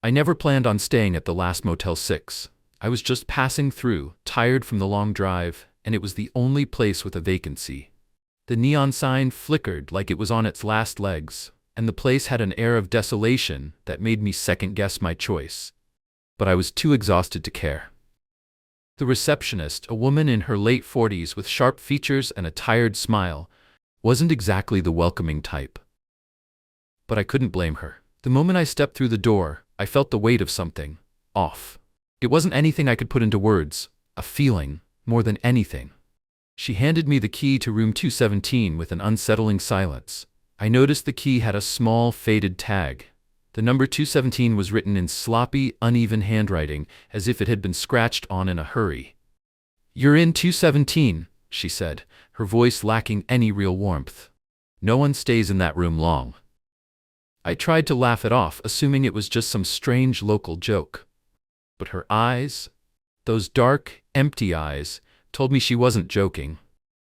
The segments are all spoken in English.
I never planned on staying at the last Motel 6. I was just passing through, tired from the long drive, and it was the only place with a vacancy. The neon sign flickered like it was on its last legs, and the place had an air of desolation that made me second-guess my choice. But I was too exhausted to care. The receptionist, a woman in her late 40s with sharp features and a tired smile, wasn't exactly the welcoming type. But I couldn't blame her. The moment I stepped through the door, I felt the weight of something off. It wasn't anything I could put into words, a feeling, more than anything. She handed me the key to room 217 with an unsettling silence. I noticed the key had a small, faded tag. The number 217 was written in sloppy, uneven handwriting, as if it had been scratched on in a hurry. "You're in 217, she said, her voice lacking any real warmth. "No one stays in that room long." I tried to laugh it off, assuming it was just some strange local joke. But her eyes, those dark, empty eyes, told me she wasn't joking.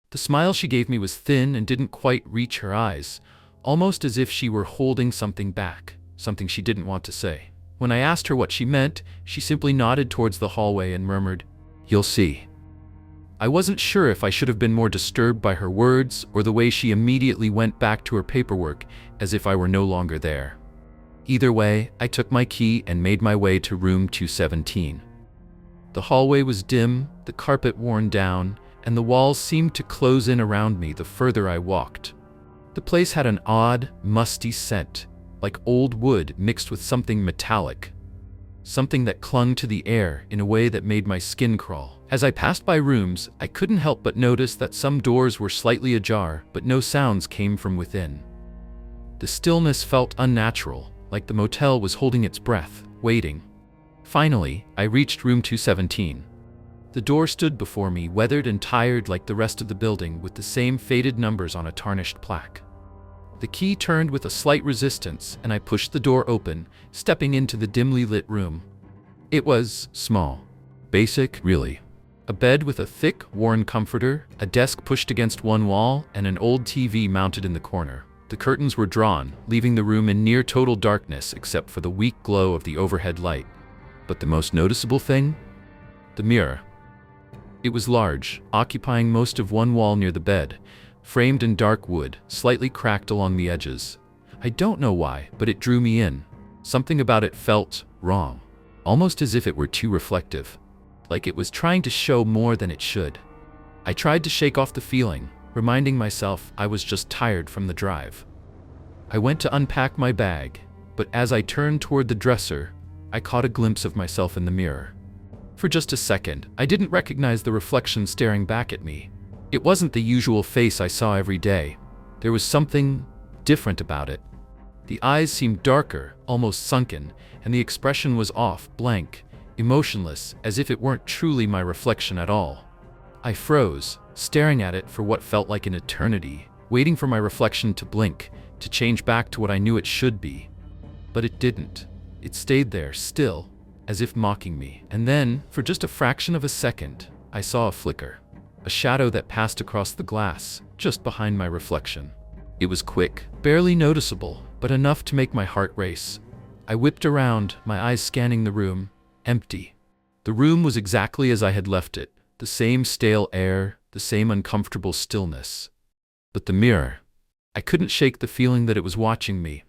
The smile she gave me was thin and didn't quite reach her eyes, almost as if she were holding something back, something she didn't want to say. When I asked her what she meant, she simply nodded towards the hallway and murmured, "You'll see." I wasn't sure if I should have been more disturbed by her words or the way she immediately went back to her paperwork as if I were no longer there. Either way, I took my key and made my way to room 217. The hallway was dim, the carpet worn down, and the walls seemed to close in around me the further I walked. The place had an odd, musty scent, like old wood mixed with something metallic. Something that clung to the air in a way that made my skin crawl. As I passed by rooms, I couldn't help but notice that some doors were slightly ajar, but no sounds came from within. The stillness felt unnatural, like the motel was holding its breath, waiting. Finally, I reached room 217. The door stood before me, weathered and tired like the rest of the building, with the same faded numbers on a tarnished plaque. The key turned with a slight resistance, and I pushed the door open, stepping into the dimly lit room. It was small. Basic, really. A bed with a thick, worn comforter, a desk pushed against one wall, and an old TV mounted in the corner. The curtains were drawn, leaving the room in near total darkness except for the weak glow of the overhead light. But the most noticeable thing? The mirror. It was large, occupying most of one wall near the bed, framed in dark wood, slightly cracked along the edges. I don't know why, but it drew me in. Something about it felt wrong, almost as if it were too reflective, like it was trying to show more than it should. I tried to shake off the feeling, reminding myself I was just tired from the drive. I went to unpack my bag, but as I turned toward the dresser, I caught a glimpse of myself in the mirror. For just a second, I didn't recognize the reflection staring back at me. It wasn't the usual face I saw every day. There was something different about it. The eyes seemed darker, almost sunken, and the expression was off, blank, emotionless, as if it weren't truly my reflection at all. I froze, staring at it for what felt like an eternity, waiting for my reflection to blink, to change back to what I knew it should be. But it didn't. It stayed there, still, as if mocking me. And then, for just a fraction of a second, I saw a flicker. A shadow that passed across the glass, just behind my reflection. It was quick, barely noticeable, but enough to make my heart race. I whipped around, my eyes scanning the room. Empty. The room was exactly as I had left it, the same stale air, the same uncomfortable stillness. But the mirror. I couldn't shake the feeling that it was watching me.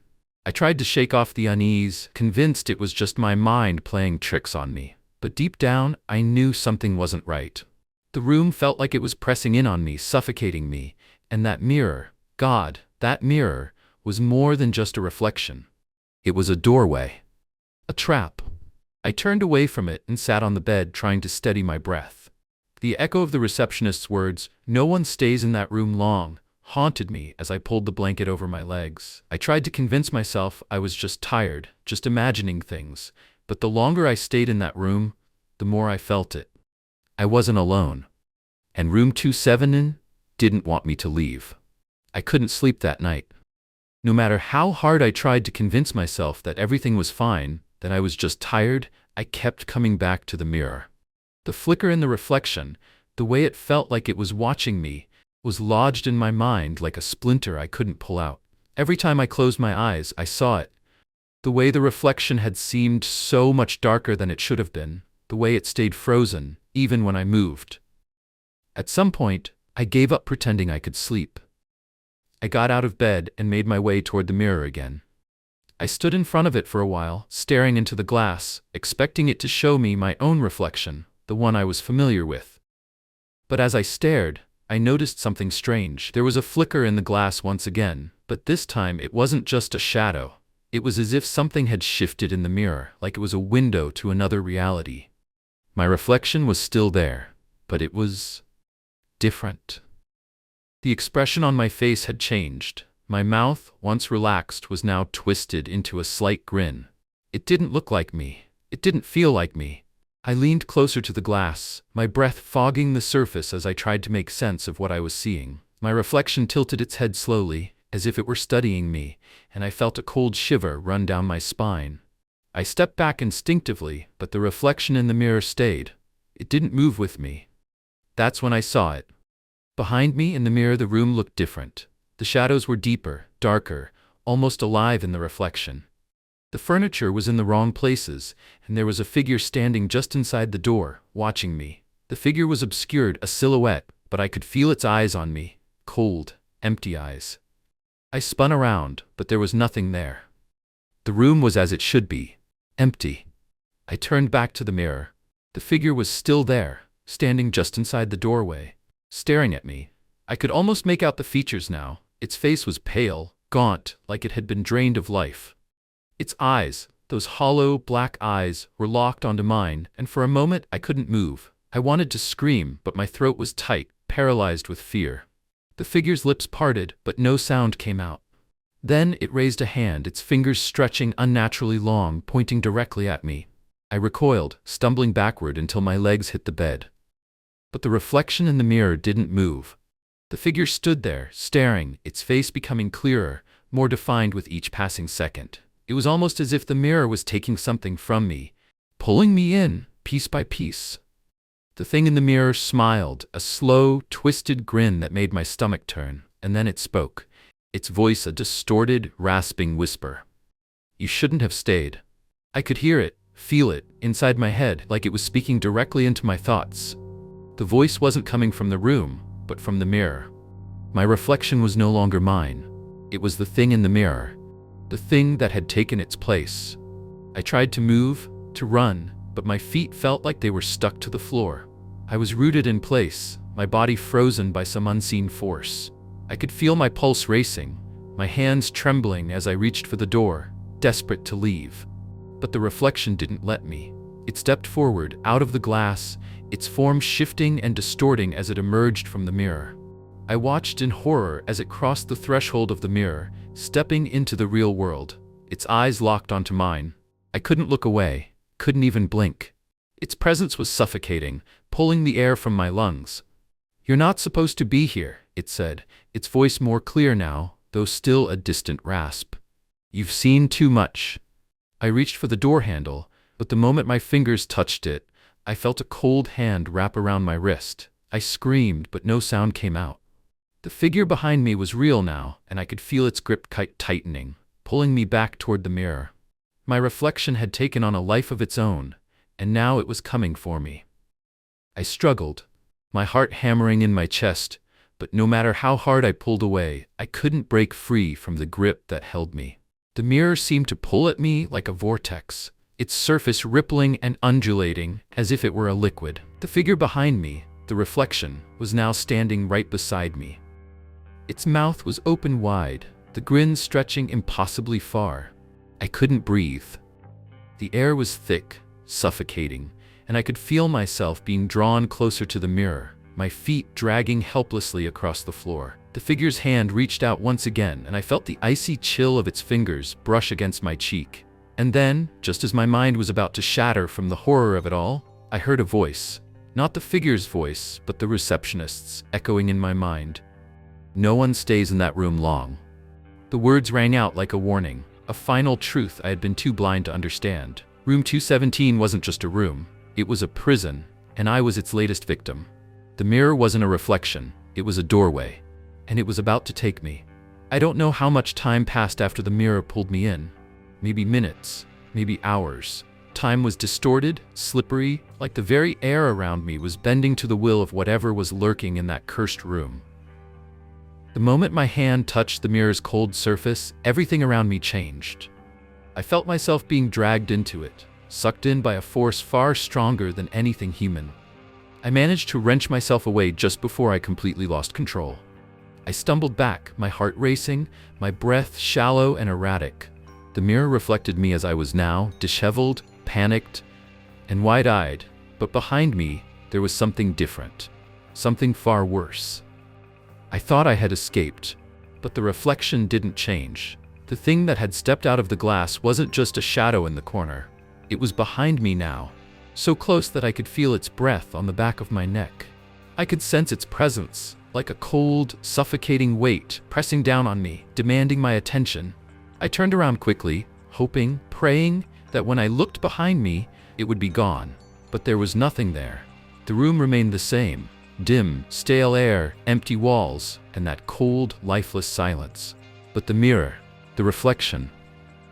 I tried to shake off the unease, convinced it was just my mind playing tricks on me. But deep down, I knew something wasn't right. The room felt like it was pressing in on me, suffocating me, and that mirror, God, that mirror, was more than just a reflection. It was a doorway. A trap. I turned away from it and sat on the bed, trying to steady my breath. The echo of the receptionist's words, "No one stays in that room long," haunted me as I pulled the blanket over my legs. I tried to convince myself I was just tired, just imagining things, but the longer I stayed in that room, the more I felt it. I wasn't alone. And room 217 didn't want me to leave. I couldn't sleep that night. No matter how hard I tried to convince myself that everything was fine, that I was just tired, I kept coming back to the mirror. The flicker in the reflection, the way it felt like it was watching me, was lodged in my mind like a splinter I couldn't pull out. Every time I closed my eyes, I saw it. The way the reflection had seemed so much darker than it should have been, the way it stayed frozen, even when I moved. At some point, I gave up pretending I could sleep. I got out of bed and made my way toward the mirror again. I stood in front of it for a while, staring into the glass, expecting it to show me my own reflection, the one I was familiar with. But as I stared, I noticed something strange. There was a flicker in the glass once again, but this time it wasn't just a shadow. It was as if something had shifted in the mirror, like it was a window to another reality. My reflection was still there, but it was different. The expression on my face had changed. My mouth, once relaxed, was now twisted into a slight grin. It didn't look like me. It didn't feel like me. I leaned closer to the glass, my breath fogging the surface as I tried to make sense of what I was seeing. My reflection tilted its head slowly, as if it were studying me, and I felt a cold shiver run down my spine. I stepped back instinctively, but the reflection in the mirror stayed. It didn't move with me. That's when I saw it. Behind me in the mirror, the room looked different. The shadows were deeper, darker, almost alive in the reflection. The furniture was in the wrong places, and there was a figure standing just inside the door, watching me. The figure was obscured, a silhouette, but I could feel its eyes on me. Cold, empty eyes. I spun around, but there was nothing there. The room was as it should be. Empty. I turned back to the mirror. The figure was still there, standing just inside the doorway, staring at me. I could almost make out the features now. Its face was pale, gaunt, like it had been drained of life. Its eyes, those hollow, black eyes, were locked onto mine, and for a moment I couldn't move. I wanted to scream, but my throat was tight, paralyzed with fear. The figure's lips parted, but no sound came out. Then it raised a hand, its fingers stretching unnaturally long, pointing directly at me. I recoiled, stumbling backward until my legs hit the bed. But the reflection in the mirror didn't move. The figure stood there, staring, its face becoming clearer, more defined with each passing second. It was almost as if the mirror was taking something from me, pulling me in, piece by piece. The thing in the mirror smiled, a slow, twisted grin that made my stomach turn, and then it spoke, its voice a distorted, rasping whisper. "You shouldn't have stayed." I could hear it, feel it, inside my head, like it was speaking directly into my thoughts. The voice wasn't coming from the room, but from the mirror. My reflection was no longer mine. It was the thing in the mirror, the thing that had taken its place. I tried to move, to run, but my feet felt like they were stuck to the floor. I was rooted in place, my body frozen by some unseen force. I could feel my pulse racing, my hands trembling as I reached for the door, desperate to leave. But the reflection didn't let me. It stepped forward, out of the glass, its form shifting and distorting as it emerged from the mirror. I watched in horror as it crossed the threshold of the mirror, stepping into the real world, its eyes locked onto mine. I couldn't look away, couldn't even blink. Its presence was suffocating, pulling the air from my lungs. "You're not supposed to be here," it said, its voice more clear now, though still a distant rasp. "You've seen too much." I reached for the door handle, but the moment my fingers touched it, I felt a cold hand wrap around my wrist. I screamed, but no sound came out. The figure behind me was real now, and I could feel its grip tightening, pulling me back toward the mirror. My reflection had taken on a life of its own, and now it was coming for me. I struggled, my heart hammering in my chest, but no matter how hard I pulled away, I couldn't break free from the grip that held me. The mirror seemed to pull at me like a vortex, its surface rippling and undulating as if it were a liquid. The figure behind me, the reflection, was now standing right beside me. Its mouth was open wide, the grin stretching impossibly far. I couldn't breathe. The air was thick, suffocating, and I could feel myself being drawn closer to the mirror, my feet dragging helplessly across the floor. The figure's hand reached out once again, and I felt the icy chill of its fingers brush against my cheek. And then, just as my mind was about to shatter from the horror of it all, I heard a voice. Not the figure's voice, but the receptionist's, echoing in my mind. "No one stays in that room long." The words rang out like a warning, a final truth I had been too blind to understand. Room 217 wasn't just a room, it was a prison, and I was its latest victim. The mirror wasn't a reflection, it was a doorway, and it was about to take me. I don't know how much time passed after the mirror pulled me in. maybe minutes, maybe hours. Time was distorted, slippery, like the very air around me was bending to the will of whatever was lurking in that cursed room. The moment my hand touched the mirror's cold surface, everything around me changed. I felt myself being dragged into it, sucked in by a force far stronger than anything human. I managed to wrench myself away just before I completely lost control. I stumbled back, my heart racing, my breath shallow and erratic. The mirror reflected me as I was now, disheveled, panicked, and wide-eyed, but behind me, there was something different, something far worse. I thought I had escaped, but the reflection didn't change. The thing that had stepped out of the glass wasn't just a shadow in the corner. It was behind me now, so close that I could feel its breath on the back of my neck. I could sense its presence, like a cold, suffocating weight pressing down on me, demanding my attention. I turned around quickly, hoping, praying, that when I looked behind me, it would be gone. But there was nothing there. The room remained the same. Dim, stale air, empty walls, and that cold, lifeless silence. But the mirror, the reflection,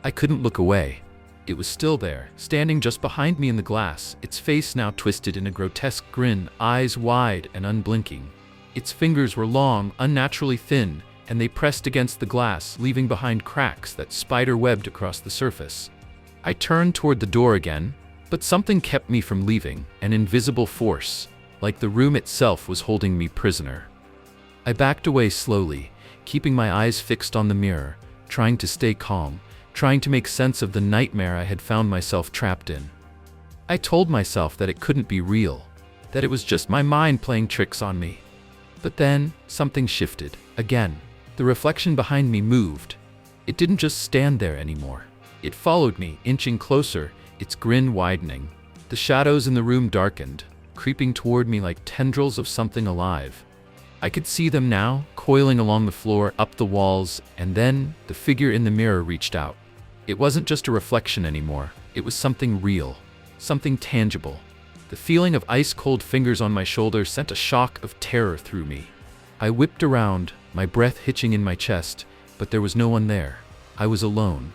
I couldn't look away. It was still there, standing just behind me in the glass, its face now twisted in a grotesque grin, eyes wide and unblinking. Its fingers were long, unnaturally thin, and they pressed against the glass, leaving behind cracks that spider-webbed across the surface. I turned toward the door again, but something kept me from leaving, an invisible force, like the room itself was holding me prisoner. I backed away slowly, keeping my eyes fixed on the mirror, trying to stay calm, trying to make sense of the nightmare I had found myself trapped in. I told myself that it couldn't be real, that it was just my mind playing tricks on me. But then, something shifted. Again, the reflection behind me moved. It didn't just stand there anymore. It followed me, inching closer, its grin widening. The shadows in the room darkened, creeping toward me like tendrils of something alive. I could see them now, coiling along the floor, up the walls, and then the figure in the mirror reached out. It wasn't just a reflection anymore. It was something real, something tangible. The feeling of ice-cold fingers on my shoulder sent a shock of terror through me. I whipped around, my breath hitching in my chest, but there was no one there. I was alone.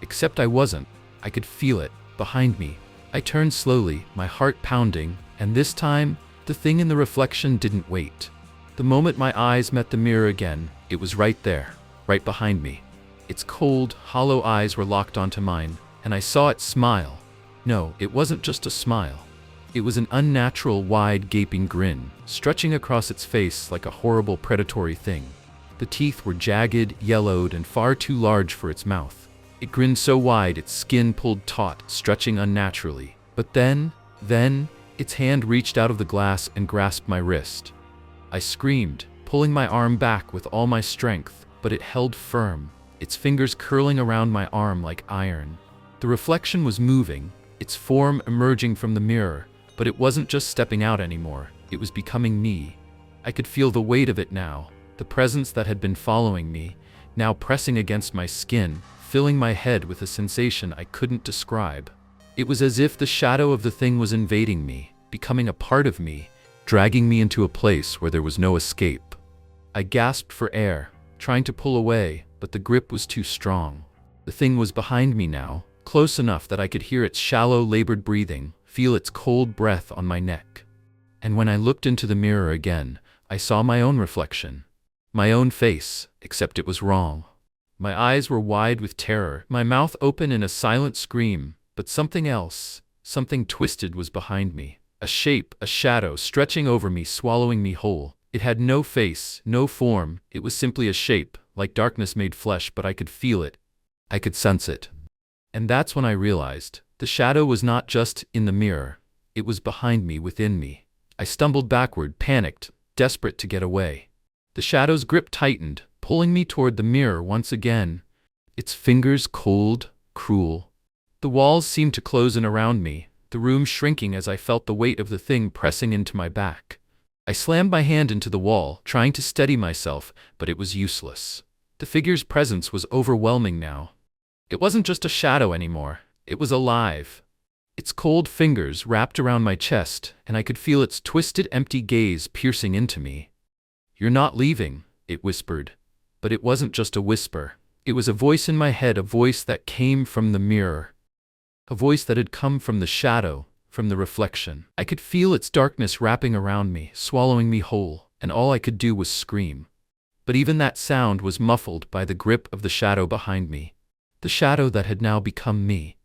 Except I wasn't. I could feel it, behind me. I turned slowly, my heart pounding, and this time, the thing in the reflection didn't wait. The moment my eyes met the mirror again, it was right there, right behind me. Its cold, hollow eyes were locked onto mine, and I saw it smile. No, it wasn't just a smile. It was an unnatural, wide, gaping grin, stretching across its face like a horrible predatory thing. The teeth were jagged, yellowed, and far too large for its mouth. It grinned so wide its skin pulled taut, stretching unnaturally. But then, its hand reached out of the glass and grasped my wrist. I screamed, pulling my arm back with all my strength, but it held firm, its fingers curling around my arm like iron. The reflection was moving, its form emerging from the mirror, but it wasn't just stepping out anymore, it was becoming me. I could feel the weight of it now, the presence that had been following me, now pressing against my skin, filling my head with a sensation I couldn't describe. It was as if the shadow of the thing was invading me, becoming a part of me, dragging me into a place where there was no escape. I gasped for air, trying to pull away, but the grip was too strong. The thing was behind me now, close enough that I could hear its shallow, labored breathing, feel its cold breath on my neck. And when I looked into the mirror again, I saw my own reflection. My own face, except it was wrong. My eyes were wide with terror, my mouth open in a silent scream, but something else, something twisted was behind me. A shape, a shadow stretching over me, swallowing me whole. It had no face, no form, it was simply a shape, like darkness made flesh, but I could feel it. I could sense it. And that's when I realized, the shadow was not just in the mirror, it was behind me, within me. I stumbled backward, panicked, desperate to get away. The shadow's grip tightened, pulling me toward the mirror once again, its fingers cold, cruel. The walls seemed to close in around me, the room shrinking as I felt the weight of the thing pressing into my back. I slammed my hand into the wall, trying to steady myself, but it was useless. The figure's presence was overwhelming now. It wasn't just a shadow anymore, it was alive. Its cold fingers wrapped around my chest, and I could feel its twisted, empty gaze piercing into me. "You're not leaving," it whispered. But it wasn't just a whisper. It was a voice in my head, a voice that came from the mirror. A voice that had come from the shadow, from the reflection. I could feel its darkness wrapping around me, swallowing me whole, and all I could do was scream. But even that sound was muffled by the grip of the shadow behind me. The shadow that had now become me.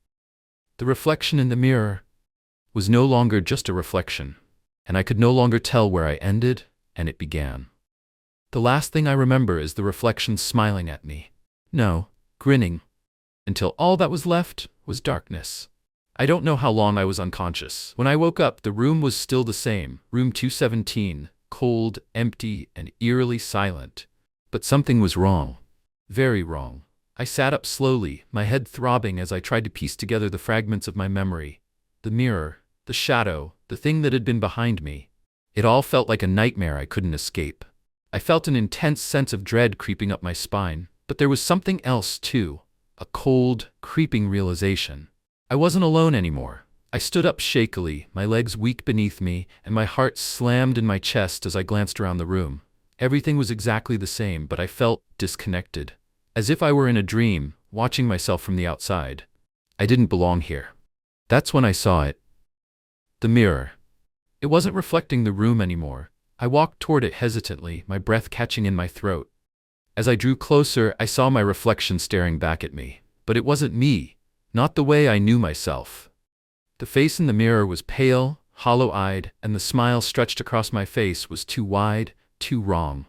The reflection in the mirror was no longer just a reflection, and I could no longer tell where I ended and it began. The last thing I remember is the reflection smiling at me. No, grinning. Until all that was left was darkness. I don't know how long I was unconscious. When I woke up, the room was still the same. Room 217, cold, empty, and eerily silent. But something was wrong. Very wrong. I sat up slowly, my head throbbing as I tried to piece together the fragments of my memory. The mirror, the shadow, the thing that had been behind me. It all felt like a nightmare I couldn't escape. I felt an intense sense of dread creeping up my spine, but there was something else too. A cold, creeping realization. I wasn't alone anymore. I stood up shakily, my legs weak beneath me, and my heart slammed in my chest as I glanced around the room. Everything was exactly the same, but I felt disconnected. As if I were in a dream, watching myself from the outside. I didn't belong here. That's when I saw it. The mirror. It wasn't reflecting the room anymore. I walked toward it hesitantly, my breath catching in my throat. As I drew closer, I saw my reflection staring back at me. But it wasn't me. Not the way I knew myself. The face in the mirror was pale, hollow-eyed, and the smile stretched across my face was too wide, too wrong.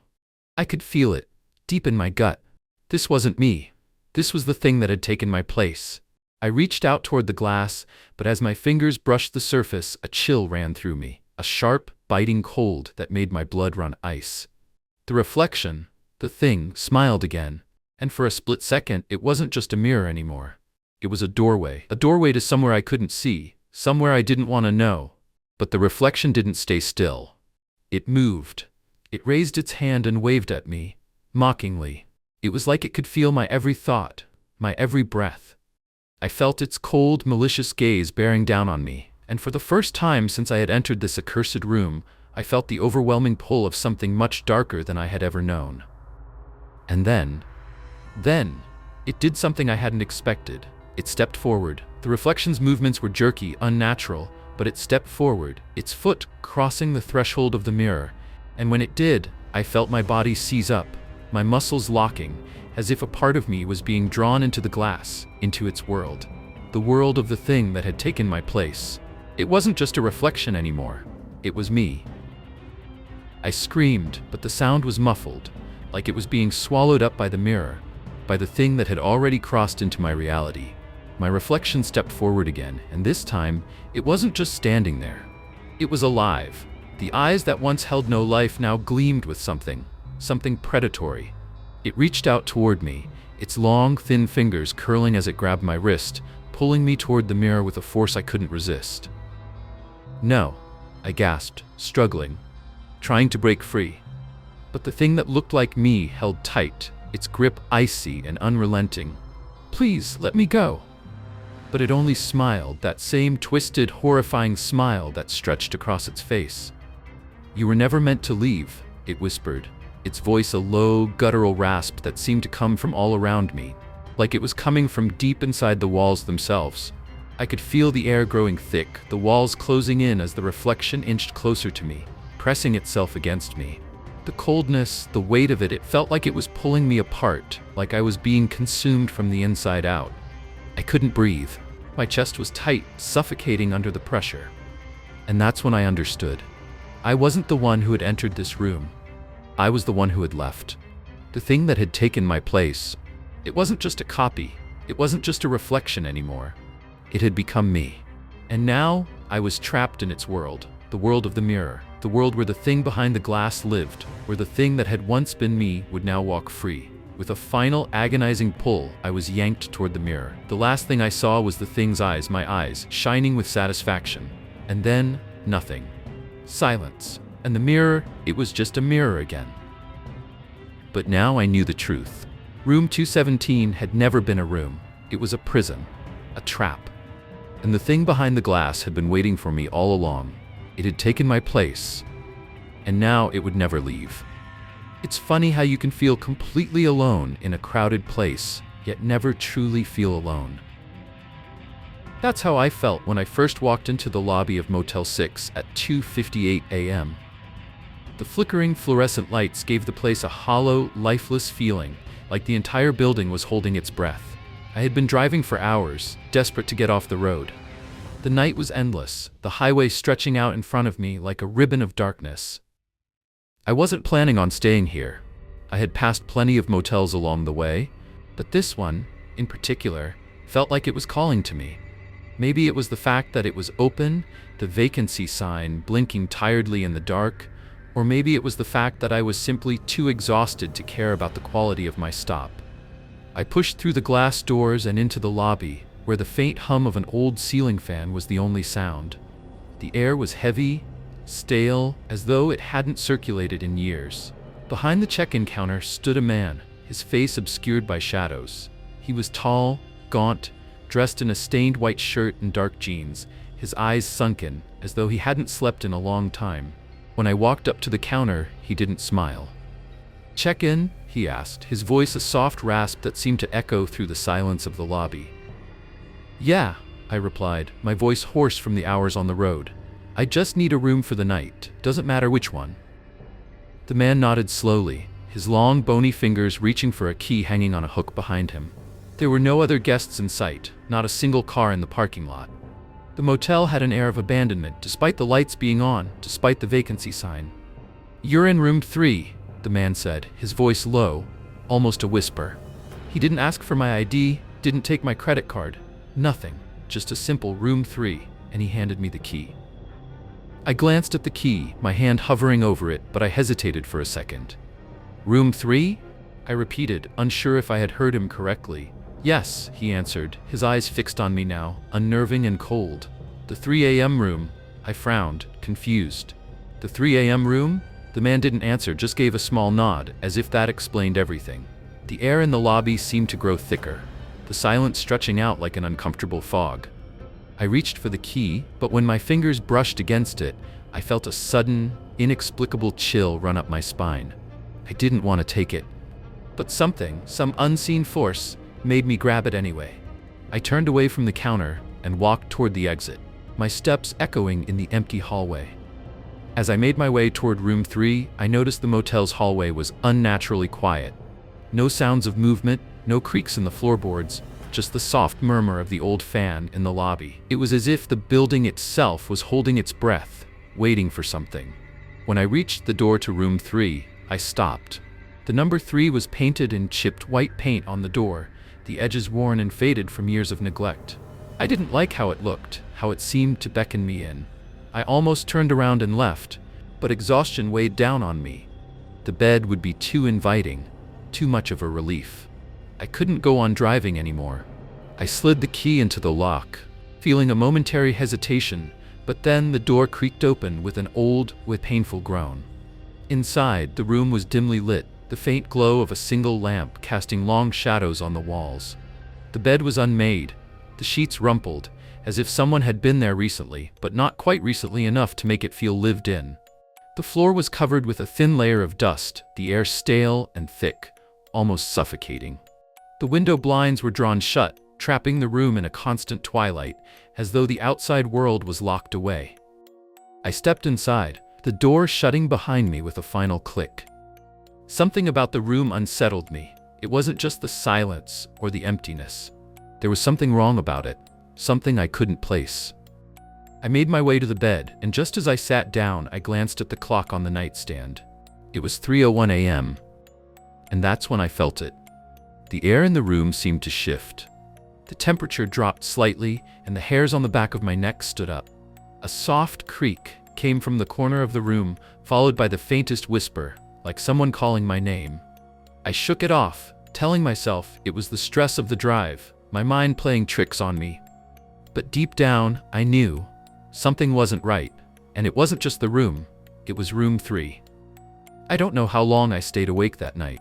I could feel it, deep in my gut. This wasn't me. This was the thing that had taken my place. I reached out toward the glass, but as my fingers brushed the surface, a chill ran through me, a sharp, biting cold that made my blood run ice. The reflection, the thing, smiled again, and for a split second, it wasn't just a mirror anymore. It was a doorway to somewhere I couldn't see, somewhere I didn't want to know. But the reflection didn't stay still. It moved. It raised its hand and waved at me, mockingly. It was like it could feel my every thought, my every breath. I felt its cold, malicious gaze bearing down on me, and for the first time since I had entered this accursed room, I felt the overwhelming pull of something much darker than I had ever known. And then, it did something I hadn't expected. It stepped forward. The reflection's movements were jerky, unnatural, but it stepped forward, its foot crossing the threshold of the mirror, and when it did, I felt my body seize up, my muscles locking, as if a part of me was being drawn into the glass, into its world. The world of the thing that had taken my place. It wasn't just a reflection anymore. It was me. I screamed, but the sound was muffled, like it was being swallowed up by the mirror, by the thing that had already crossed into my reality. My reflection stepped forward again, and this time, it wasn't just standing there. It was alive. The eyes that once held no life now gleamed with something predatory. It reached out toward me, its long, thin fingers curling as it grabbed my wrist, pulling me toward the mirror with a force I couldn't resist. No, I gasped, struggling, trying to break free. But the thing that looked like me held tight, its grip icy and unrelenting. Please, let me go. But it only smiled, that same twisted, horrifying smile that stretched across its face. You were never meant to leave, it whispered, its voice a low, guttural rasp that seemed to come from all around me, like it was coming from deep inside the walls themselves. I could feel the air growing thick, the walls closing in as the reflection inched closer to me, pressing itself against me. The coldness, the weight of it, it felt like it was pulling me apart, like I was being consumed from the inside out. I couldn't breathe. My chest was tight, suffocating under the pressure. And that's when I understood. I wasn't the one who had entered this room. I was the one who had left. The thing that had taken my place. It wasn't just a copy. It wasn't just a reflection anymore. It had become me. And now, I was trapped in its world, the world of the mirror, the world where the thing behind the glass lived, where the thing that had once been me would now walk free. With a final, agonizing pull, I was yanked toward the mirror. The last thing I saw was the thing's eyes, my eyes, shining with satisfaction. And then, nothing. Silence. And the mirror, it was just a mirror again. But now I knew the truth. Room 217 had never been a room. It was a prison. A trap. And the thing behind the glass had been waiting for me all along. It had taken my place. And now it would never leave. It's funny how you can feel completely alone in a crowded place, yet never truly feel alone. That's how I felt when I first walked into the lobby of Motel 6 at 2:58 a.m. The flickering fluorescent lights gave the place a hollow, lifeless feeling, like the entire building was holding its breath. I had been driving for hours, desperate to get off the road. The night was endless, the highway stretching out in front of me like a ribbon of darkness. I wasn't planning on staying here. I had passed plenty of motels along the way, but this one, in particular, felt like it was calling to me. Maybe it was the fact that it was open, the vacancy sign blinking tiredly in the dark, or maybe it was the fact that I was simply too exhausted to care about the quality of my stop. I pushed through the glass doors and into the lobby, where the faint hum of an old ceiling fan was the only sound. The air was heavy, stale, as though it hadn't circulated in years. Behind the check-in counter stood a man, his face obscured by shadows. He was tall, gaunt, dressed in a stained white shirt and dark jeans, his eyes sunken, as though he hadn't slept in a long time. When I walked up to the counter, he didn't smile. "Check in?" he asked, his voice a soft rasp that seemed to echo through the silence of the lobby. "Yeah," I replied, my voice hoarse from the hours on the road. "I just need a room for the night, doesn't matter which one." The man nodded slowly, his long, bony fingers reaching for a key hanging on a hook behind him. There were no other guests in sight, not a single car in the parking lot. The motel had an air of abandonment, despite the lights being on, despite the vacancy sign. "You're in room 3, the man said, his voice low, almost a whisper. He didn't ask for my ID, didn't take my credit card, nothing, just a simple room 3, and he handed me the key. I glanced at the key, my hand hovering over it, but I hesitated for a second. "Room 3? I repeated, unsure if I had heard him correctly. "Yes," he answered, his eyes fixed on me now, unnerving and cold. "The 3 a.m. room," I frowned, confused. "The 3 a.m. room?" The man didn't answer, just gave a small nod, as if that explained everything. The air in the lobby seemed to grow thicker, the silence stretching out like an uncomfortable fog. I reached for the key, but when my fingers brushed against it, I felt a sudden, inexplicable chill run up my spine. I didn't want to take it, but something, some unseen force, made me grab it anyway. I turned away from the counter and walked toward the exit, my steps echoing in the empty hallway. As I made my way toward room 3, I noticed the motel's hallway was unnaturally quiet. No sounds of movement, no creaks in the floorboards, just the soft murmur of the old fan in the lobby. It was as if the building itself was holding its breath, waiting for something. When I reached the door to room 3, I stopped. The number 3 was painted in chipped white paint on the door, the edges worn and faded from years of neglect. I didn't like how it looked, how it seemed to beckon me in. I almost turned around and left, but exhaustion weighed down on me. The bed would be too inviting, too much of a relief. I couldn't go on driving anymore. I slid the key into the lock, feeling a momentary hesitation, but then the door creaked open with painful groan. Inside, the room was dimly lit, the faint glow of a single lamp casting long shadows on the walls. The bed was unmade, the sheets rumpled, as if someone had been there recently, but not quite recently enough to make it feel lived in. The floor was covered with a thin layer of dust, the air stale and thick, almost suffocating. The window blinds were drawn shut, trapping the room in a constant twilight, as though the outside world was locked away. I stepped inside, the door shutting behind me with a final click. Something about the room unsettled me. It wasn't just the silence or the emptiness. There was something wrong about it, something I couldn't place. I made my way to the bed, and just as I sat down, I glanced at the clock on the nightstand. It was 3:01 a.m., and that's when I felt it. The air in the room seemed to shift. The temperature dropped slightly, and the hairs on the back of my neck stood up. A soft creak came from the corner of the room, followed by the faintest whisper, like someone calling my name. I shook it off, telling myself it was the stress of the drive, my mind playing tricks on me. But deep down, I knew something wasn't right, and it wasn't just the room, it was room 3. I don't know how long I stayed awake that night.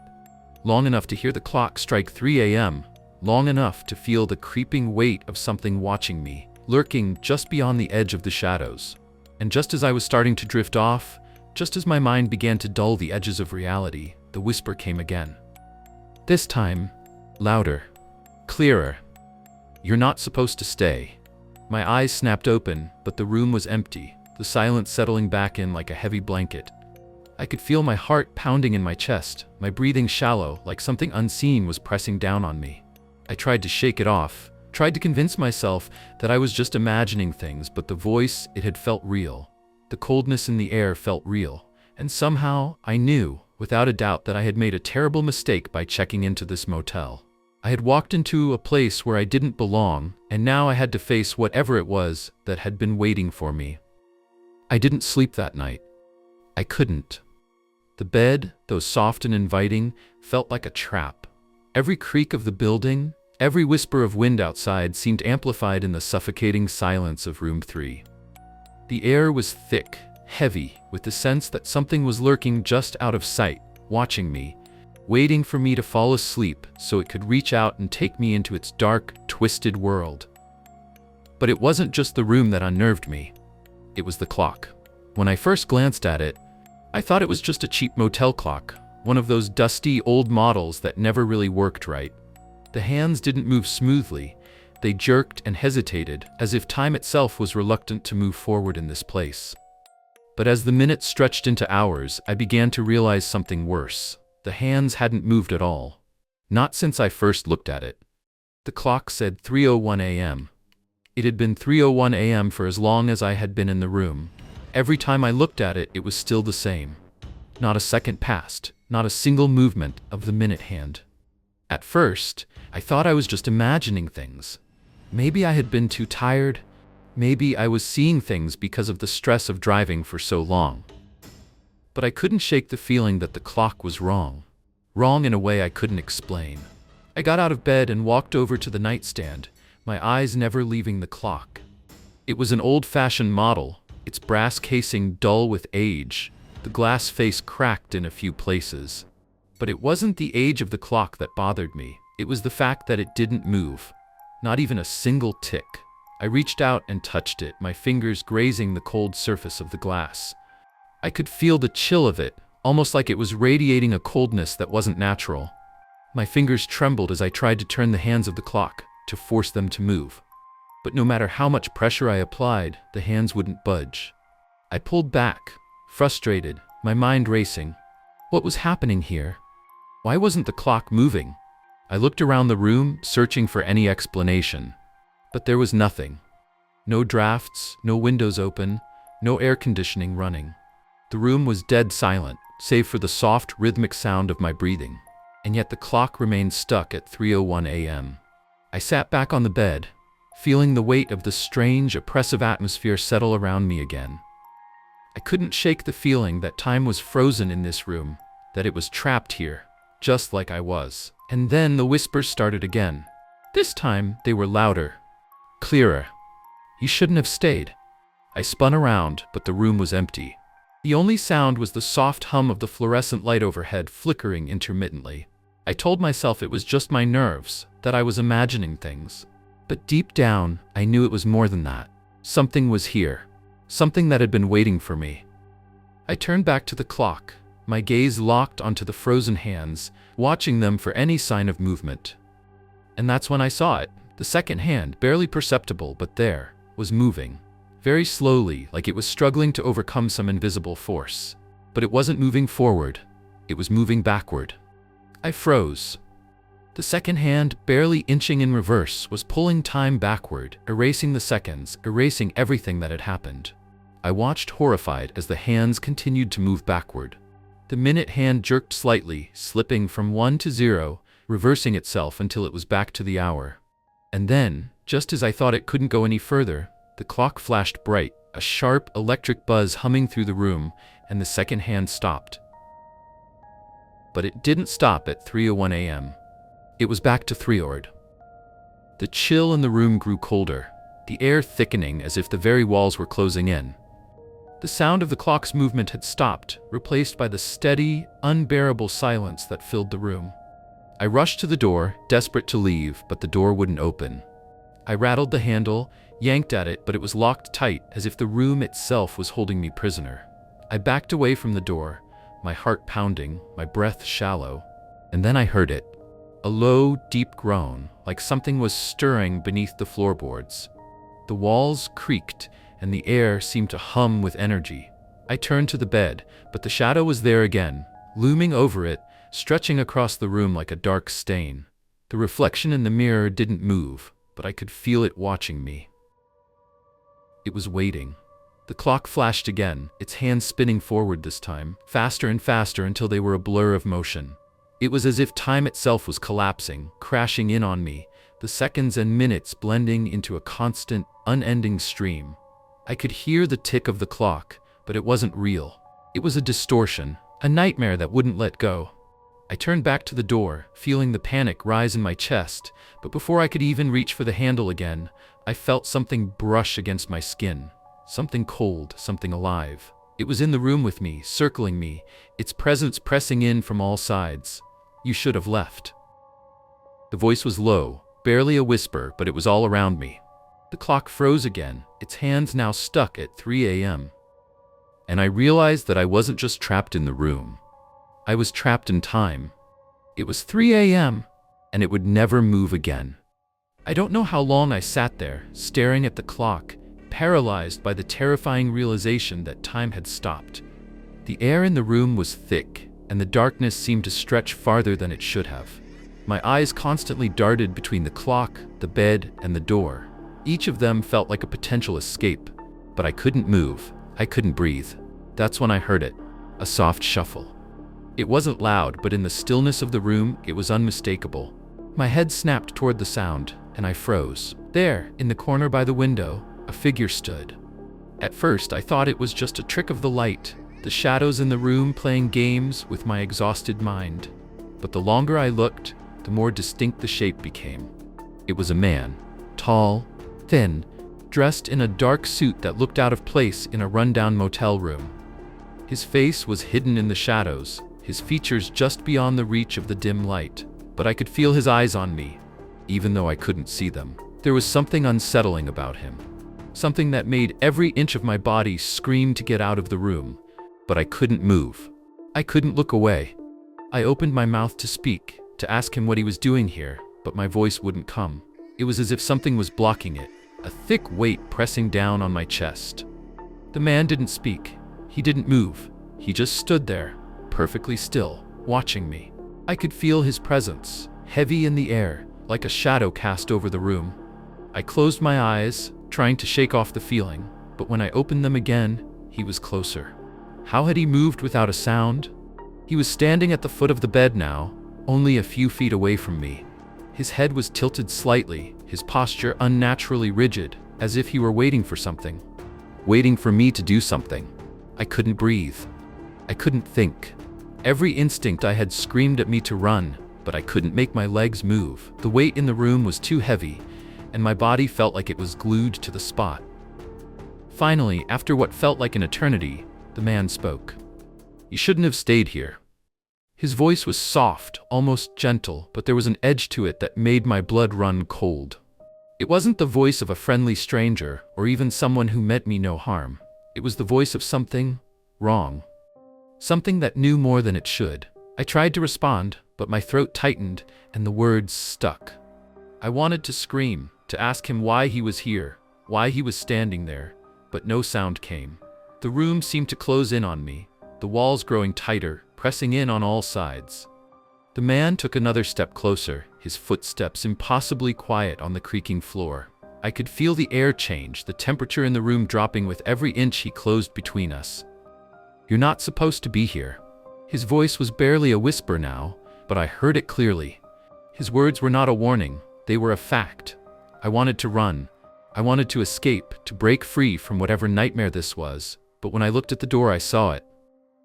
Long enough to hear the clock strike 3 a.m., long enough to feel the creeping weight of something watching me, lurking just beyond the edge of the shadows. And just as I was starting to drift off, just as my mind began to dull the edges of reality, the whisper came again. This time, louder, Clearer. You're not supposed to stay. My eyes snapped open, but the room was empty, the silence settling back in like a heavy blanket. I could feel my heart pounding in my chest, my breathing shallow, like something unseen was pressing down on me. I tried to shake it off, tried to convince myself that I was just imagining things, but the voice, it had felt real. The coldness in the air felt real, and somehow I knew, without a doubt, that I had made a terrible mistake by checking into this motel. I had walked into a place where I didn't belong, and now I had to face whatever it was that had been waiting for me. I didn't sleep that night. I couldn't. The bed, though soft and inviting, felt like a trap. Every creak of the building, every whisper of wind outside seemed amplified in the suffocating silence of room 3. The air was thick, heavy, with the sense that something was lurking just out of sight, watching me, waiting for me to fall asleep so it could reach out and take me into its dark, twisted world. But it wasn't just the room that unnerved me. It was the clock. When I first glanced at it, I thought it was just a cheap motel clock, one of those dusty old models that never really worked right. The hands didn't move smoothly. They jerked and hesitated, as if time itself was reluctant to move forward in this place. But as the minutes stretched into hours, I began to realize something worse. The hands hadn't moved at all. Not since I first looked at it. The clock said 3:01 a.m. It had been 3:01 a.m. for as long as I had been in the room. Every time I looked at it, it was still the same. Not a second passed, not a single movement of the minute hand. At first, I thought I was just imagining things. Maybe I had been too tired. Maybe I was seeing things because of the stress of driving for so long. But I couldn't shake the feeling that the clock was wrong. Wrong in a way I couldn't explain. I got out of bed and walked over to the nightstand, my eyes never leaving the clock. It was an old-fashioned model, its brass casing dull with age, the glass face cracked in a few places. But it wasn't the age of the clock that bothered me. It was the fact that it didn't move. Not even a single tick. I reached out and touched it, my fingers grazing the cold surface of the glass. I could feel the chill of it, almost like it was radiating a coldness that wasn't natural. My fingers trembled as I tried to turn the hands of the clock, to force them to move. But no matter how much pressure I applied, the hands wouldn't budge. I pulled back, frustrated, my mind racing. What was happening here? Why wasn't the clock moving? I looked around the room, searching for any explanation. But there was nothing. No drafts, no windows open, no air conditioning running. The room was dead silent, save for the soft, rhythmic sound of my breathing. And yet the clock remained stuck at 3:01 a.m. I sat back on the bed, feeling the weight of the strange, oppressive atmosphere settle around me again. I couldn't shake the feeling that time was frozen in this room, that it was trapped here, just like I was. And then the whispers started again. This time, they were louder, clearer. You shouldn't have stayed. I spun around, but the room was empty. The only sound was the soft hum of the fluorescent light overhead flickering intermittently. I told myself it was just my nerves, that I was imagining things. But deep down, I knew it was more than that. Something was here. Something that had been waiting for me. I turned back to the clock, my gaze locked onto the frozen hands, watching them for any sign of movement. And that's when I saw it. The second hand, barely perceptible but there, was moving. Very slowly, like it was struggling to overcome some invisible force. But it wasn't moving forward. It was moving backward. I froze. The second hand, barely inching in reverse, was pulling time backward, erasing the seconds, erasing everything that had happened. I watched horrified as the hands continued to move backward. The minute hand jerked slightly, slipping from 1 to 0, reversing itself until it was back to the hour. And then, just as I thought it couldn't go any further, the clock flashed bright, a sharp electric buzz humming through the room, and the second hand stopped. But it didn't stop at 3:01 a.m. It was back to 3:00. The chill in the room grew colder, the air thickening as if the very walls were closing in. The sound of the clock's movement had stopped, replaced by the steady, unbearable silence that filled the room. I rushed to the door, desperate to leave, but the door wouldn't open. I rattled the handle, yanked at it, but it was locked tight, as if the room itself was holding me prisoner. I backed away from the door, my heart pounding, my breath shallow, and then I heard it. A low, deep groan, like something was stirring beneath the floorboards. The walls creaked, and the air seemed to hum with energy. I turned to the bed, but the shadow was there again, looming over it, stretching across the room like a dark stain. The reflection in the mirror didn't move, but I could feel it watching me. It was waiting. The clock flashed again, its hands spinning forward this time, faster and faster until they were a blur of motion. It was as if time itself was collapsing, crashing in on me, the seconds and minutes blending into a constant, unending stream. I could hear the tick of the clock, but it wasn't real. It was a distortion, a nightmare that wouldn't let go. I turned back to the door, feeling the panic rise in my chest, but before I could even reach for the handle again, I felt something brush against my skin. Something cold, something alive. It was in the room with me, circling me, its presence pressing in from all sides. "You should have left." The voice was low, barely a whisper, but it was all around me. The clock froze again, its hands now stuck at 3 a.m. And I realized that I wasn't just trapped in the room. I was trapped in time. It was 3 a.m., and it would never move again. I don't know how long I sat there, staring at the clock, paralyzed by the terrifying realization that time had stopped. The air in the room was thick, and the darkness seemed to stretch farther than it should have. My eyes constantly darted between the clock, the bed, and the door. Each of them felt like a potential escape, but I couldn't move. I couldn't breathe. That's when I heard it, a soft shuffle. It wasn't loud, but in the stillness of the room, it was unmistakable. My head snapped toward the sound, and I froze. There, in the corner by the window, a figure stood. At first, I thought it was just a trick of the light, the shadows in the room playing games with my exhausted mind. But the longer I looked, the more distinct the shape became. It was a man, tall, thin, dressed in a dark suit that looked out of place in a rundown motel room. His face was hidden in the shadows, his features just beyond the reach of the dim light, but I could feel his eyes on me, even though I couldn't see them. There was something unsettling about him, something that made every inch of my body scream to get out of the room, but I couldn't move. I couldn't look away. I opened my mouth to speak, to ask him what he was doing here, but my voice wouldn't come. It was as if something was blocking it, a thick weight pressing down on my chest. The man didn't speak. He didn't move. He just stood there, perfectly still, watching me. I could feel his presence, heavy in the air, like a shadow cast over the room. I closed my eyes, trying to shake off the feeling, but when I opened them again, he was closer. How had he moved without a sound? He was standing at the foot of the bed now, only a few feet away from me. His head was tilted slightly, his posture unnaturally rigid, as if he were waiting for something. Waiting for me to do something. I couldn't breathe. I couldn't think. Every instinct I had screamed at me to run, but I couldn't make my legs move. The weight in the room was too heavy, and my body felt like it was glued to the spot. Finally, after what felt like an eternity, the man spoke. "You shouldn't have stayed here." His voice was soft, almost gentle, but there was an edge to it that made my blood run cold. It wasn't the voice of a friendly stranger, or even someone who meant me no harm. It was the voice of something wrong. Something that knew more than it should. I tried to respond, but my throat tightened, and the words stuck. I wanted to scream, to ask him why he was here, why he was standing there, but no sound came. The room seemed to close in on me, the walls growing tighter, pressing in on all sides. The man took another step closer, his footsteps impossibly quiet on the creaking floor. I could feel the air change, the temperature in the room dropping with every inch he closed between us. "You're not supposed to be here." His voice was barely a whisper now, but I heard it clearly. His words were not a warning, they were a fact. I wanted to run. I wanted to escape, to break free from whatever nightmare this was, but when I looked at the door I saw it.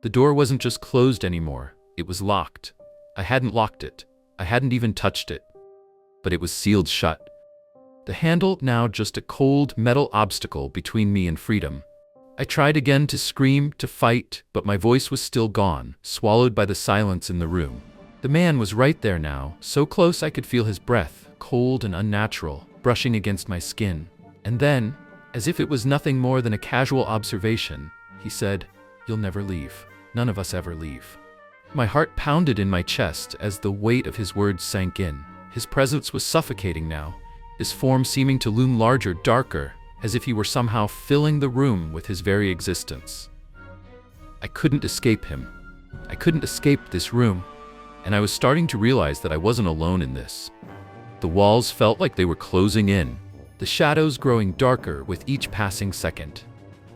The door wasn't just closed anymore, it was locked. I hadn't locked it. I hadn't even touched it. But it was sealed shut. The handle now just a cold metal obstacle between me and freedom. I tried again to scream, to fight, but my voice was still gone, swallowed by the silence in the room. The man was right there now, so close I could feel his breath, cold and unnatural, brushing against my skin. And then, as if it was nothing more than a casual observation, he said, "You'll never leave. None of us ever leave." My heart pounded in my chest as the weight of his words sank in. His presence was suffocating now, his form seeming to loom larger, darker, as if he were somehow filling the room with his very existence. I couldn't escape him. I couldn't escape this room, and I was starting to realize that I wasn't alone in this. The walls felt like they were closing in, the shadows growing darker with each passing second.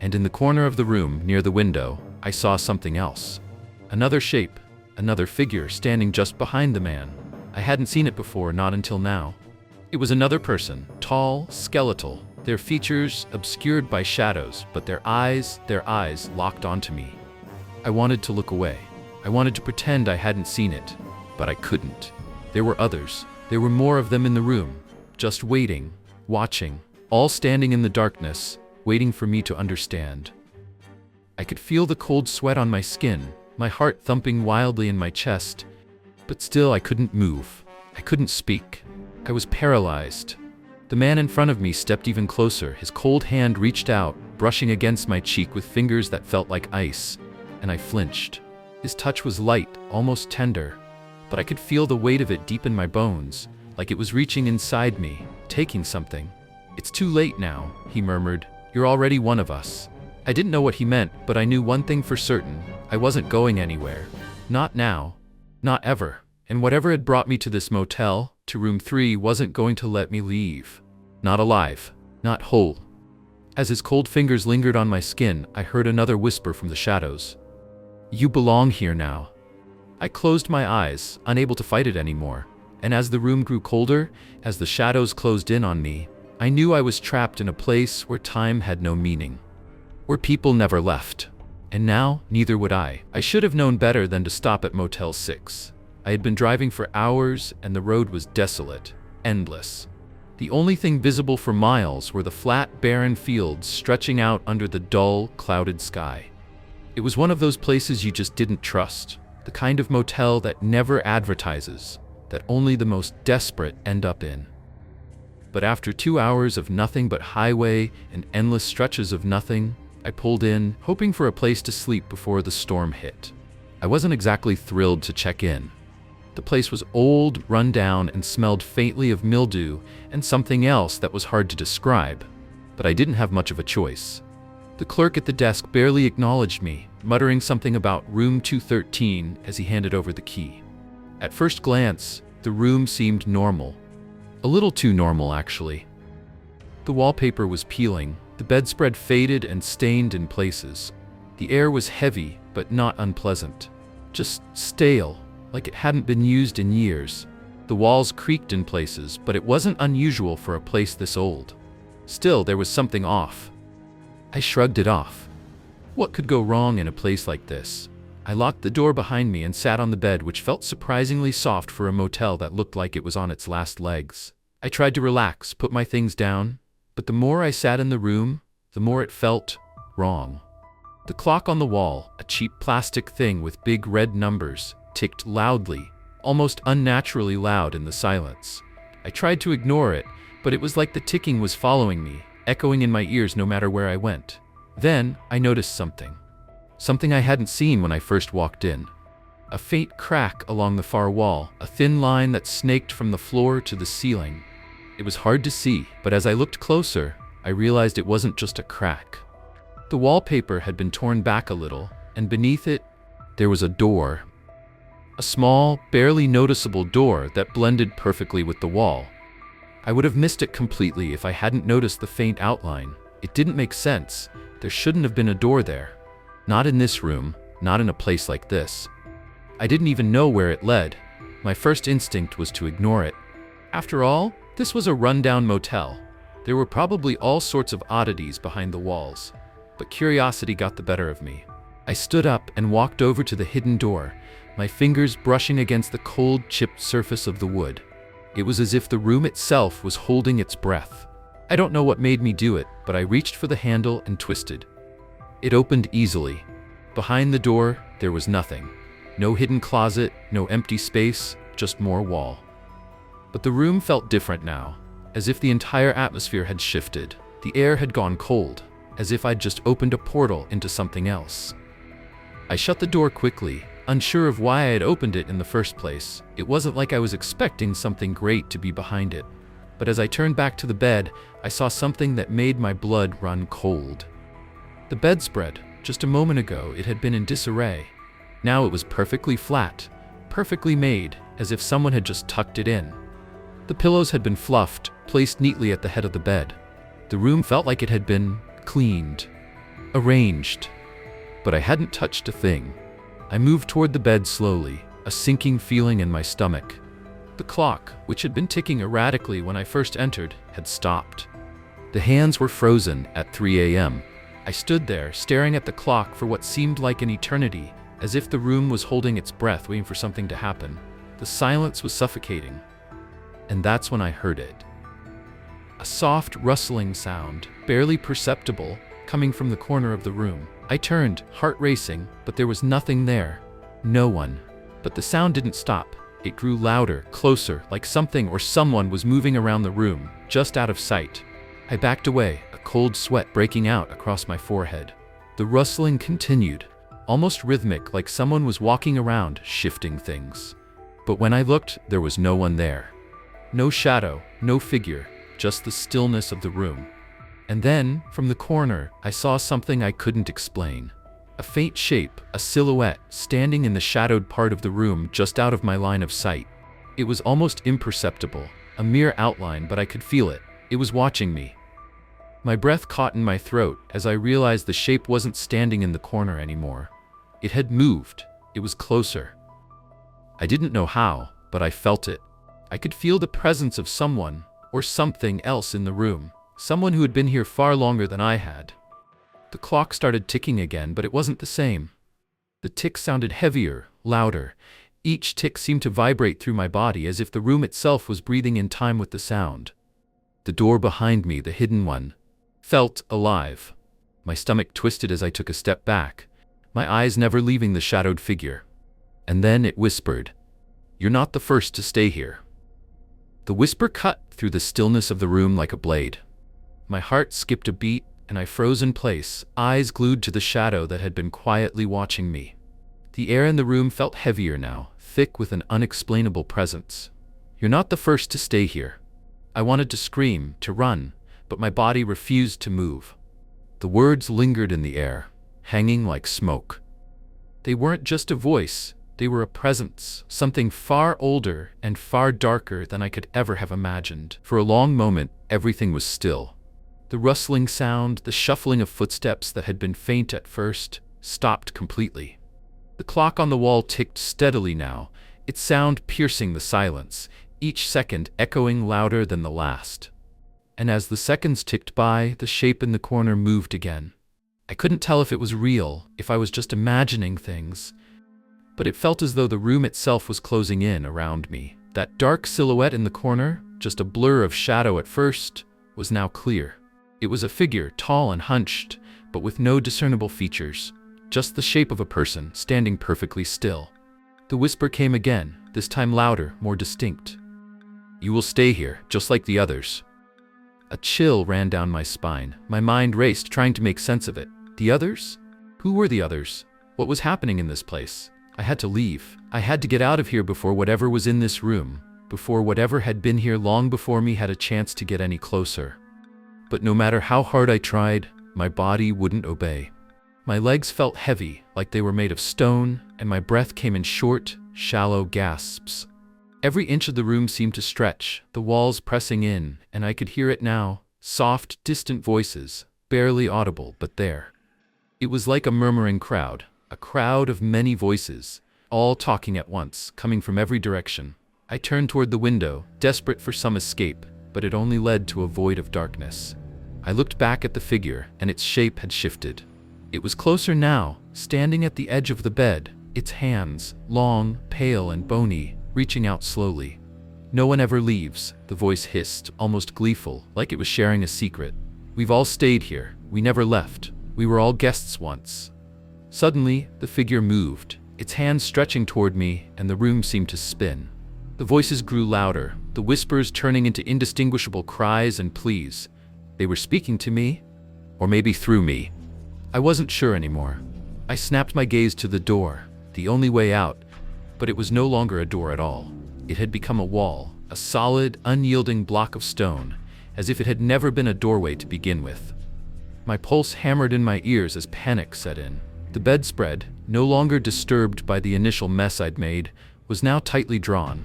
And in the corner of the room, near the window, I saw something else. Another shape, another figure standing just behind the man. I hadn't seen it before, not until now. It was another person, tall, skeletal, their features obscured by shadows, but their eyes locked onto me. I wanted to look away. I wanted to pretend I hadn't seen it, but I couldn't. There were others. There were more of them in the room, just waiting, watching, all standing in the darkness, waiting for me to understand. I could feel the cold sweat on my skin, my heart thumping wildly in my chest, but still I couldn't move. I couldn't speak. I was paralyzed. The man in front of me stepped even closer. His cold hand reached out, brushing against my cheek with fingers that felt like ice, and I flinched. His touch was light, almost tender, but I could feel the weight of it deep in my bones, like it was reaching inside me, taking something. "It's too late now," he murmured. "You're already one of us." I didn't know what he meant, but I knew one thing for certain. I wasn't going anywhere. Not now. Not ever. And whatever had brought me to this motel, to room 3, wasn't going to let me leave. Not alive. Not whole. As his cold fingers lingered on my skin, I heard another whisper from the shadows. "You belong here now." I closed my eyes, unable to fight it anymore. And as the room grew colder, as the shadows closed in on me, I knew I was trapped in a place where time had no meaning. Where people never left. And now, neither would I. I should have known better than to stop at Motel 6. I had been driving for hours, and the road was desolate, endless. The only thing visible for miles were the flat, barren fields stretching out under the dull, clouded sky. It was one of those places you just didn't trust, the kind of motel that never advertises, that only the most desperate end up in. But after 2 hours of nothing but highway and endless stretches of nothing, I pulled in, hoping for a place to sleep before the storm hit. I wasn't exactly thrilled to check in. The place was old, run down, and smelled faintly of mildew and something else that was hard to describe, but I didn't have much of a choice. The clerk at the desk barely acknowledged me, muttering something about room 213 as he handed over the key. At first glance, the room seemed normal. A little too normal, actually. The wallpaper was peeling, the bedspread faded and stained in places. The air was heavy, but not unpleasant. Just stale, like it hadn't been used in years. The walls creaked in places, but it wasn't unusual for a place this old. Still, there was something off. I shrugged it off. What could go wrong in a place like this? I locked the door behind me and sat on the bed, which felt surprisingly soft for a motel that looked like it was on its last legs. I tried to relax, put my things down, but the more I sat in the room, the more it felt wrong. The clock on the wall, a cheap plastic thing with big red numbers, ticked loudly, almost unnaturally loud in the silence. I tried to ignore it, but it was like the ticking was following me, echoing in my ears no matter where I went. Then I noticed something. Something I hadn't seen when I first walked in. A faint crack along the far wall, a thin line that snaked from the floor to the ceiling. It was hard to see, but as I looked closer, I realized it wasn't just a crack. The wallpaper had been torn back a little, and beneath it, there was a door. A small, barely noticeable door that blended perfectly with the wall. I would have missed it completely if I hadn't noticed the faint outline. It didn't make sense. There shouldn't have been a door there. Not in this room, not in a place like this. I didn't even know where it led. My first instinct was to ignore it. After all, this was a rundown motel. There were probably all sorts of oddities behind the walls, but curiosity got the better of me. I stood up and walked over to the hidden door, my fingers brushing against the cold, chipped surface of the wood. It was as if the room itself was holding its breath. I don't know what made me do it, but I reached for the handle and twisted. It opened easily. Behind the door, there was nothing. No hidden closet, no empty space, just more wall. But the room felt different now, as if the entire atmosphere had shifted. The air had gone cold, as if I'd just opened a portal into something else. I shut the door quickly, Unsure of why I had opened it in the first place, it wasn't like I was expecting something great to be behind it. But as I turned back to the bed, I saw something that made my blood run cold. The bedspread. Just a moment ago, it had been in disarray. Now it was perfectly flat, perfectly made, as if someone had just tucked it in. The pillows had been fluffed, placed neatly at the head of the bed. The room felt like it had been cleaned, arranged. But I hadn't touched a thing. I moved toward the bed slowly, a sinking feeling in my stomach. The clock, which had been ticking erratically when I first entered, had stopped. The hands were frozen at 3 a.m. I stood there, staring at the clock for what seemed like an eternity, as if the room was holding its breath, waiting for something to happen. The silence was suffocating. And that's when I heard it. A soft, rustling sound, barely perceptible, coming from the corner of the room. I turned, heart racing, but there was nothing there. No one. But the sound didn't stop. It grew louder, closer, like something or someone was moving around the room, just out of sight. I backed away, a cold sweat breaking out across my forehead. The rustling continued, almost rhythmic, like someone was walking around, shifting things. But when I looked, there was no one there. No shadow, no figure, just the stillness of the room. And then, from the corner, I saw something I couldn't explain. A faint shape, a silhouette, standing in the shadowed part of the room just out of my line of sight. It was almost imperceptible, a mere outline, but I could feel it. It was watching me. My breath caught in my throat as I realized the shape wasn't standing in the corner anymore. It had moved. It was closer. I didn't know how, but I felt it. I could feel the presence of someone, or something else in the room. Someone who had been here far longer than I had. The clock started ticking again, but it wasn't the same. The tick sounded heavier, louder. Each tick seemed to vibrate through my body as if the room itself was breathing in time with the sound. The door behind me, the hidden one, felt alive. My stomach twisted as I took a step back, my eyes never leaving the shadowed figure. And then it whispered, "You're not the first to stay here." The whisper cut through the stillness of the room like a blade. My heart skipped a beat, and I froze in place, eyes glued to the shadow that had been quietly watching me. The air in the room felt heavier now, thick with an unexplainable presence. "You're not the first to stay here." I wanted to scream, to run, but my body refused to move. The words lingered in the air, hanging like smoke. They weren't just a voice, they were a presence, something far older and far darker than I could ever have imagined. For a long moment, everything was still. The rustling sound, the shuffling of footsteps that had been faint at first, stopped completely. The clock on the wall ticked steadily now, its sound piercing the silence, each second echoing louder than the last. And as the seconds ticked by, the shape in the corner moved again. I couldn't tell if it was real, if I was just imagining things, but it felt as though the room itself was closing in around me. That dark silhouette in the corner, just a blur of shadow at first, was now clear. It was a figure, tall and hunched, but with no discernible features, just the shape of a person, standing perfectly still. The whisper came again, this time louder, more distinct. "You will stay here, just like the others." A chill ran down my spine. My mind raced, trying to make sense of it. The others? Who were the others? What was happening in this place? I had to leave. I had to get out of here before whatever was in this room, before whatever had been here long before me had a chance to get any closer. But no matter how hard I tried, my body wouldn't obey. My legs felt heavy, like they were made of stone, and my breath came in short, shallow gasps. Every inch of the room seemed to stretch, the walls pressing in, and I could hear it now, soft, distant voices, barely audible, but there. It was like a murmuring crowd, a crowd of many voices, all talking at once, coming from every direction. I turned toward the window, desperate for some escape, but it only led to a void of darkness. I looked back at the figure, and its shape had shifted. It was closer now, standing at the edge of the bed, its hands, long, pale and bony, reaching out slowly. "No one ever leaves," the voice hissed, almost gleeful, like it was sharing a secret. "We've all stayed here. We never left. We were all guests once." Suddenly, the figure moved, its hands stretching toward me, and the room seemed to spin. The voices grew louder, the whispers turning into indistinguishable cries and pleas. They were speaking to me? Or maybe through me? I wasn't sure anymore. I snapped my gaze to the door. the only way out, but it was no longer a door at all. It had become a wall, a solid, unyielding block of stone, as if it had never been a doorway to begin with. My pulse hammered in my ears as panic set in. The bedspread, no longer disturbed by the initial mess I'd made, was now tightly drawn.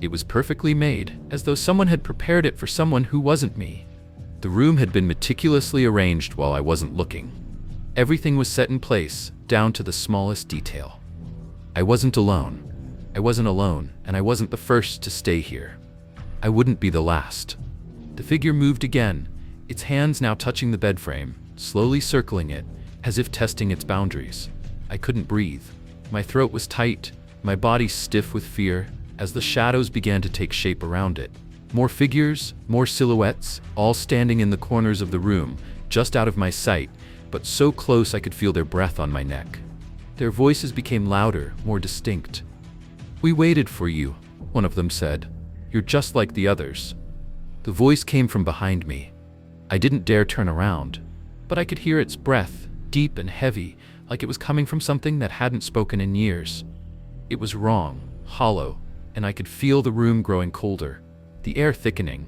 It was perfectly made, as though someone had prepared it for someone who wasn't me. The room had been meticulously arranged while I wasn't looking. Everything was set in place, down to the smallest detail. I wasn't alone. I wasn't alone, and I wasn't the first to stay here. I wouldn't be the last. The figure moved again, its hands now touching the bed frame, slowly circling it, as if testing its boundaries. I couldn't breathe. My throat was tight, my body stiff with fear, as the shadows began to take shape around it. More figures, more silhouettes, all standing in the corners of the room, just out of my sight, but so close I could feel their breath on my neck. Their voices became louder, more distinct. "We waited for you," one of them said. "You're just like the others." The voice came from behind me. I didn't dare turn around, but I could hear its breath, deep and heavy, like it was coming from something that hadn't spoken in years. It was wrong, hollow, and I could feel the room growing colder, the air thickening.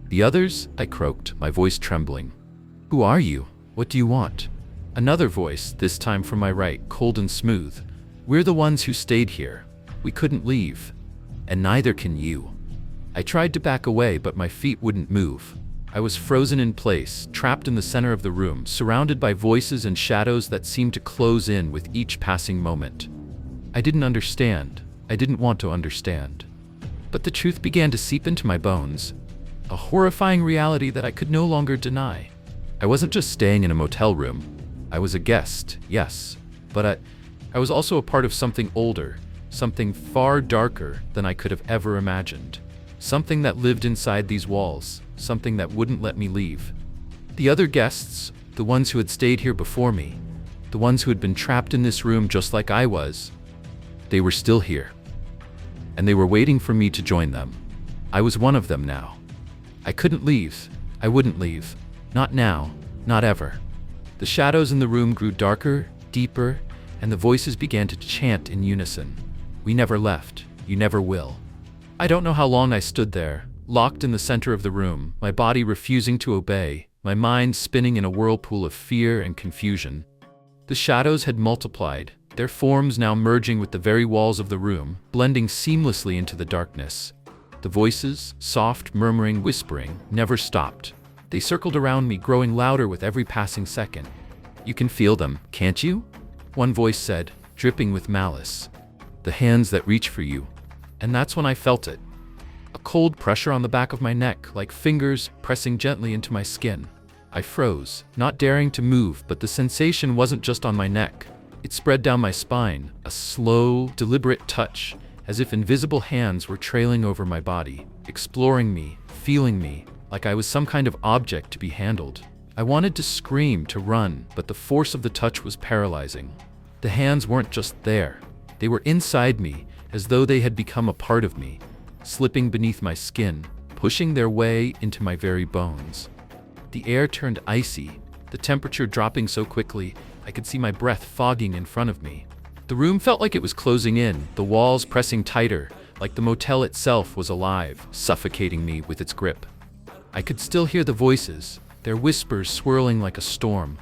"The others?" I croaked, my voice trembling. "Who are you? What do you want?" Another voice, this time from my right, cold and smooth. "We're the ones who stayed here. We couldn't leave. And neither can you." I tried to back away, but my feet wouldn't move. I was frozen in place, trapped in the center of the room, surrounded by voices and shadows that seemed to close in with each passing moment. I didn't understand. I didn't want to understand. But the truth began to seep into my bones, a horrifying reality that I could no longer deny. I wasn't just staying in a motel room. I was a guest, yes, but I was also a part of something older, something far darker than I could have ever imagined. Something that lived inside these walls, something that wouldn't let me leave. The other guests, the ones who had stayed here before me, the ones who had been trapped in this room just like I was, they were still here. And they were waiting for me to join them. I was one of them now. I couldn't leave. I wouldn't leave. Not now. Not ever. The shadows in the room grew darker, deeper, and the voices began to chant in unison. "We never left. You never will." I don't know how long I stood there, locked in the center of the room, my body refusing to obey, my mind spinning in a whirlpool of fear and confusion. The shadows had multiplied, their forms now merging with the very walls of the room, blending seamlessly into the darkness. The voices, soft, murmuring, whispering, never stopped. They circled around me, growing louder with every passing second. "You can feel them, can't you?" one voice said, dripping with malice. "The hands that reach for you." And that's when I felt it. A cold pressure on the back of my neck, like fingers pressing gently into my skin. I froze, not daring to move, but the sensation wasn't just on my neck. It spread down my spine, a slow, deliberate touch, as if invisible hands were trailing over my body, exploring me, feeling me, like I was some kind of object to be handled. I wanted to scream, to run, but the force of the touch was paralyzing. The hands weren't just there. They were inside me, as though they had become a part of me, slipping beneath my skin, pushing their way into my very bones. The air turned icy, the temperature dropping so quickly I could see my breath fogging in front of me. The room felt like it was closing in, the walls pressing tighter, like the motel itself was alive, suffocating me with its grip. I could still hear the voices, their whispers swirling like a storm.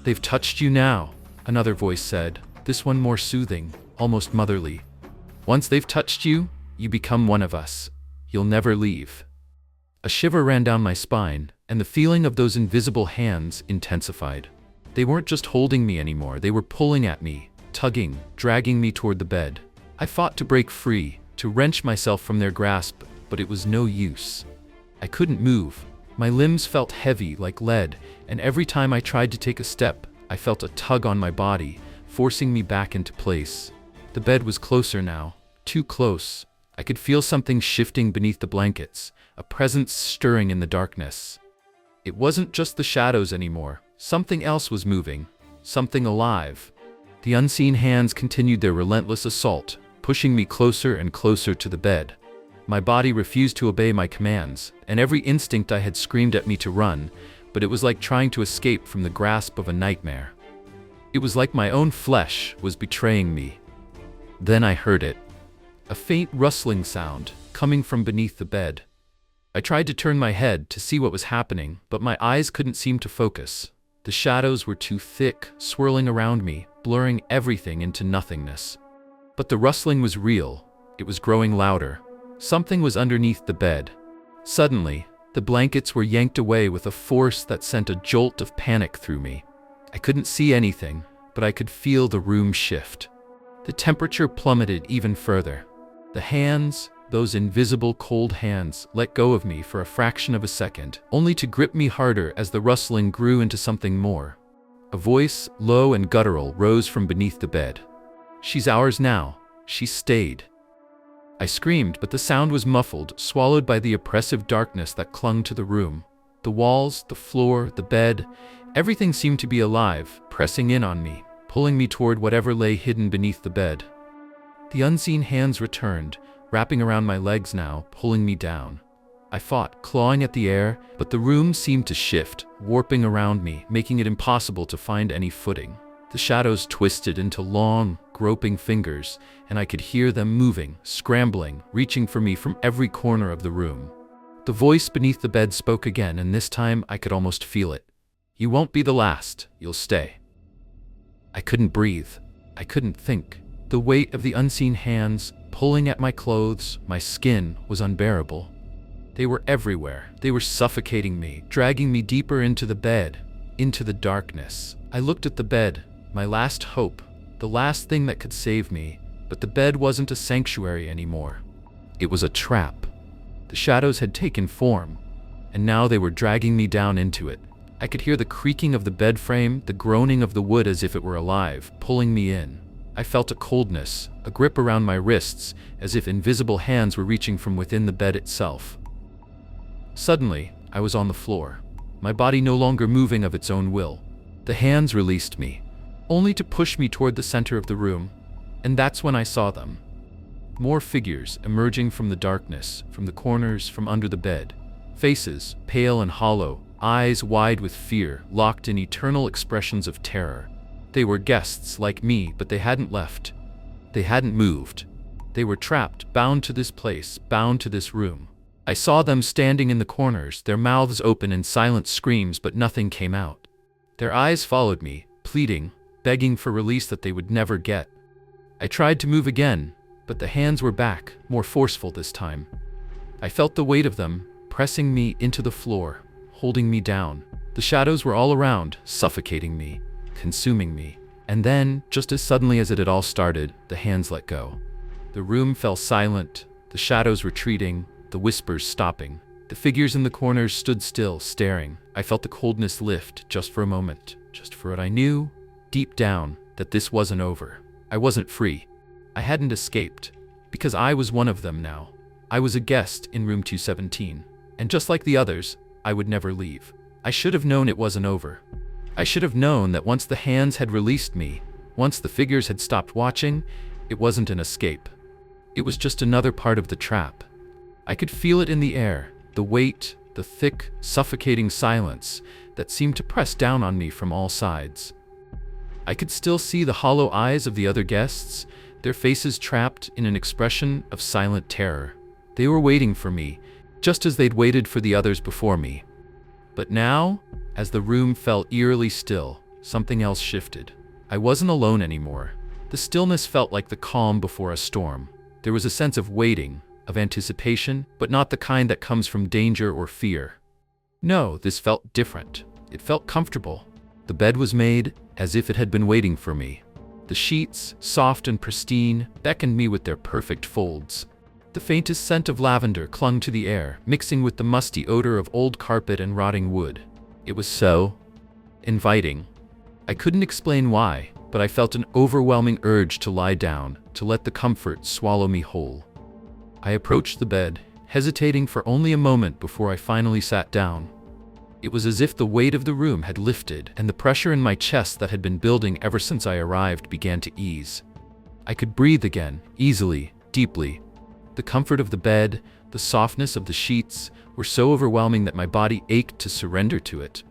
"They've touched you now," another voice said, this one more soothing, almost motherly. "Once they've touched you, you become one of us. You'll never leave." A shiver ran down my spine, and the feeling of those invisible hands intensified. They weren't just holding me anymore, they were pulling at me, tugging, dragging me toward the bed. I fought to break free, to wrench myself from their grasp, but it was no use. I couldn't move. My limbs felt heavy like lead, and every time I tried to take a step, I felt a tug on my body, forcing me back into place. The bed was closer now, too close. I could feel something shifting beneath the blankets, a presence stirring in the darkness. It wasn't just the shadows anymore. Something else was moving, something alive. The unseen hands continued their relentless assault, pushing me closer and closer to the bed. My body refused to obey my commands, and every instinct I had screamed at me to run, but it was like trying to escape from the grasp of a nightmare. It was like my own flesh was betraying me. Then I heard it. A faint rustling sound coming from beneath the bed. I tried to turn my head to see what was happening, but my eyes couldn't seem to focus. The shadows were too thick, swirling around me, blurring everything into nothingness. But the rustling was real. It was growing louder. Something was underneath the bed. Suddenly, the blankets were yanked away with a force that sent a jolt of panic through me. I couldn't see anything, but I could feel the room shift. The temperature plummeted even further. The hands, those invisible cold hands, let go of me for a fraction of a second, only to grip me harder as the rustling grew into something more. A voice, low and guttural, rose from beneath the bed. "She's ours now. She stayed." I screamed, but the sound was muffled, swallowed by the oppressive darkness that clung to the room. The walls, the floor, the bed, everything seemed to be alive, pressing in on me, pulling me toward whatever lay hidden beneath the bed. The unseen hands returned, wrapping around my legs now, pulling me down. I fought, clawing at the air, but the room seemed to shift, warping around me, making it impossible to find any footing. The shadows twisted into long, groping fingers, and I could hear them moving, scrambling, reaching for me from every corner of the room. The voice beneath the bed spoke again, and this time I could almost feel it. "You won't be the last. You'll stay." I couldn't breathe. I couldn't think. The weight of the unseen hands, pulling at my clothes, my skin, was unbearable. They were everywhere. They were suffocating me, dragging me deeper into the bed, into the darkness. I looked at the bed, my last hope, the last thing that could save me, but the bed wasn't a sanctuary anymore. It was a trap. The shadows had taken form, and now they were dragging me down into it. I could hear the creaking of the bed frame, the groaning of the wood as if it were alive, pulling me in. I felt a coldness, a grip around my wrists, as if invisible hands were reaching from within the bed itself. Suddenly, I was on the floor, my body no longer moving of its own will. The hands released me, only to push me toward the center of the room, and that's when I saw them. More figures emerging from the darkness, from the corners, from under the bed. Faces, pale and hollow, eyes wide with fear, locked in eternal expressions of terror. They were guests like me, but they hadn't left. They hadn't moved. They were trapped, bound to this place, bound to this room. I saw them standing in the corners, their mouths open in silent screams, but nothing came out. Their eyes followed me, pleading, begging for release that they would never get. I tried to move again, but the hands were back, more forceful this time. I felt the weight of them, pressing me into the floor, holding me down. The shadows were all around, suffocating me, consuming me. And then, just as suddenly as it had all started, the hands let go. The room fell silent, the shadows retreating, the whispers stopping. The figures in the corners stood still, staring. I felt the coldness lift, just for a moment, just for what I knew, deep down, that this wasn't over. I wasn't free. I hadn't escaped, because I was one of them now. I was a guest in room 217, and just like the others, I would never leave. I should have known it wasn't over. I should have known that once the hands had released me, once the figures had stopped watching, it wasn't an escape. It was just another part of the trap. I could feel it in the air, the weight, the thick, suffocating silence that seemed to press down on me from all sides. I could still see the hollow eyes of the other guests, their faces trapped in an expression of silent terror. They were waiting for me, just as they'd waited for the others before me. But now, as the room fell eerily still, something else shifted. I wasn't alone anymore. The stillness felt like the calm before a storm. There was a sense of waiting, of anticipation, but not the kind that comes from danger or fear. No, this felt different. It felt comfortable. The bed was made as if it had been waiting for me. The sheets, soft and pristine, beckoned me with their perfect folds. The faintest scent of lavender clung to the air, mixing with the musty odor of old carpet and rotting wood. It was so inviting. I couldn't explain why, but I felt an overwhelming urge to lie down, to let the comfort swallow me whole. I approached the bed, hesitating for only a moment before I finally sat down. It was as if the weight of the room had lifted, and the pressure in my chest that had been building ever since I arrived began to ease. I could breathe again, easily, deeply. The comfort of the bed, the softness of the sheets, were so overwhelming that my body ached to surrender to it.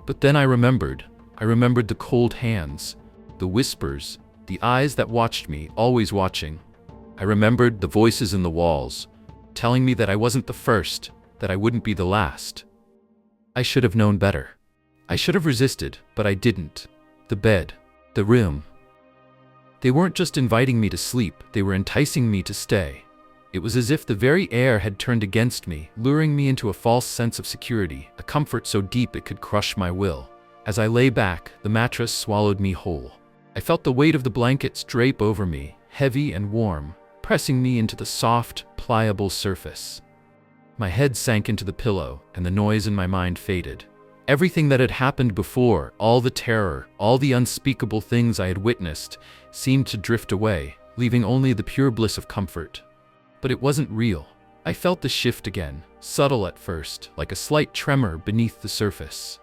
But then I remembered the cold hands, the whispers, The eyes that watched me, always watching. I remembered the voices in the walls, telling me that I wasn't the first, that I wouldn't be the last. I should have known better. I should have resisted, but I didn't. The bed, the room. They weren't just inviting me to sleep, they were enticing me to stay. It was as if the very air had turned against me, luring me into a false sense of security, a comfort so deep it could crush my will. As I lay back, the mattress swallowed me whole. I felt the weight of the blankets drape over me, heavy and warm, pressing me into the soft, pliable surface. My head sank into the pillow, and the noise in my mind faded. Everything that had happened before, all the terror, all the unspeakable things I had witnessed, seemed to drift away, leaving only the pure bliss of comfort. But it wasn't real. I felt the shift again, subtle at first, like a slight tremor beneath the surface.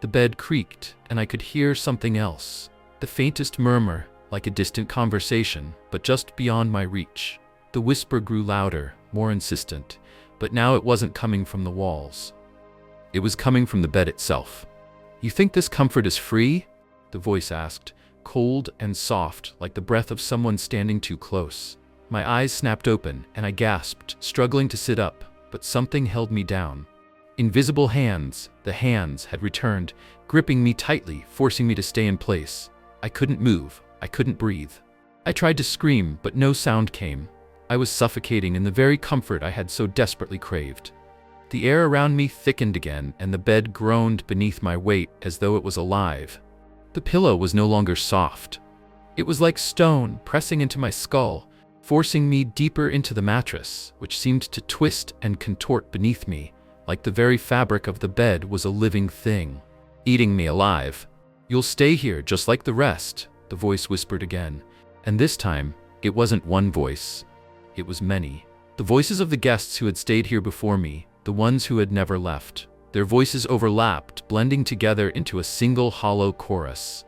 The bed creaked, and I could hear something else. The faintest murmur, like a distant conversation, but just beyond my reach. The whisper grew louder, more insistent, but now it wasn't coming from the walls. It was coming from the bed itself. "You think this comfort is free?" the voice asked, cold and soft, like the breath of someone standing too close. My eyes snapped open, and I gasped, struggling to sit up, but something held me down. Invisible hands, the hands had returned, gripping me tightly, forcing me to stay in place. I couldn't move, I couldn't breathe. I tried to scream, but no sound came. I was suffocating in the very comfort I had so desperately craved. The air around me thickened again, and the bed groaned beneath my weight as though it was alive. The pillow was no longer soft. It was like stone pressing into my skull, forcing me deeper into the mattress, which seemed to twist and contort beneath me, like the very fabric of the bed was a living thing, eating me alive. "You'll stay here just like the rest," the voice whispered again. And this time, it wasn't one voice. It was many. The voices of the guests who had stayed here before me, the ones who had never left. Their voices overlapped, blending together into a single hollow chorus.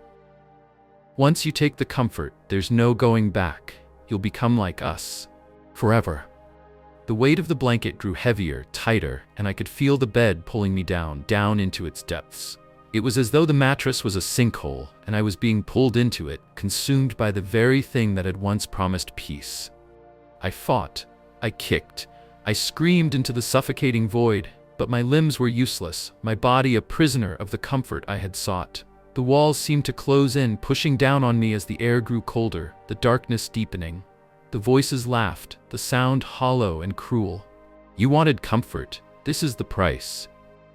"Once you take the comfort, there's no going back. You'll become like us. Forever." The weight of the blanket grew heavier, tighter, and I could feel the bed pulling me down into its depths. It was as though the mattress was a sinkhole, and I was being pulled into it, consumed by the very thing that had once promised peace. I fought. I kicked. I screamed into the suffocating void, but my limbs were useless, my body a prisoner of the comfort I had sought. The walls seemed to close in, pushing down on me as the air grew colder, the darkness deepening. The voices laughed, the sound hollow and cruel. "You wanted comfort. This is the price."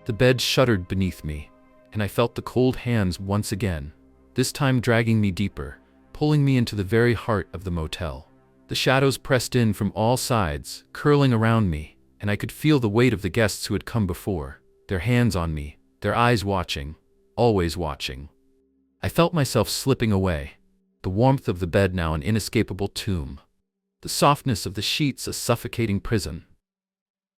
The bed shuddered beneath me, and I felt the cold hands once again, this time dragging me deeper, pulling me into the very heart of the motel. The shadows pressed in from all sides, curling around me, and I could feel the weight of the guests who had come before, their hands on me, their eyes watching, always watching. I felt myself slipping away, the warmth of the bed now an inescapable tomb, the softness of the sheets a suffocating prison.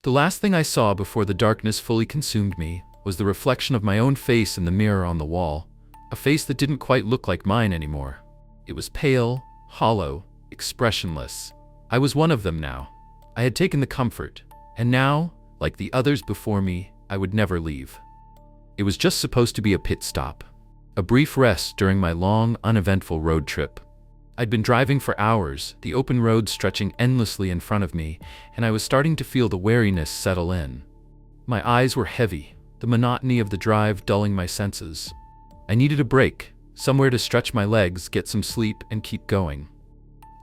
The last thing I saw before the darkness fully consumed me was the reflection of my own face in the mirror on the wall, a face that didn't quite look like mine anymore. It was pale, hollow, expressionless. I was one of them now. I had taken the comfort, and now, like the others before me, I would never leave. It was just supposed to be a pit stop, a brief rest during my long, uneventful road trip. I'd been driving for hours, the open road stretching endlessly in front of me, and I was starting to feel the weariness settle in. My eyes were heavy, the monotony of the drive dulling my senses. I needed a break, somewhere to stretch my legs, get some sleep, and keep going.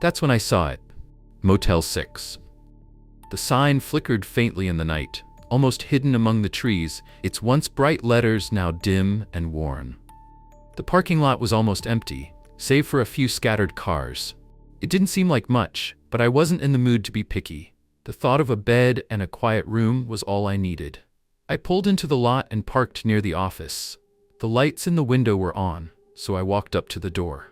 That's when I saw it. Motel 6. The sign flickered faintly in the night, almost hidden among the trees, its once bright letters now dim and worn. The parking lot was almost empty, save for a few scattered cars. It didn't seem like much, but I wasn't in the mood to be picky. The thought of a bed and a quiet room was all I needed. I pulled into the lot and parked near the office. The lights in the window were on, so I walked up to the door.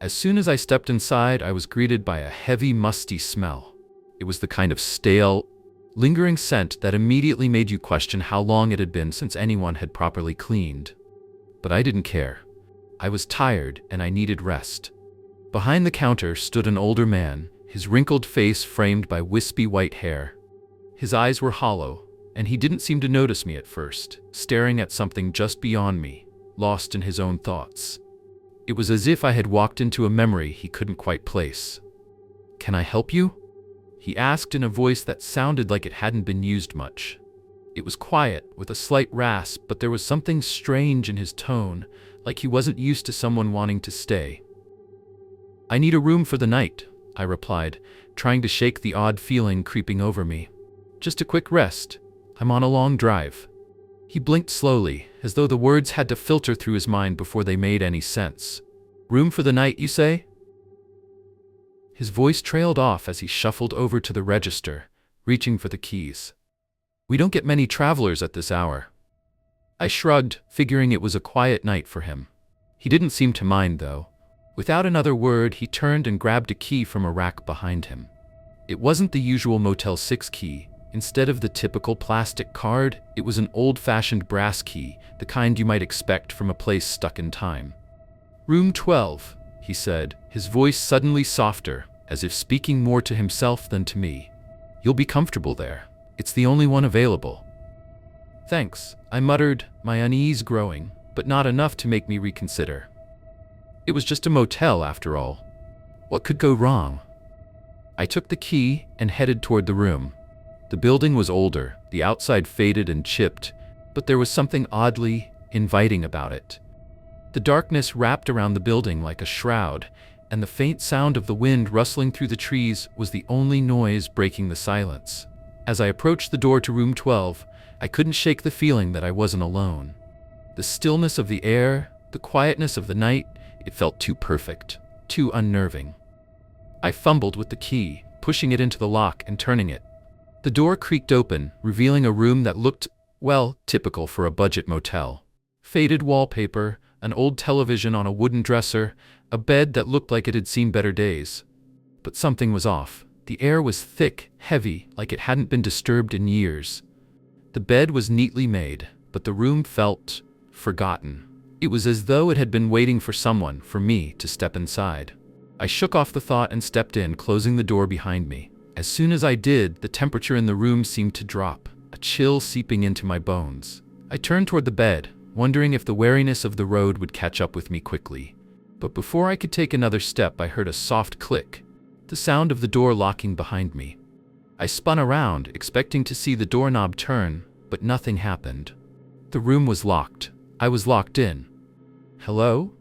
As soon as I stepped inside, I was greeted by a heavy, musty smell. It was the kind of stale, lingering scent that immediately made you question how long it had been since anyone had properly cleaned. But I didn't care. I was tired and I needed rest. Behind the counter stood an older man, his wrinkled face framed by wispy white hair. His eyes were hollow, and he didn't seem to notice me at first, staring at something just beyond me, lost in his own thoughts. It was as if I had walked into a memory he couldn't quite place. "Can I help you?" he asked in a voice that sounded like it hadn't been used much. It was quiet, with a slight rasp, but there was something strange in his tone, like he wasn't used to someone wanting to stay. "I need a room for the night," I replied, trying to shake the odd feeling creeping over me. "Just a quick rest. I'm on a long drive." He blinked slowly, as though the words had to filter through his mind before they made any sense. "Room for the night, you say?" His voice trailed off as he shuffled over to the register, reaching for the keys. "We don't get many travelers at this hour." I shrugged, figuring it was a quiet night for him. He didn't seem to mind, though. Without another word, he turned and grabbed a key from a rack behind him. It wasn't the usual Motel 6 key. Instead of the typical plastic card, it was an old-fashioned brass key, the kind you might expect from a place stuck in time. "Room 12, he said, his voice suddenly softer, as if speaking more to himself than to me. "You'll be comfortable there. It's the only one available." "Thanks," I muttered, my unease growing, but not enough to make me reconsider. It was just a motel, after all. What could go wrong? I took the key and headed toward the room. The building was older, the outside faded and chipped, but there was something oddly inviting about it. The darkness wrapped around the building like a shroud, and the faint sound of the wind rustling through the trees was the only noise breaking the silence. As I approached the door to room 12, I couldn't shake the feeling that I wasn't alone. The stillness of the air, the quietness of the night, it felt too perfect, too unnerving. I fumbled with the key, pushing it into the lock and turning it. The door creaked open, revealing a room that looked, well, typical for a budget motel. Faded wallpaper, an old television on a wooden dresser, a bed that looked like it had seen better days. But something was off. The air was thick, heavy, like it hadn't been disturbed in years. The bed was neatly made, but the room felt forgotten. It was as though it had been waiting for someone, for me, to step inside. I shook off the thought and stepped in, closing the door behind me. As soon as I did, the temperature in the room seemed to drop, a chill seeping into my bones. I turned toward the bed, wondering if the wariness of the road would catch up with me quickly. But before I could take another step, I heard a soft click, the sound of the door locking behind me. I spun around, expecting to see the doorknob turn, but nothing happened. The room was locked. I was locked in. "Hello?"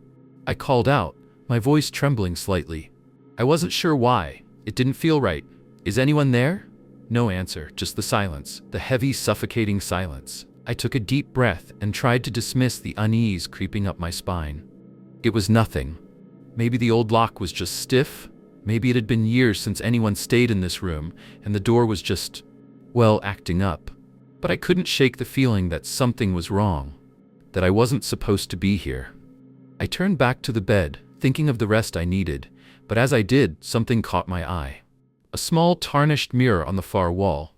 I called out, my voice trembling slightly. I wasn't sure why. It didn't feel right. "Is anyone there?" No answer, just the silence, the heavy, suffocating silence. I took a deep breath and tried to dismiss the unease creeping up my spine. It was nothing. Maybe the old lock was just stiff. Maybe it had been years since anyone stayed in this room, and the door was just, well, acting up. But I couldn't shake the feeling that something was wrong, that I wasn't supposed to be here. I turned back to the bed, thinking of the rest I needed, but as I did, something caught my eye. A small tarnished mirror on the far wall.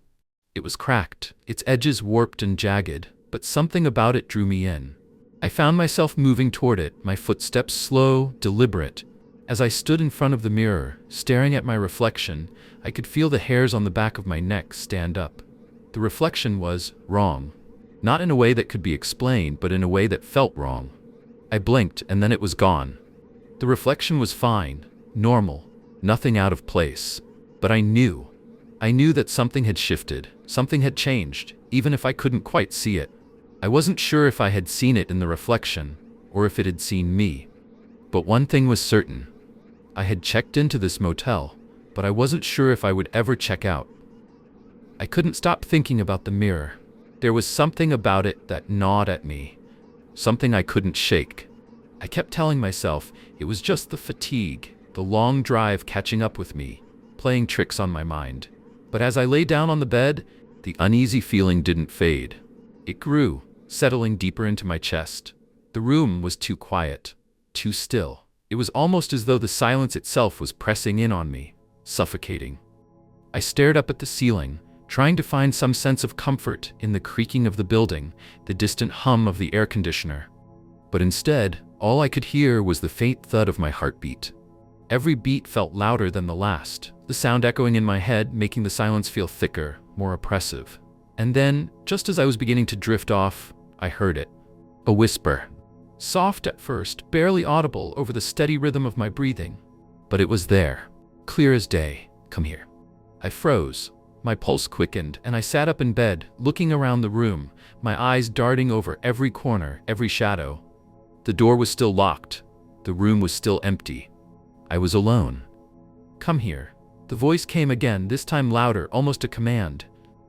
It was cracked, its edges warped and jagged, but something about it drew me in. I found myself moving toward it, my footsteps slow, deliberate. As I stood in front of the mirror, staring at my reflection, I could feel the hairs on the back of my neck stand up. The reflection was wrong. Not in a way that could be explained, but in a way that felt wrong. I blinked, and then it was gone. The reflection was fine, normal, nothing out of place. But I knew that something had shifted, something had changed, even if I couldn't quite see it. I wasn't sure if I had seen it in the reflection, or if it had seen me. But one thing was certain. I had checked into this motel, but I wasn't sure if I would ever check out. I couldn't stop thinking about the mirror. There was something about it that gnawed at me, something I couldn't shake. I kept telling myself it was just the fatigue, the long drive catching up with me, playing tricks on my mind. But as I lay down on the bed, the uneasy feeling didn't fade. It grew, settling deeper into my chest. The room was too quiet, too still. It was almost as though the silence itself was pressing in on me, suffocating. I stared up at the ceiling, trying to find some sense of comfort in the creaking of the building, the distant hum of the air conditioner. But instead, all I could hear was the faint thud of my heartbeat. Every beat felt louder than the last, the sound echoing in my head, making the silence feel thicker, more oppressive. And then, just as I was beginning to drift off, I heard it. A whisper. Soft at first, barely audible over the steady rhythm of my breathing. But it was there, clear as day. "Come here." I froze. My pulse quickened, and I sat up in bed, looking around the room, my eyes darting over every corner, every shadow. The door was still locked. The room was still empty. I was alone. "Come here." The voice came again, this time louder, almost a command.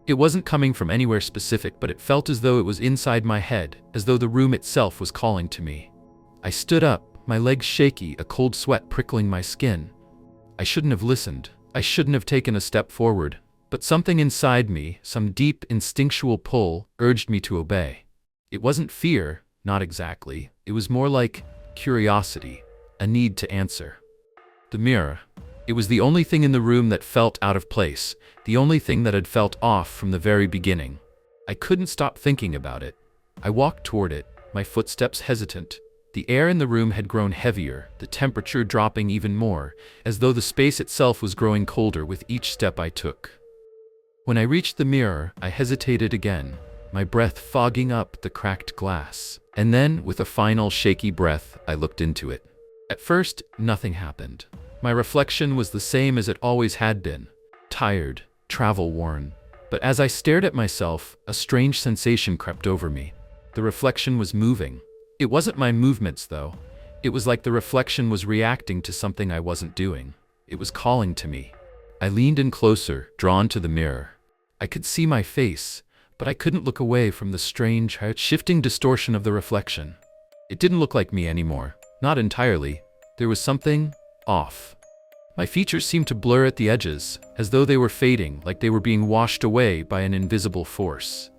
It wasn't coming from anywhere specific, but it felt as though it was inside my head, as though the room itself was calling to me. I stood up, my legs shaky, a cold sweat prickling my skin. I shouldn't have listened. I shouldn't have taken a step forward. But something inside me, some deep instinctual pull, urged me to obey. It wasn't fear, not exactly. It was more like curiosity, a need to answer. The mirror. It was the only thing in the room that felt out of place, the only thing that had felt off from the very beginning. I couldn't stop thinking about it. I walked toward it, my footsteps hesitant. The air in the room had grown heavier, the temperature dropping even more, as though the space itself was growing colder with each step I took. When I reached the mirror, I hesitated again, my breath fogging up the cracked glass. And then, with a final shaky breath, I looked into it. At first, nothing happened. My reflection was the same as it always had been, tired, travel-worn. But as I stared at myself, a strange sensation crept over me. The reflection was moving. It wasn't my movements, though. It was like the reflection was reacting to something I wasn't doing. It was calling to me. I leaned in closer, drawn to the mirror. I could see my face, but I couldn't look away from the strange, shifting distortion of the reflection. It didn't look like me anymore. Not entirely. There was something off. My features seemed to blur at the edges, as though they were fading, like they were being washed away by an invisible force.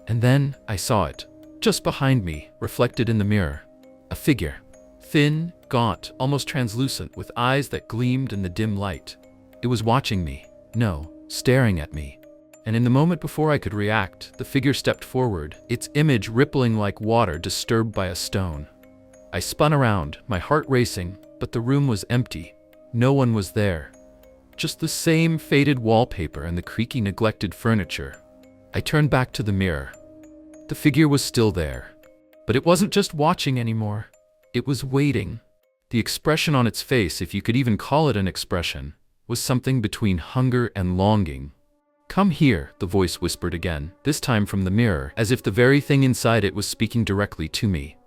And then I saw it, just behind me, reflected in the mirror. A figure. Thin, gaunt, almost translucent, with eyes that gleamed in the dim light. It was watching me. No, staring at me. And in the moment before I could react, the figure stepped forward, its image rippling like water disturbed by a stone. I spun around, my heart racing, but the room was empty. No one was there. Just the same faded wallpaper and the creaky, neglected furniture. I turned back to the mirror. The figure was still there. But it wasn't just watching anymore. It was waiting. The expression on its face, if you could even call it an expression, was something between hunger and longing. "Come here," the voice whispered again, this time from the mirror, as if the very thing inside it was speaking directly to me.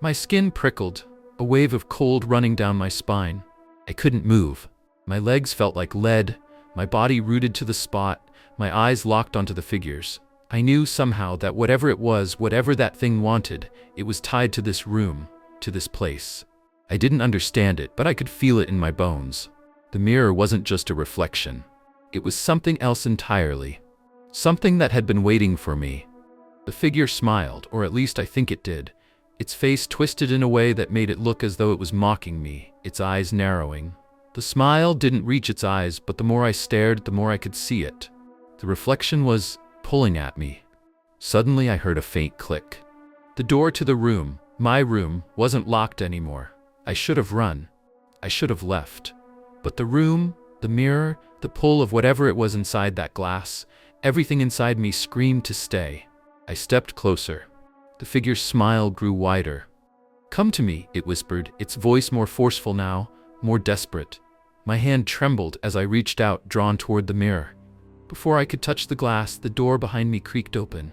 My skin prickled, a wave of cold running down my spine. I couldn't move. My legs felt like lead, my body rooted to the spot, my eyes locked onto the figures. I knew somehow that whatever it was, whatever that thing wanted, it was tied to this room, to this place. I didn't understand it, but I could feel it in my bones. The mirror wasn't just a reflection. It was something else entirely. Something that had been waiting for me. The figure smiled, or at least I think it did. Its face twisted in a way that made it look as though it was mocking me, its eyes narrowing. The smile didn't reach its eyes, but the more I stared, the more I could see it. The reflection was pulling at me. Suddenly I heard a faint click. The door to the room, my room, wasn't locked anymore. I should have run. I should have left. But the room, the mirror, the pull of whatever it was inside that glass, everything inside me screamed to stay. I stepped closer. The figure's smile grew wider. "Come to me," it whispered, its voice more forceful now, more desperate. My hand trembled as I reached out, drawn toward the mirror. Before I could touch the glass, the door behind me creaked open.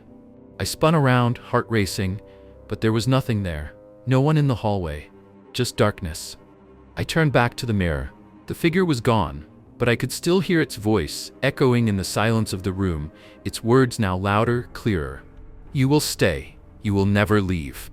I spun around, heart racing, but there was nothing there. No one in the hallway. Just darkness. I turned back to the mirror. The figure was gone, but I could still hear its voice, echoing in the silence of the room, its words now louder, clearer. "You will stay. You will never leave."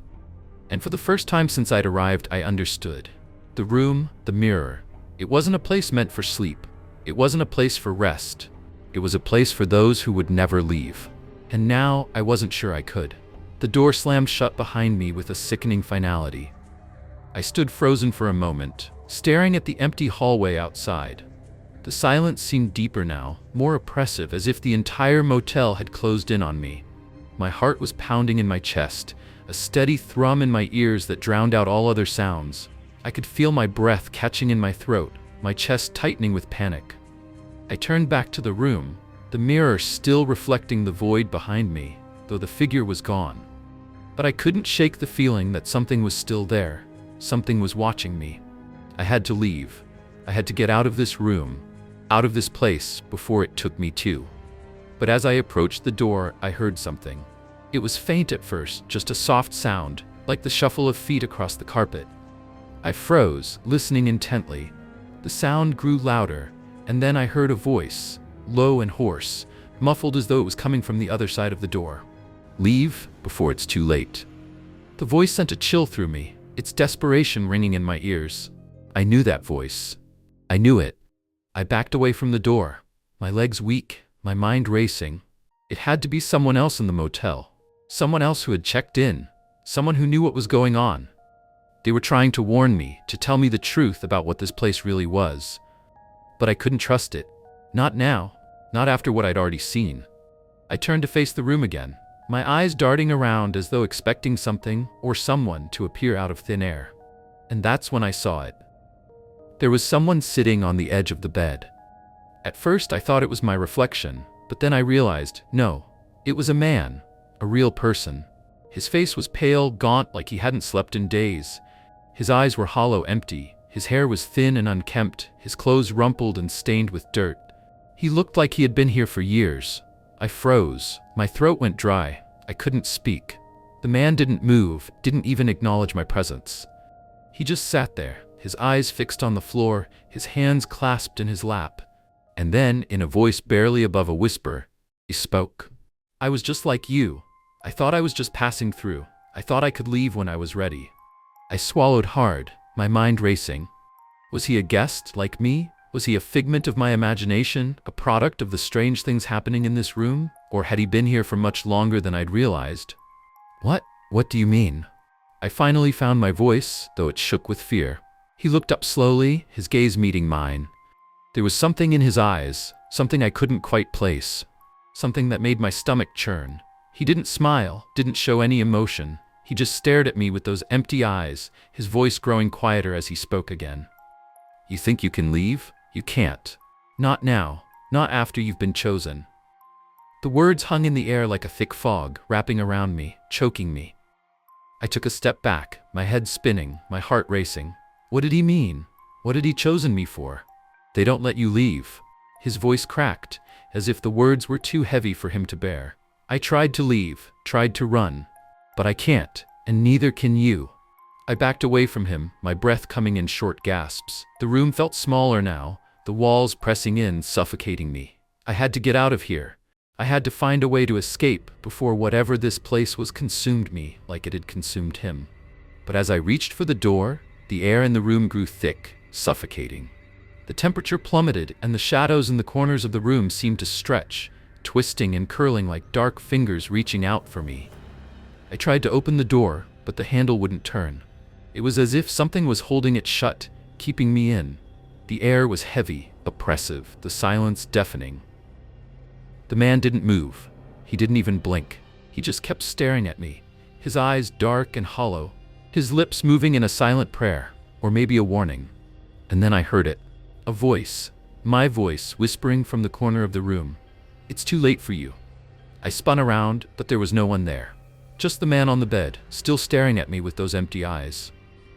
And for the first time since I'd arrived, I understood. The room, the mirror, it wasn't a place meant for sleep. It wasn't a place for rest. It was a place for those who would never leave. And now, I wasn't sure I could. The door slammed shut behind me with a sickening finality. I stood frozen for a moment, staring at the empty hallway outside. The silence seemed deeper now, more oppressive, as if the entire motel had closed in on me. My heart was pounding in my chest, a steady thrum in my ears that drowned out all other sounds. I could feel my breath catching in my throat, my chest tightening with panic. I turned back to the room, the mirror still reflecting the void behind me, though the figure was gone. but I couldn't shake the feeling that something was still there. Something was watching me. I had to leave. I had to get out of this room, out of this place before it took me too. But as I approached the door, I heard something. It was faint at first, just a soft sound, like the shuffle of feet across the carpet. I froze, listening intently. The sound grew louder, and then I heard a voice, low and hoarse, muffled as though it was coming from the other side of the door. "Leave before it's too late." The voice sent a chill through me, its desperation ringing in my ears. I knew that voice. I knew it. I backed away from the door, my legs weak, my mind racing. It had to be someone else in the motel. Someone else who had checked in. Someone who knew what was going on. They were trying to warn me, to tell me the truth about what this place really was. But I couldn't trust it. Not now. Not after what I'd already seen. I turned to face the room again, my eyes darting around as though expecting something or someone to appear out of thin air. And that's when I saw it. There was someone sitting on the edge of the bed. At first I thought it was my reflection, but then I realized, no, it was a man, a real person. His face was pale, gaunt, like he hadn't slept in days. His eyes were hollow, empty. His hair was thin and unkempt, his clothes rumpled and stained with dirt. He looked like he had been here for years. I froze. My throat went dry. I couldn't speak. The man didn't move, didn't even acknowledge my presence. He just sat there, his eyes fixed on the floor, his hands clasped in his lap. And then, in a voice barely above a whisper, he spoke. "I was just like you. I thought I was just passing through. I thought I could leave when I was ready." I swallowed hard, my mind racing. Was he a guest, like me? Was he a figment of my imagination, a product of the strange things happening in this room? Or had he been here for much longer than I'd realized? What do you mean? I finally found my voice, though it shook with fear. He looked up slowly, his gaze meeting mine. There was something in his eyes, something I couldn't quite place. Something that made my stomach churn. He didn't smile, didn't show any emotion. He just stared at me with those empty eyes, his voice growing quieter as he spoke again. "You think you can leave? You can't. Not now. Not after you've been chosen." The words hung in the air like a thick fog, wrapping around me, choking me. I took a step back, my head spinning, my heart racing. What did he mean? What had he chosen me for? "They don't let you leave." His voice cracked, as if the words were too heavy for him to bear. I tried to leave, tried to run. But I can't, and neither can you. I backed away from him, my breath coming in short gasps. The room felt smaller now, the walls pressing in, suffocating me. I had to get out of here. I had to find a way to escape before whatever this place was consumed me like it had consumed him. But as I reached for the door, the air in the room grew thick, suffocating. The temperature plummeted, and the shadows in the corners of the room seemed to stretch, twisting and curling like dark fingers reaching out for me. I tried to open the door, but the handle wouldn't turn. It was as if something was holding it shut, keeping me in. The air was heavy, oppressive, the silence deafening. The man didn't move. He didn't even blink. He just kept staring at me, his eyes dark and hollow, his lips moving in a silent prayer, or maybe a warning. And then I heard it. A voice, my voice, whispering from the corner of the room. "It's too late for you." I spun around, but there was no one there. Just the man on the bed, still staring at me with those empty eyes.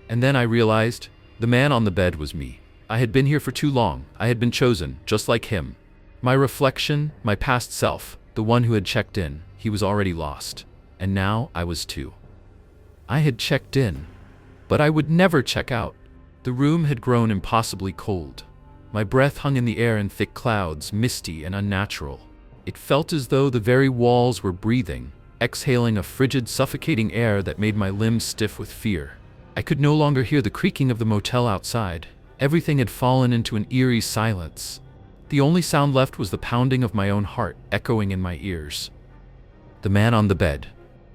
And then I realized, the man on the bed was me. I had been here for too long. I had been chosen, just like him. My reflection, my past self, the one who had checked in, he was already lost. And now I was too. I had checked in, but I would never check out. The room had grown impossibly cold. My breath hung in the air in thick clouds, misty and unnatural. It felt as though the very walls were breathing, exhaling a frigid, suffocating air that made my limbs stiff with fear. I could no longer hear the creaking of the motel outside. Everything had fallen into an eerie silence. The only sound left was the pounding of my own heart, echoing in my ears. The man on the bed,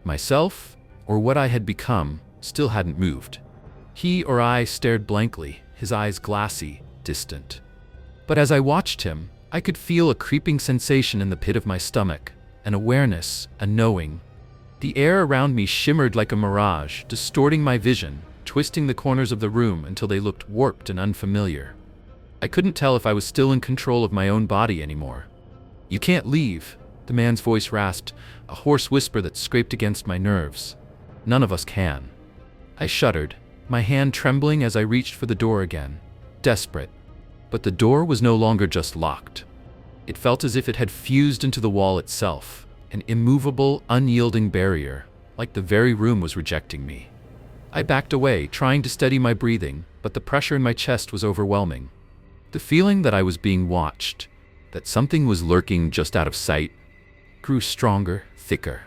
myself, or what I had become, still hadn't moved. He or I stared blankly, his eyes glassy, distant. But as I watched him, I could feel a creeping sensation in the pit of my stomach. An awareness, a knowing. The air around me shimmered like a mirage, distorting my vision, twisting the corners of the room until they looked warped and unfamiliar. I couldn't tell if I was still in control of my own body anymore. "You can't leave," the man's voice rasped, a hoarse whisper that scraped against my nerves. None of us can. I shuddered, my hand trembling as I reached for the door again, desperate. But the door was no longer just locked. It felt as if it had fused into the wall itself, an immovable, unyielding barrier, like the very room was rejecting me. I backed away, trying to steady my breathing, but the pressure in my chest was overwhelming. The feeling that I was being watched, that something was lurking just out of sight, grew stronger, thicker.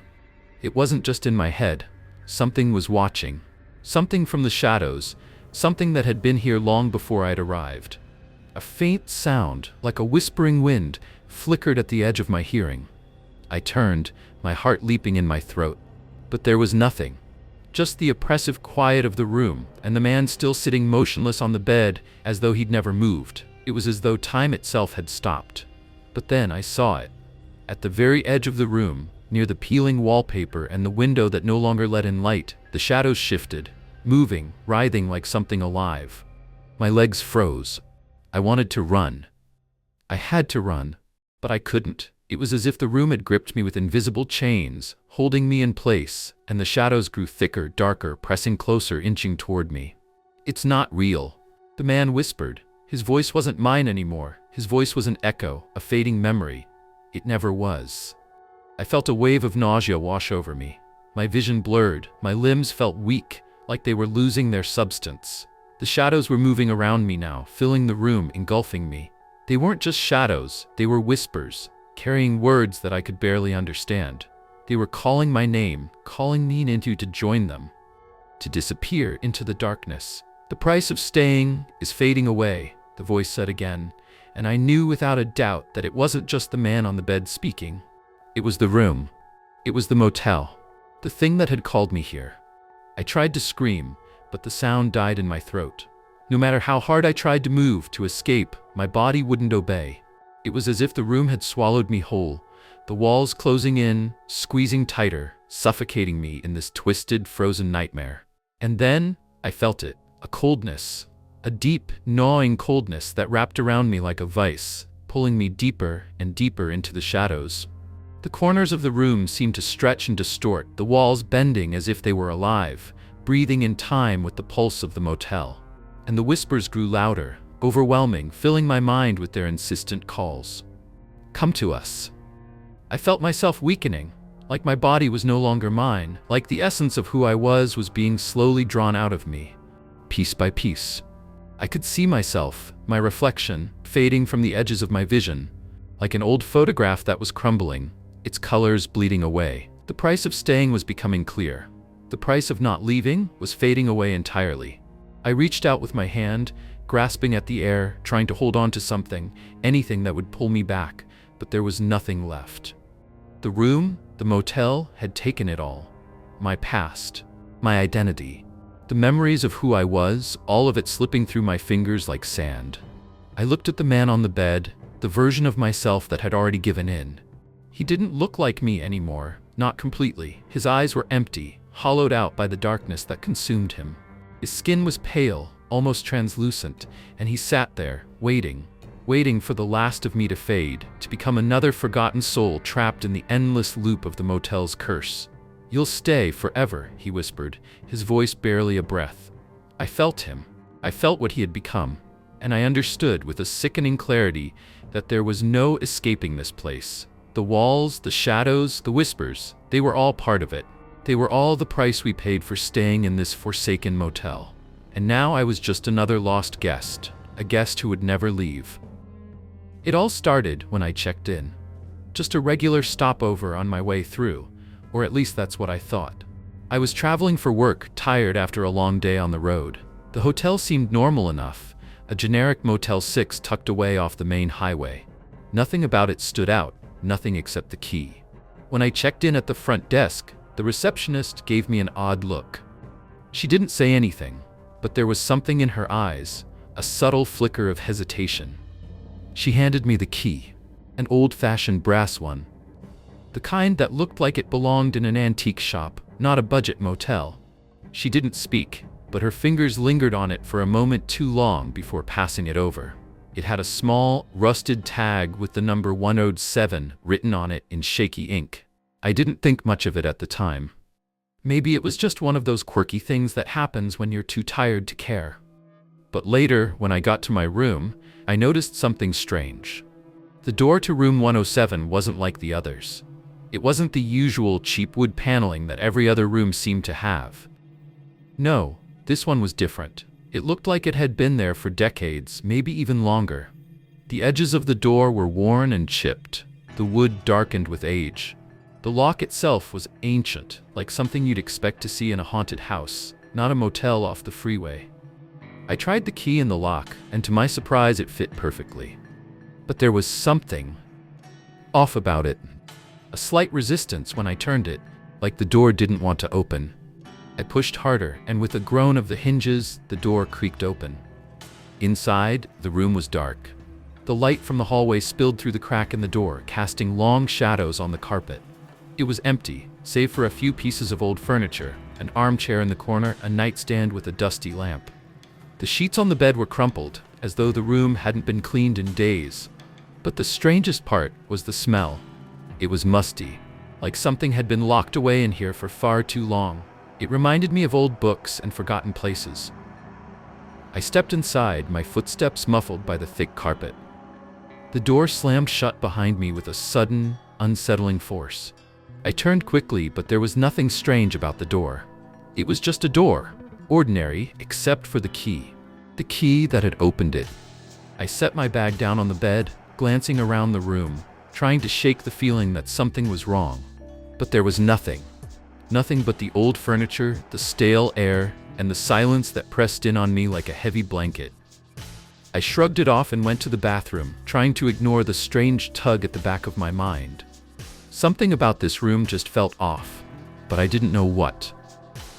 It wasn't just in my head. Something was watching. Something from the shadows, something that had been here long before I'd arrived. A faint sound, like a whispering wind, flickered at the edge of my hearing. I turned, my heart leaping in my throat. But there was nothing. Just the oppressive quiet of the room, and the man still sitting motionless on the bed, as though he'd never moved. It was as though time itself had stopped. But then I saw it. At the very edge of the room, near the peeling wallpaper and the window that no longer let in light, the shadows shifted, moving, writhing like something alive. My legs froze. I wanted to run. I had to run, but I couldn't. It was as if the room had gripped me with invisible chains, holding me in place, and the shadows grew thicker, darker, pressing closer, inching toward me. "It's not real," the man whispered. His voice wasn't mine anymore. His voice was an echo, a fading memory. It never was. I felt a wave of nausea wash over me. My vision blurred, my limbs felt weak, like they were losing their substance. The shadows were moving around me now, filling the room, engulfing me. They weren't just shadows, they were whispers, carrying words that I could barely understand. They were calling my name, calling me into to join them, to disappear into the darkness. "The price of staying is fading away," the voice said again, and I knew without a doubt that it wasn't just the man on the bed speaking. It was the room. It was the motel, the thing that had called me here. I tried to scream, but the sound died in my throat. No matter how hard I tried to move, to escape, my body wouldn't obey. It was as if the room had swallowed me whole, the walls closing in, squeezing tighter, suffocating me in this twisted, frozen nightmare. And then I felt it, a coldness, a deep, gnawing coldness that wrapped around me like a vice, pulling me deeper and deeper into the shadows. The corners of the room seemed to stretch and distort, the walls bending as if they were alive, breathing in time with the pulse of the motel. And the whispers grew louder, overwhelming, filling my mind with their insistent calls. "Come to us." I felt myself weakening, like my body was no longer mine, like the essence of who I was being slowly drawn out of me, piece by piece. I could see myself, my reflection, fading from the edges of my vision, like an old photograph that was crumbling, its colors bleeding away. The price of staying was becoming clear. The price of not leaving was fading away entirely. I reached out with my hand, grasping at the air, trying to hold on to something, anything that would pull me back, but there was nothing left. The room, the motel, had taken it all. My past, my identity, the memories of who I was, all of it slipping through my fingers like sand. I looked at the man on the bed, the version of myself that had already given in. He didn't look like me anymore, not completely. His eyes were empty, hollowed out by the darkness that consumed him. His skin was pale, almost translucent, and he sat there, waiting for the last of me to fade, to become another forgotten soul trapped in the endless loop of the motel's curse. "You'll stay forever," he whispered, his voice barely a breath. I felt him. I felt what he had become, and I understood with a sickening clarity that there was no escaping this place. The walls, the shadows, the whispers, they were all part of it. They were all the price we paid for staying in this forsaken motel. And now I was just another lost guest, a guest who would never leave. It all started when I checked in. Just a regular stopover on my way through, or at least that's what I thought. I was traveling for work, tired after a long day on the road. The hotel seemed normal enough, a generic Motel 6 tucked away off the main highway. Nothing about it stood out, nothing except the key. When I checked in at the front desk, the receptionist gave me an odd look. She didn't say anything, but there was something in her eyes, a subtle flicker of hesitation. She handed me the key, an old-fashioned brass one, the kind that looked like it belonged in an antique shop, not a budget motel. She didn't speak, but her fingers lingered on it for a moment too long before passing it over. It had a small, rusted tag with the number 107 written on it in shaky ink. I didn't think much of it at the time. Maybe it was just one of those quirky things that happens when you're too tired to care. But later, when I got to my room, I noticed something strange. The door to room 107 wasn't like the others. It wasn't the usual cheap wood paneling that every other room seemed to have. No, this one was different. It looked like it had been there for decades, maybe even longer. The edges of the door were worn and chipped, the wood darkened with age. The lock itself was ancient, like something you'd expect to see in a haunted house, not a motel off the freeway. I tried the key in the lock, and to my surprise it fit perfectly. But there was something off about it. A slight resistance when I turned it, like the door didn't want to open. I pushed harder, and with a groan of the hinges, the door creaked open. Inside, the room was dark. The light from the hallway spilled through the crack in the door, casting long shadows on the carpet. It was empty, save for a few pieces of old furniture, an armchair in the corner, a nightstand with a dusty lamp. The sheets on the bed were crumpled, as though the room hadn't been cleaned in days. But the strangest part was the smell. It was musty, like something had been locked away in here for far too long. It reminded me of old books and forgotten places. I stepped inside, my footsteps muffled by the thick carpet. The door slammed shut behind me with a sudden, unsettling force. I turned quickly, but there was nothing strange about the door. It was just a door, ordinary except for the key that had opened it. I set my bag down on the bed, glancing around the room, trying to shake the feeling that something was wrong. But there was nothing. Nothing but the old furniture, the stale air, and the silence that pressed in on me like a heavy blanket. I shrugged it off and went to the bathroom, trying to ignore the strange tug at the back of my mind. Something about this room just felt off, but I didn't know what.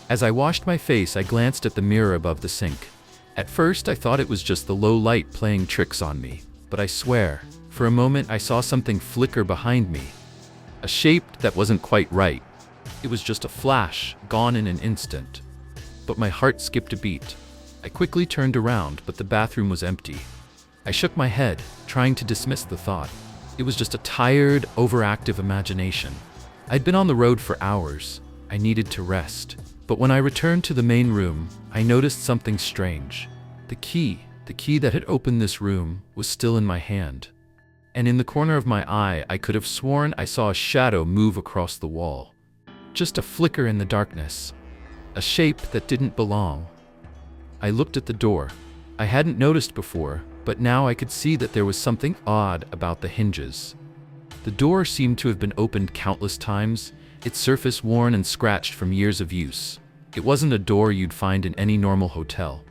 As I washed my face, I glanced at the mirror above the sink. At first, I thought it was just the low light playing tricks on me, but I swear, for a moment I saw something flicker behind me. A shape that wasn't quite right. It was just a flash, gone in an instant. But my heart skipped a beat. I quickly turned around, but the bathroom was empty. I shook my head, trying to dismiss the thought. It was just a tired, overactive imagination. I'd been on the road for hours. I needed to rest. But when I returned to the main room, I noticed something strange. The key that had opened this room, was still in my hand. And in the corner of my eye, I could have sworn I saw a shadow move across the wall. Just a flicker in the darkness. A shape that didn't belong. I looked at the door. I hadn't noticed before, but now I could see that there was something odd about the hinges. The door seemed to have been opened countless times, its surface worn and scratched from years of use. It wasn't a door you'd find in any normal hotel.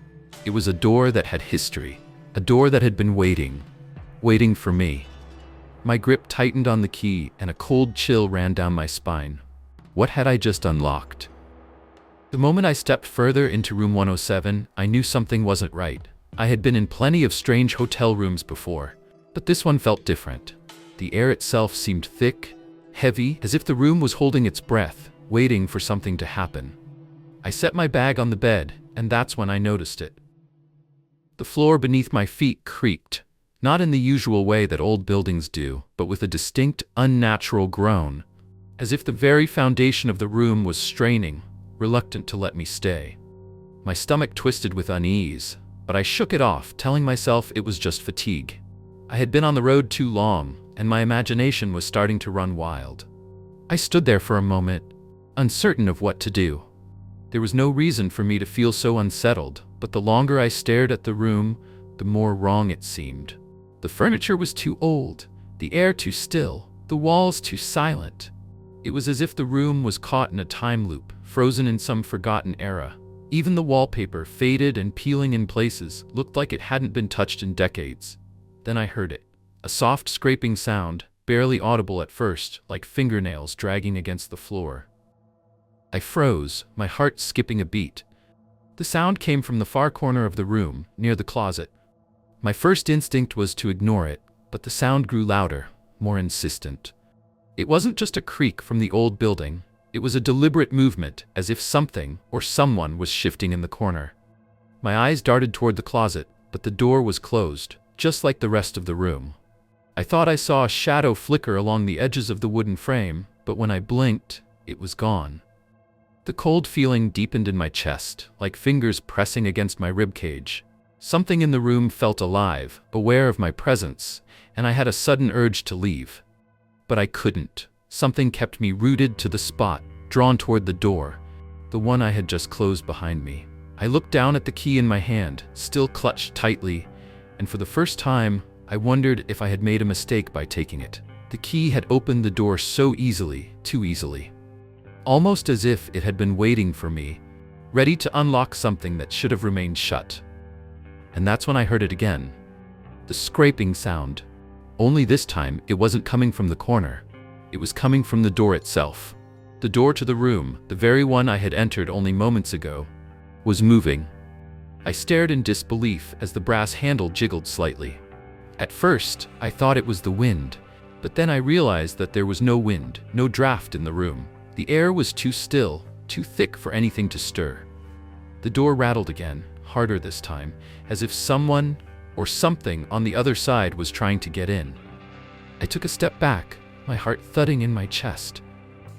It was a door that had history. A door that had been waiting for me. My grip tightened on the key, and a cold chill ran down my spine. What had I just unlocked? The moment I stepped further into room 107, I knew something wasn't right. I had been in plenty of strange hotel rooms before, but this one felt different. The air itself seemed thick, heavy, as if the room was holding its breath, waiting for something to happen. I set my bag on the bed, and that's when I noticed it. The floor beneath my feet creaked, not in the usual way that old buildings do, but with a distinct, unnatural groan, as if the very foundation of the room was straining, reluctant to let me stay. My stomach twisted with unease, but I shook it off, telling myself it was just fatigue. I had been on the road too long, and my imagination was starting to run wild. I stood there for a moment, uncertain of what to do. There was no reason for me to feel so unsettled, but the longer I stared at the room, the more wrong it seemed. The furniture was too old, the air too still, the walls too silent. It was as if the room was caught in a time loop, frozen in some forgotten era. Even the wallpaper, faded and peeling in places, looked like it hadn't been touched in decades. Then I heard it. A soft scraping sound, barely audible at first, like fingernails dragging against the floor. I froze, my heart skipping a beat. The sound came from the far corner of the room, near the closet. My first instinct was to ignore it, but the sound grew louder, more insistent. It wasn't just a creak from the old building. It was a deliberate movement, as if something or someone was shifting in the corner. My eyes darted toward the closet, but the door was closed, just like the rest of the room. I thought I saw a shadow flicker along the edges of the wooden frame, but when I blinked, it was gone. The cold feeling deepened in my chest, like fingers pressing against my ribcage. Something in the room felt alive, aware of my presence, and I had a sudden urge to leave. But I couldn't. Something kept me rooted to the spot, drawn toward the door, the one I had just closed behind me. I looked down at the key in my hand, still clutched tightly, and for the first time, I wondered if I had made a mistake by taking it. The key had opened the door so easily, too easily. Almost as if it had been waiting for me, ready to unlock something that should have remained shut. And that's when I heard it again. The scraping sound. Only this time, it wasn't coming from the corner. It was coming from the door itself. The door to the room, the very one I had entered only moments ago, was moving. I stared in disbelief as the brass handle jiggled slightly. At first, I thought it was the wind, but then I realized that there was no wind, no draft in the room. The air was too still, too thick for anything to stir. The door rattled again, harder this time, as if someone or something on the other side was trying to get in. I took a step back, my heart thudding in my chest.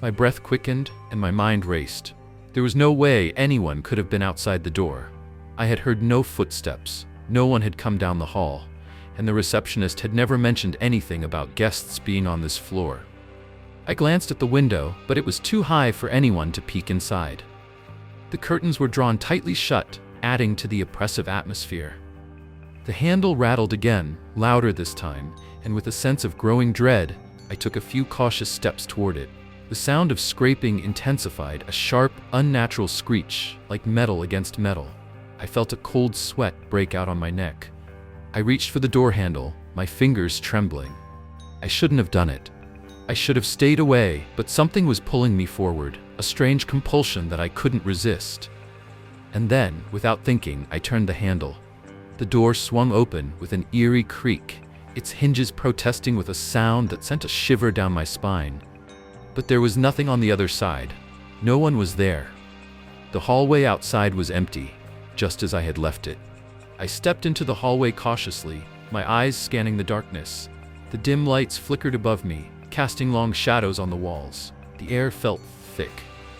My breath quickened and my mind raced. There was no way anyone could have been outside the door. I had heard no footsteps, no one had come down the hall, and the receptionist had never mentioned anything about guests being on this floor. I glanced at the window, but it was too high for anyone to peek inside. The curtains were drawn tightly shut, adding to the oppressive atmosphere. The handle rattled again, louder this time, and with a sense of growing dread, I took a few cautious steps toward it. The sound of scraping intensified, a sharp, unnatural screech, like metal against metal. I felt a cold sweat break out on my neck. I reached for the door handle, my fingers trembling. I shouldn't have done it. I should have stayed away, but something was pulling me forward, a strange compulsion that I couldn't resist. And then, without thinking, I turned the handle. The door swung open with an eerie creak, its hinges protesting with a sound that sent a shiver down my spine. But there was nothing on the other side. No one was there. The hallway outside was empty, just as I had left it. I stepped into the hallway cautiously, my eyes scanning the darkness. The dim lights flickered above me, casting long shadows on the walls. The air felt thick,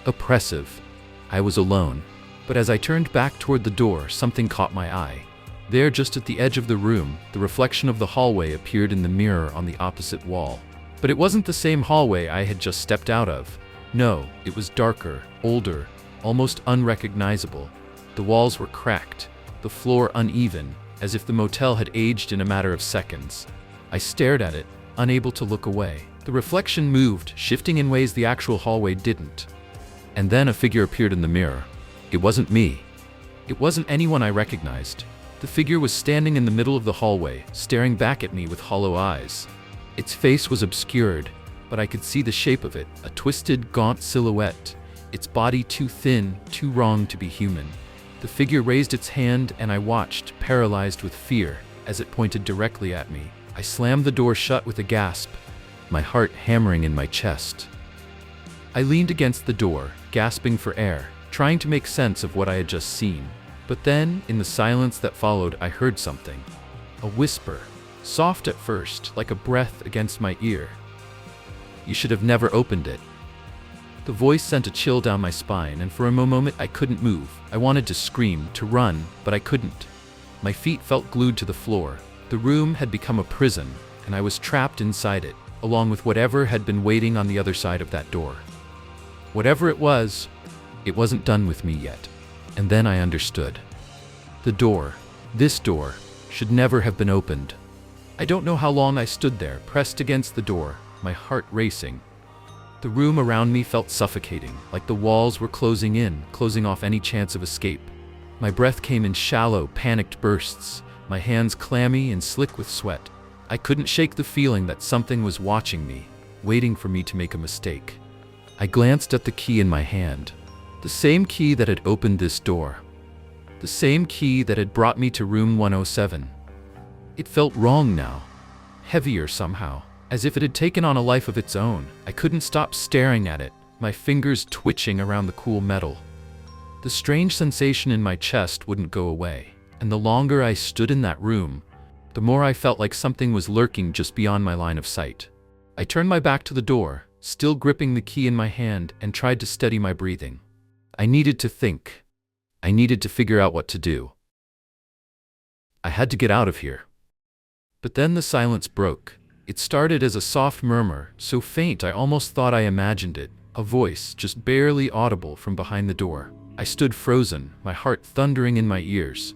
oppressive. I was alone. But as I turned back toward the door, something caught my eye. There, just at the edge of the room, the reflection of the hallway appeared in the mirror on the opposite wall. But it wasn't the same hallway I had just stepped out of. No, it was darker, older, almost unrecognizable. The walls were cracked, the floor uneven, as if the motel had aged in a matter of seconds. I stared at it, unable to look away. The reflection moved, shifting in ways the actual hallway didn't. And then a figure appeared in the mirror. It wasn't me. It wasn't anyone I recognized. The figure was standing in the middle of the hallway, staring back at me with hollow eyes. Its face was obscured, but I could see the shape of it, a twisted, gaunt silhouette, its body too thin, too wrong to be human. The figure raised its hand and I watched, paralyzed with fear, as it pointed directly at me. I slammed the door shut with a gasp, my heart hammering in my chest. I leaned against the door, gasping for air, trying to make sense of what I had just seen. But then, in the silence that followed, I heard something. A whisper, soft at first, like a breath against my ear. "You should have never opened it." The voice sent a chill down my spine, and for a moment I couldn't move. I wanted to scream, to run, but I couldn't. My feet felt glued to the floor. The room had become a prison, and I was trapped inside it, along with whatever had been waiting on the other side of that door. Whatever it wasn't done with me yet. And then I understood. The door, this door, should never have been opened. I don't know how long I stood there, pressed against the door, my heart racing. The room around me felt suffocating, like the walls were closing in, closing off any chance of escape. My breath came in shallow, panicked bursts, my hands clammy and slick with sweat. I couldn't shake the feeling that something was watching me, waiting for me to make a mistake. I glanced at the key in my hand. The same key that had opened this door. The same key that had brought me to room 107. It felt wrong now. Heavier somehow, as if it had taken on a life of its own. I couldn't stop staring at it, my fingers twitching around the cool metal. The strange sensation in my chest wouldn't go away, and the longer I stood in that room, the more I felt like something was lurking just beyond my line of sight. I turned my back to the door, still gripping the key in my hand, and tried to steady my breathing. I needed to think. I needed to figure out what to do. I had to get out of here. But then the silence broke. It started as a soft murmur, so faint I almost thought I imagined it, a voice just barely audible from behind the door. I stood frozen, my heart thundering in my ears.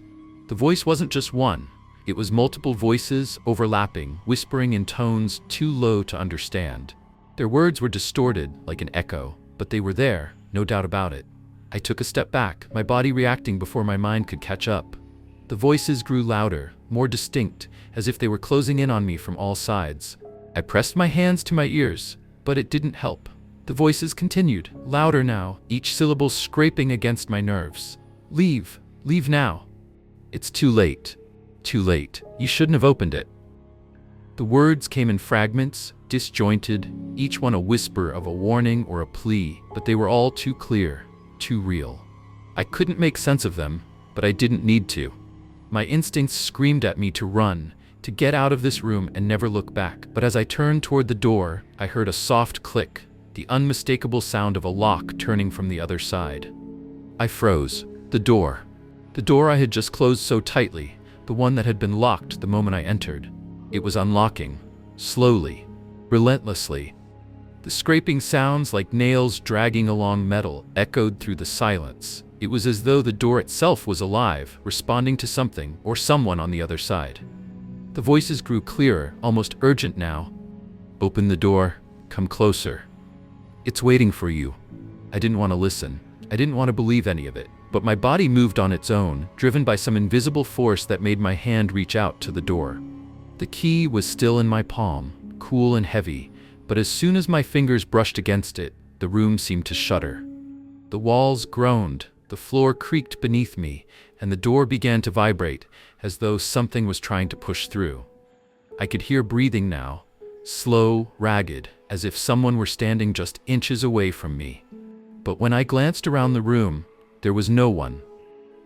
The voice wasn't just one. It was multiple voices, overlapping, whispering in tones too low to understand. Their words were distorted, like an echo, but they were there, no doubt about it. I took a step back, my body reacting before my mind could catch up. The voices grew louder, more distinct, as if they were closing in on me from all sides. I pressed my hands to my ears, but it didn't help. The voices continued, louder now, each syllable scraping against my nerves. Leave. Leave now. It's too late. Too late. You shouldn't have opened it. The words came in fragments, disjointed, each one a whisper of a warning or a plea, but they were all too clear, too real. I couldn't make sense of them, but I didn't need to. My instincts screamed at me to run, to get out of this room and never look back. But as I turned toward the door, I heard a soft click, the unmistakable sound of a lock turning from the other side. I froze. The door I had just closed so tightly, the one that had been locked the moment I entered. It was unlocking, slowly, relentlessly. The scraping sounds, like nails dragging along metal, echoed through the silence. It was as though the door itself was alive, responding to something or someone on the other side. The voices grew clearer, almost urgent now. Open the door, come closer. It's waiting for you. I didn't want to listen. I didn't want to believe any of it. But my body moved on its own, driven by some invisible force that made my hand reach out to the door. The key was still in my palm, cool and heavy, but as soon as my fingers brushed against it, the room seemed to shudder. The walls groaned, the floor creaked beneath me, and the door began to vibrate, as though something was trying to push through. I could hear breathing now, slow, ragged, as if someone were standing just inches away from me. But when I glanced around the room, there was no one.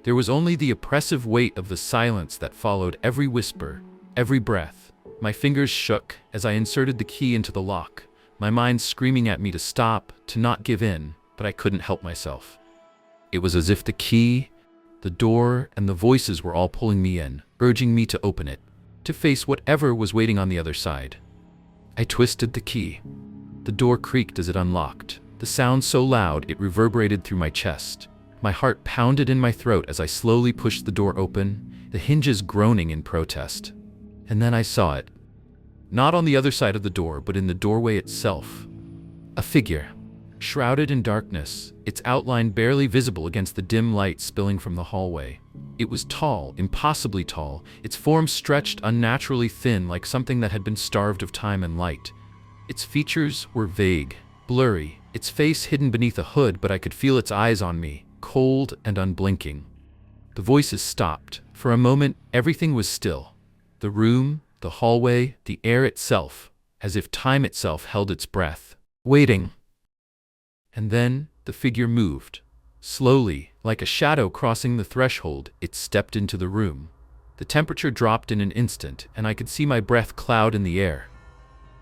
There was only the oppressive weight of the silence that followed every whisper, every breath. My fingers shook as I inserted the key into the lock, my mind screaming at me to stop, to not give in, but I couldn't help myself. It was as if the key, the door, and the voices were all pulling me in, urging me to open it, to face whatever was waiting on the other side. I twisted the key. The door creaked as it unlocked, the sound so loud it reverberated through my chest. My heart pounded in my throat as I slowly pushed the door open, the hinges groaning in protest. And then I saw it. Not on the other side of the door, but in the doorway itself. A figure, shrouded in darkness, its outline barely visible against the dim light spilling from the hallway. It was tall, impossibly tall, its form stretched unnaturally thin like something that had been starved of time and light. Its features were vague, blurry, its face hidden beneath a hood, but I could feel its eyes on me, cold and unblinking. The voices stopped. For a moment, everything was still. The room, the hallway, the air itself, as if time itself held its breath, waiting. And then the figure moved. Slowly, like a shadow crossing the threshold, it stepped into the room. The temperature dropped in an instant, and I could see my breath cloud in the air.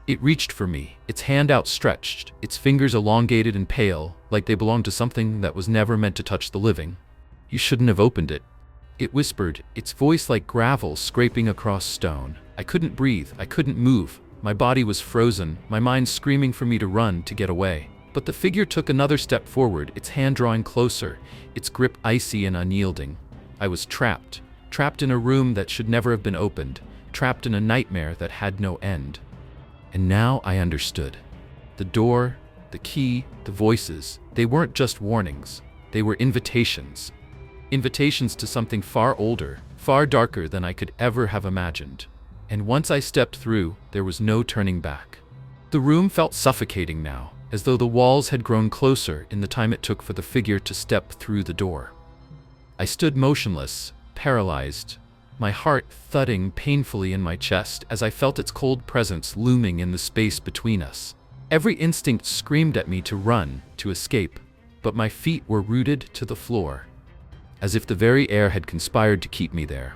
It reached for me, its hand outstretched, its fingers elongated and pale, like they belonged to something that was never meant to touch the living. You shouldn't have opened it. It whispered, its voice like gravel scraping across stone. I couldn't breathe, I couldn't move. My body was frozen, my mind screaming for me to run, to get away. But the figure took another step forward, its hand drawing closer, its grip icy and unyielding. I was trapped in a room that should never have been opened, trapped in a nightmare that had no end. And now I understood. The door, the key, the voices, they weren't just warnings. They were invitations. Invitations to something far older, far darker than I could ever have imagined. And once I stepped through, there was no turning back. The room felt suffocating now, as though the walls had grown closer in the time it took for the figure to step through the door. I stood motionless, paralyzed, my heart thudding painfully in my chest as I felt its cold presence looming in the space between us. Every instinct screamed at me to run, to escape, but my feet were rooted to the floor, as if the very air had conspired to keep me there.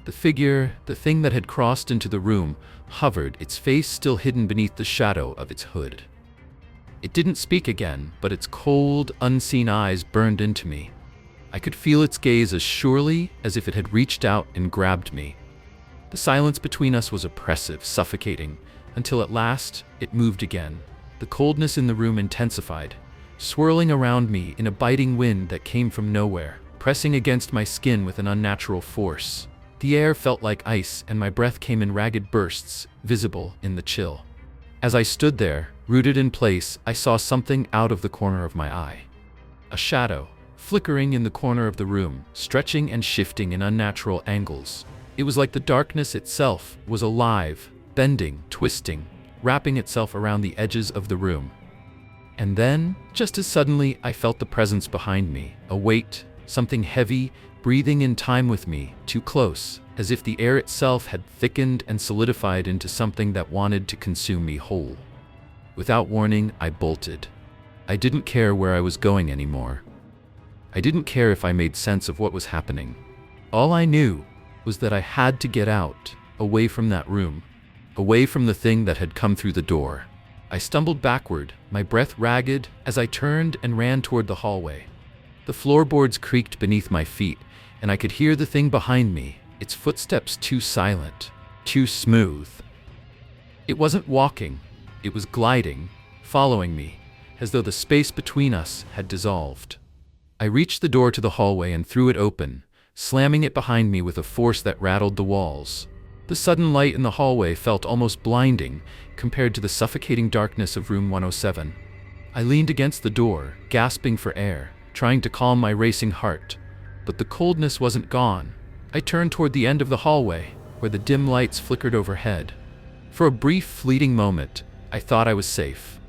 The figure, the thing that had crossed into the room, hovered, its face still hidden beneath the shadow of its hood. It didn't speak again, but its cold, unseen eyes burned into me. I could feel its gaze as surely as if it had reached out and grabbed me. The silence between us was oppressive, suffocating, until at last it moved again. The coldness in the room intensified, swirling around me in a biting wind that came from nowhere, pressing against my skin with an unnatural force. The air felt like ice, and my breath came in ragged bursts, visible in the chill. As I stood there, rooted in place, I saw something out of the corner of my eye. A shadow, flickering in the corner of the room, stretching and shifting in unnatural angles. It was like the darkness itself was alive, bending, twisting, wrapping itself around the edges of the room. And then, just as suddenly, I felt the presence behind me, a weight, something heavy, breathing in time with me, too close, as if the air itself had thickened and solidified into something that wanted to consume me whole. Without warning, I bolted. I didn't care where I was going anymore. I didn't care if I made sense of what was happening. All I knew was that I had to get out, away from that room, away from the thing that had come through the door. I stumbled backward, my breath ragged, as I turned and ran toward the hallway. The floorboards creaked beneath my feet, and I could hear the thing behind me, its footsteps too silent, too smooth. It wasn't walking, it was gliding, following me, as though the space between us had dissolved. I reached the door to the hallway and threw it open, slamming it behind me with a force that rattled the walls. The sudden light in the hallway felt almost blinding compared to the suffocating darkness of room 107. I leaned against the door, gasping for air, trying to calm my racing heart. But the coldness wasn't gone. I turned toward the end of the hallway, where the dim lights flickered overhead. For a brief, fleeting moment, I thought I was safe.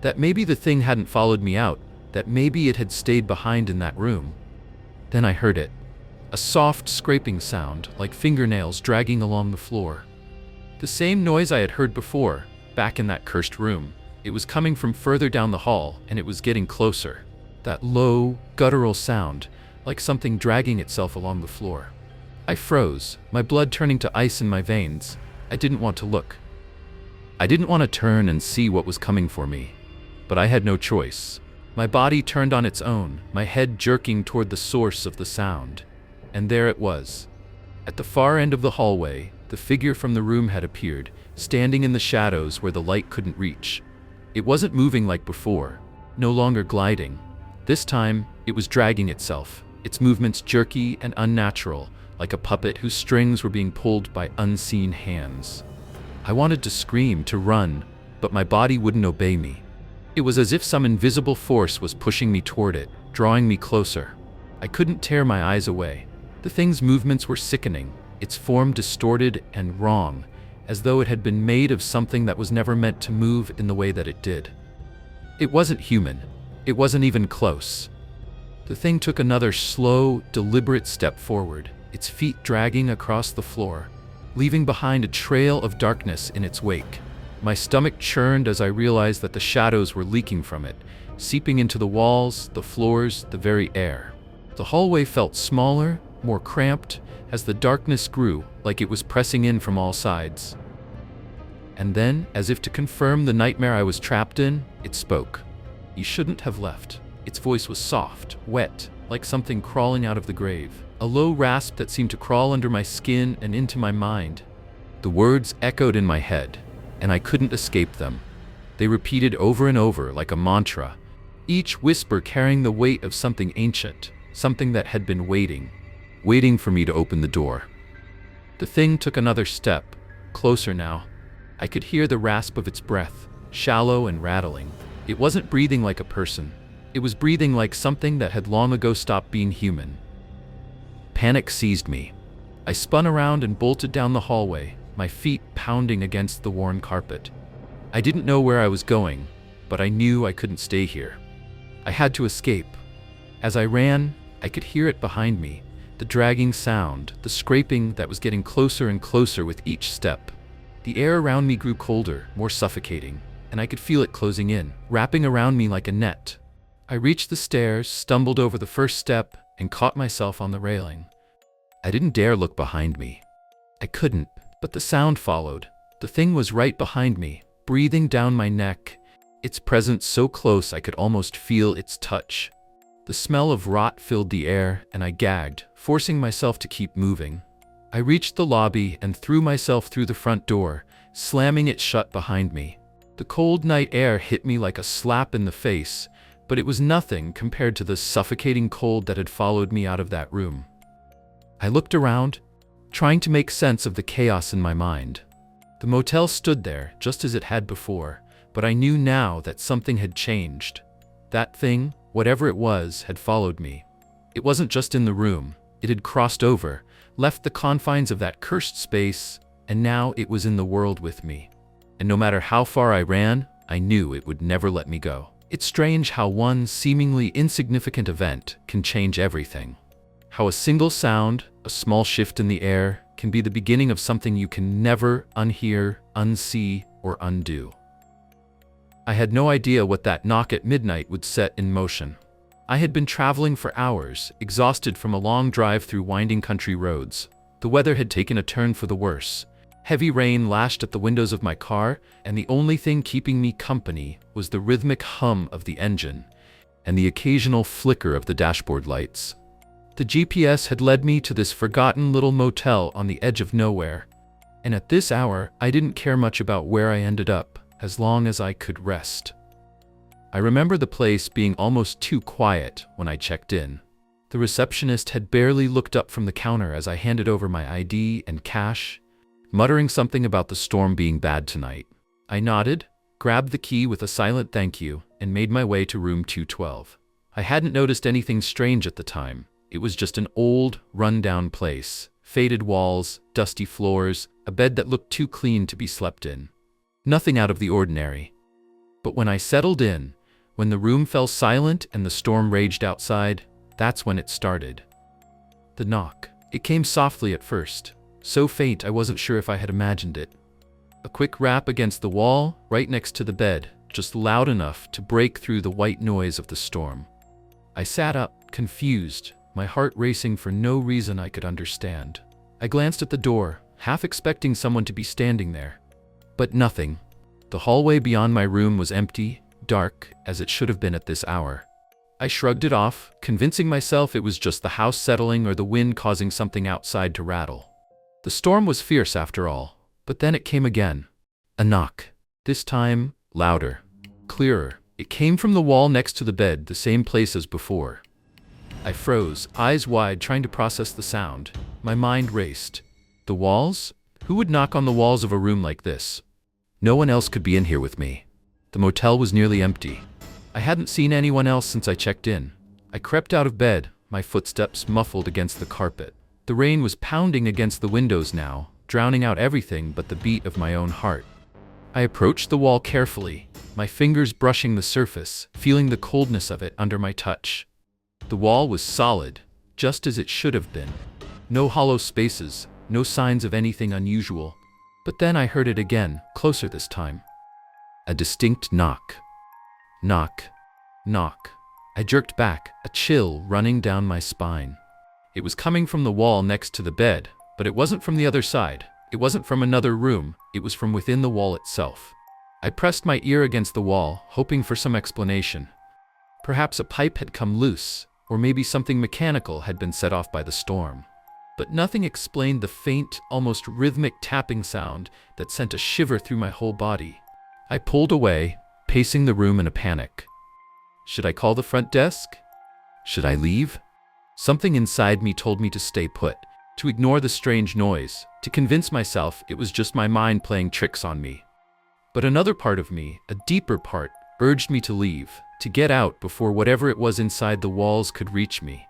That maybe the thing hadn't followed me out, that maybe it had stayed behind in that room. Then I heard it. A soft, scraping sound, like fingernails dragging along the floor. The same noise I had heard before, back in that cursed room. It was coming from further down the hall, and it was getting closer. That low, guttural sound, like something dragging itself along the floor. I froze, my blood turning to ice in my veins. I didn't want to look. I didn't want to turn and see what was coming for me. But I had no choice. My body turned on its own, my head jerking toward the source of the sound. And there it was. At the far end of the hallway, the figure from the room had appeared, standing in the shadows where the light couldn't reach. It wasn't moving like before, no longer gliding. This time, it was dragging itself, its movements jerky and unnatural, like a puppet whose strings were being pulled by unseen hands. I wanted to scream, to run, but my body wouldn't obey me. It was as if some invisible force was pushing me toward it, drawing me closer. I couldn't tear my eyes away. The thing's movements were sickening, its form distorted and wrong, as though it had been made of something that was never meant to move in the way that it did. It wasn't human. It wasn't even close. The thing took another slow, deliberate step forward, its feet dragging across the floor, leaving behind a trail of darkness in its wake. My stomach churned as I realized that the shadows were leaking from it, seeping into the walls, the floors, the very air. The hallway felt smaller, more cramped, as the darkness grew, like it was pressing in from all sides. And then, as if to confirm the nightmare I was trapped in, it spoke. "You shouldn't have left." Its voice was soft, wet, like something crawling out of the grave. A low rasp that seemed to crawl under my skin and into my mind. The words echoed in my head, and I couldn't escape them. They repeated over and over like a mantra, each whisper carrying the weight of something ancient, something that had been waiting for me to open the door. The thing took another step, closer now. I could hear the rasp of its breath, shallow and rattling. It wasn't breathing like a person. It was breathing like something that had long ago stopped being human. Panic seized me. I spun around and bolted down the hallway, my feet pounding against the worn carpet. I didn't know where I was going, but I knew I couldn't stay here. I had to escape. As I ran, I could hear it behind me, the dragging sound, the scraping that was getting closer and closer with each step. The air around me grew colder, more suffocating, and I could feel it closing in, wrapping around me like a net. I reached the stairs, stumbled over the first step, and caught myself on the railing. I didn't dare look behind me. I couldn't, but the sound followed. The thing was right behind me, breathing down my neck, its presence so close I could almost feel its touch. The smell of rot filled the air, and I gagged, forcing myself to keep moving. I reached the lobby and threw myself through the front door, slamming it shut behind me. The cold night air hit me like a slap in the face, but it was nothing compared to the suffocating cold that had followed me out of that room. I looked around, trying to make sense of the chaos in my mind. The motel stood there, just as it had before, but I knew now that something had changed. That thing, whatever it was, had followed me. It wasn't just in the room, it had crossed over, left the confines of that cursed space, and now it was in the world with me. And no matter how far I ran, I knew it would never let me go. It's strange how one seemingly insignificant event can change everything. How a single sound, a small shift in the air, can be the beginning of something you can never unhear, unsee, or undo. I had no idea what that knock at midnight would set in motion. I had been traveling for hours, exhausted from a long drive through winding country roads. The weather had taken a turn for the worse. Heavy rain lashed at the windows of my car, and the only thing keeping me company was the rhythmic hum of the engine and the occasional flicker of the dashboard lights. The GPS had led me to this forgotten little motel on the edge of nowhere, and at this hour I didn't care much about where I ended up, as long as I could rest. I remember the place being almost too quiet when I checked in. The receptionist had barely looked up from the counter as I handed over my ID and cash, muttering something about the storm being bad tonight. I nodded, grabbed the key with a silent thank you, and made my way to room 212. I hadn't noticed anything strange at the time. It was just an old, run-down place. Faded walls, dusty floors, a bed that looked too clean to be slept in. Nothing out of the ordinary. But when I settled in, when the room fell silent and the storm raged outside, that's when it started. The knock. It came softly at first, so faint I wasn't sure if I had imagined it. A quick rap against the wall, right next to the bed, just loud enough to break through the white noise of the storm. I sat up, confused, my heart racing for no reason I could understand. I glanced at the door, half expecting someone to be standing there. But nothing. The hallway beyond my room was empty, dark, as it should have been at this hour. I shrugged it off, convincing myself it was just the house settling or the wind causing something outside to rattle. The storm was fierce after all, but then it came again. A knock. This time, louder, clearer. It came from the wall next to the bed, the same place as before. I froze, eyes wide, trying to process the sound. My mind raced. The walls? Who would knock on the walls of a room like this? No one else could be in here with me. The motel was nearly empty. I hadn't seen anyone else since I checked in. I crept out of bed, my footsteps muffled against the carpet. The rain was pounding against the windows now, drowning out everything but the beat of my own heart. I approached the wall carefully, my fingers brushing the surface, feeling the coldness of it under my touch. The wall was solid, just as it should have been. No hollow spaces, no signs of anything unusual. But then I heard it again, closer this time. A distinct knock. Knock. Knock. I jerked back, a chill running down my spine. It was coming from the wall next to the bed, but it wasn't from the other side. It wasn't from another room, it was from within the wall itself. I pressed my ear against the wall, hoping for some explanation. Perhaps a pipe had come loose, or maybe something mechanical had been set off by the storm. But nothing explained the faint, almost rhythmic tapping sound that sent a shiver through my whole body. I pulled away, pacing the room in a panic. Should I call the front desk? Should I leave? Something inside me told me to stay put, to ignore the strange noise, to convince myself it was just my mind playing tricks on me. But another part of me, a deeper part, urged me to leave, to get out before whatever it was inside the walls could reach me.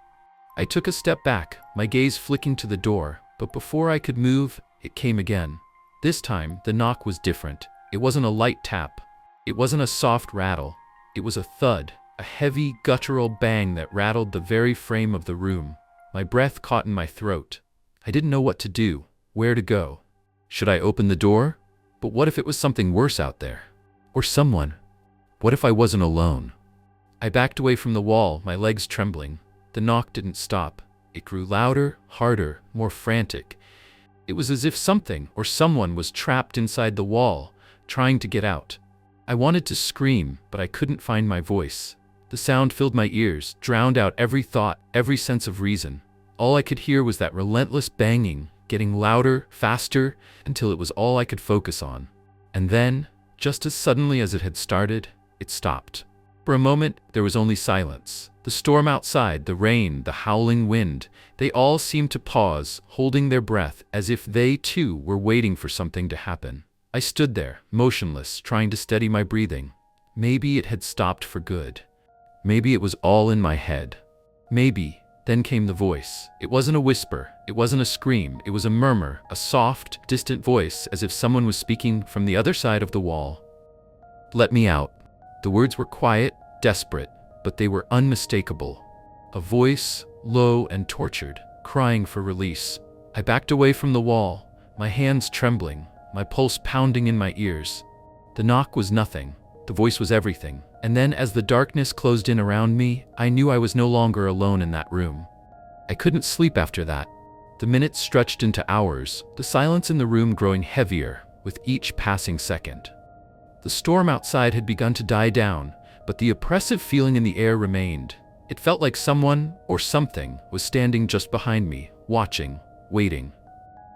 I took a step back, my gaze flicking to the door, but before I could move, it came again. This time, the knock was different. It wasn't a light tap. It wasn't a soft rattle. It was a thud, a heavy, guttural bang that rattled the very frame of the room. My breath caught in my throat. I didn't know what to do, where to go. Should I open the door? But what if it was something worse out there? Or someone? What if I wasn't alone? I backed away from the wall, my legs trembling. The knock didn't stop. It grew louder, harder, more frantic. It was as if something or someone was trapped inside the wall, trying to get out. I wanted to scream, but I couldn't find my voice. The sound filled my ears, drowned out every thought, every sense of reason. All I could hear was that relentless banging, getting louder, faster, until it was all I could focus on. And then, just as suddenly as it had started, it stopped. For a moment, there was only silence. The storm outside, the rain, the howling wind, they all seemed to pause, holding their breath as if they, too, were waiting for something to happen. I stood there, motionless, trying to steady my breathing. Maybe it had stopped for good. Maybe it was all in my head. Maybe. Then came the voice. It wasn't a whisper. It wasn't a scream. It was a murmur, a soft, distant voice, as if someone was speaking from the other side of the wall. "Let me out." The words were quiet, desperate, but they were unmistakable. A voice, low and tortured, crying for release. I backed away from the wall, my hands trembling, my pulse pounding in my ears. The knock was nothing. The voice was everything. And then, as the darkness closed in around me, I knew I was no longer alone in that room. I couldn't sleep after that. The minutes stretched into hours, the silence in the room growing heavier with each passing second. The storm outside had begun to die down, but the oppressive feeling in the air remained. It felt like someone, or something, was standing just behind me, watching, waiting.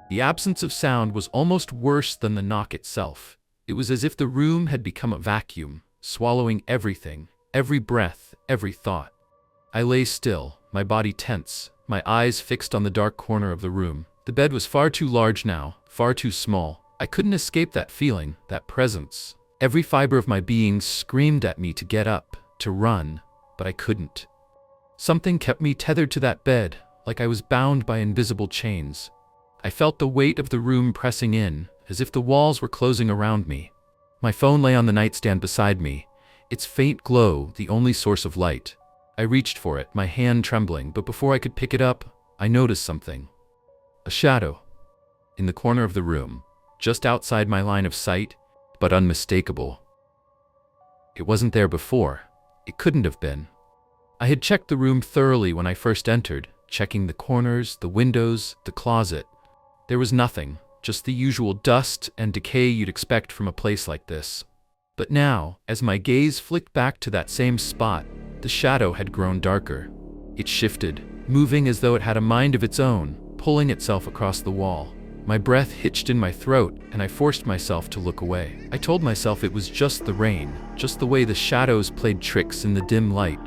The absence of sound was almost worse than the knock itself. It was as if the room had become a vacuum, swallowing everything, every breath, every thought. I lay still, my body tense, my eyes fixed on the dark corner of the room. The bed was far too large now, far too small. I couldn't escape that feeling, that presence. Every fiber of my being screamed at me to get up, to run, but I couldn't. Something kept me tethered to that bed, like I was bound by invisible chains. I felt the weight of the room pressing in, as if the walls were closing around me. My phone lay on the nightstand beside me, its faint glow the only source of light. I reached for it, my hand trembling, but before I could pick it up, I noticed something. A shadow. In the corner of the room, just outside my line of sight, but unmistakable. It wasn't there before. It couldn't have been. I had checked the room thoroughly when I first entered, checking the corners, the windows, the closet. There was nothing, just the usual dust and decay you'd expect from a place like this. But now, as my gaze flicked back to that same spot, the shadow had grown darker. It shifted, moving as though it had a mind of its own, pulling itself across the wall. My breath hitched in my throat, and I forced myself to look away. I told myself it was just the rain, just the way the shadows played tricks in the dim light.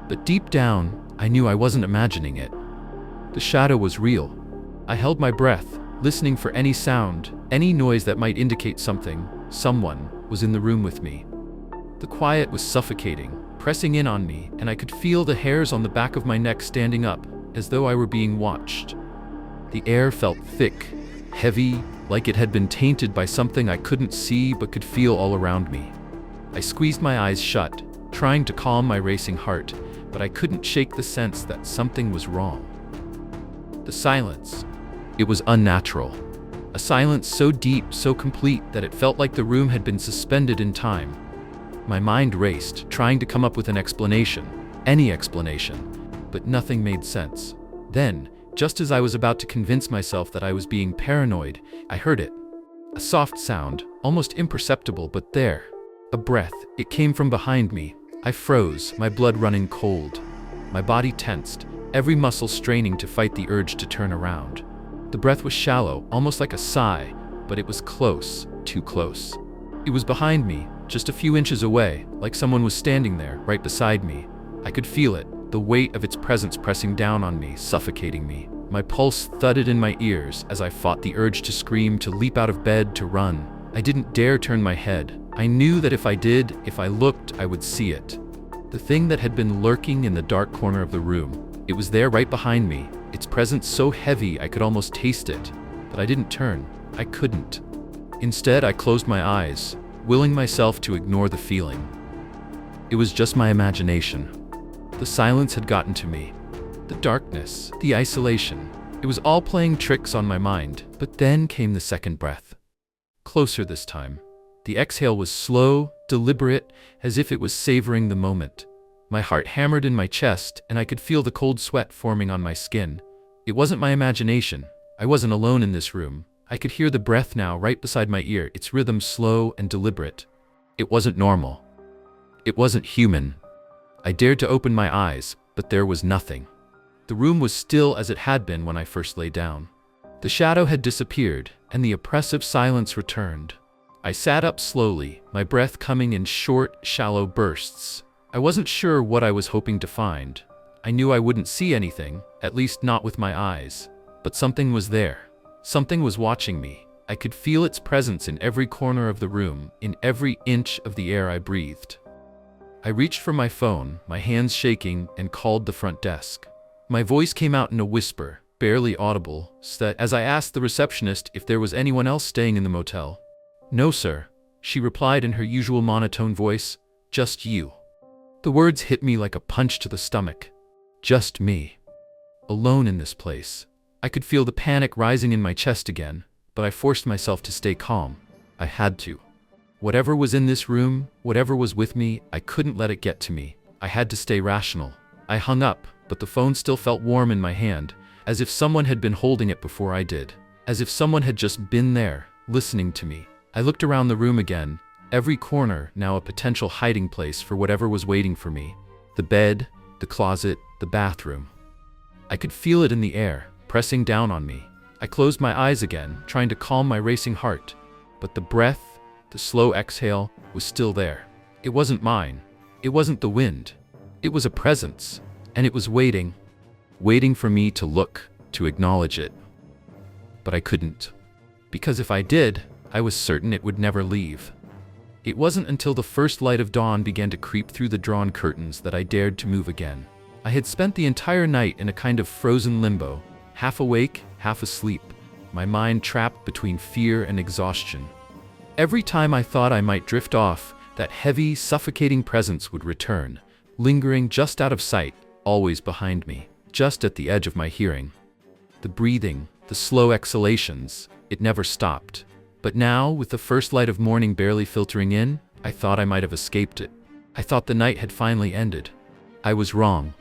But deep down, I knew I wasn't imagining it. The shadow was real. I held my breath, listening for any sound, any noise that might indicate someone was in the room with me. The quiet was suffocating, pressing in on me, and I could feel the hairs on the back of my neck standing up, as though I were being watched. The air felt thick, heavy, like it had been tainted by something I couldn't see but could feel all around me. I squeezed my eyes shut, trying to calm my racing heart, but I couldn't shake the sense that something was wrong. The silence. It was unnatural. A silence so deep, so complete, that it felt like the room had been suspended in time. My mind raced, trying to come up with an explanation, any explanation, but nothing made sense. Then, just as I was about to convince myself that I was being paranoid, I heard it. A soft sound, almost imperceptible, but there. A breath. It came from behind me. I froze, my blood running cold. My body tensed, every muscle straining to fight the urge to turn around. The breath was shallow, almost like a sigh, but it was close, too close. It was behind me, just a few inches away, like someone was standing there, right beside me. I could feel it, the weight of its presence pressing down on me, suffocating me. My pulse thudded in my ears as I fought the urge to scream, to leap out of bed, to run. I didn't dare turn my head. I knew that if I did, if I looked, I would see it. The thing that had been lurking in the dark corner of the room. It was there right behind me, its presence so heavy I could almost taste it. But I didn't turn. I couldn't. Instead, I closed my eyes, willing myself to ignore the feeling. It was just my imagination. The silence had gotten to me. The darkness, the isolation. It was all playing tricks on my mind. But then came the second breath. Closer this time. The exhale was slow, deliberate, as if it was savoring the moment. My heart hammered in my chest, and I could feel the cold sweat forming on my skin. It wasn't my imagination. I wasn't alone in this room. I could hear the breath now right beside my ear, its rhythm slow and deliberate. It wasn't normal. It wasn't human. I dared to open my eyes, but there was nothing. The room was still as it had been when I first lay down. The shadow had disappeared, and the oppressive silence returned. I sat up slowly, my breath coming in short, shallow bursts. I wasn't sure what I was hoping to find. I knew I wouldn't see anything, at least not with my eyes. But something was there. Something was watching me. I could feel its presence in every corner of the room, in every inch of the air I breathed. I reached for my phone, my hands shaking, and called the front desk. My voice came out in a whisper, barely audible, as I asked the receptionist if there was anyone else staying in the motel. "No, sir," she replied in her usual monotone voice, "just you." The words hit me like a punch to the stomach. Just me. Alone in this place. I could feel the panic rising in my chest again, but I forced myself to stay calm. I had to. Whatever was in this room, whatever was with me, I couldn't let it get to me. I had to stay rational. I hung up, but the phone still felt warm in my hand, as if someone had been holding it before I did. As if someone had just been there, listening to me. I looked around the room again, every corner now a potential hiding place for whatever was waiting for me. The bed, the closet, the bathroom. I could feel it in the air, pressing down on me. I closed my eyes again, trying to calm my racing heart. But the breath, the slow exhale, was still there. It wasn't mine. It wasn't the wind. It was a presence, and it was waiting. Waiting for me to look, to acknowledge it. But I couldn't. Because if I did, I was certain it would never leave. It wasn't until the first light of dawn began to creep through the drawn curtains that I dared to move again. I had spent the entire night in a kind of frozen limbo, half awake, half asleep, my mind trapped between fear and exhaustion. Every time I thought I might drift off, that heavy, suffocating presence would return, lingering just out of sight, always behind me, just at the edge of my hearing. The breathing, the slow exhalations, it never stopped. But now, with the first light of morning barely filtering in, I thought I might have escaped it. I thought the night had finally ended. I was wrong.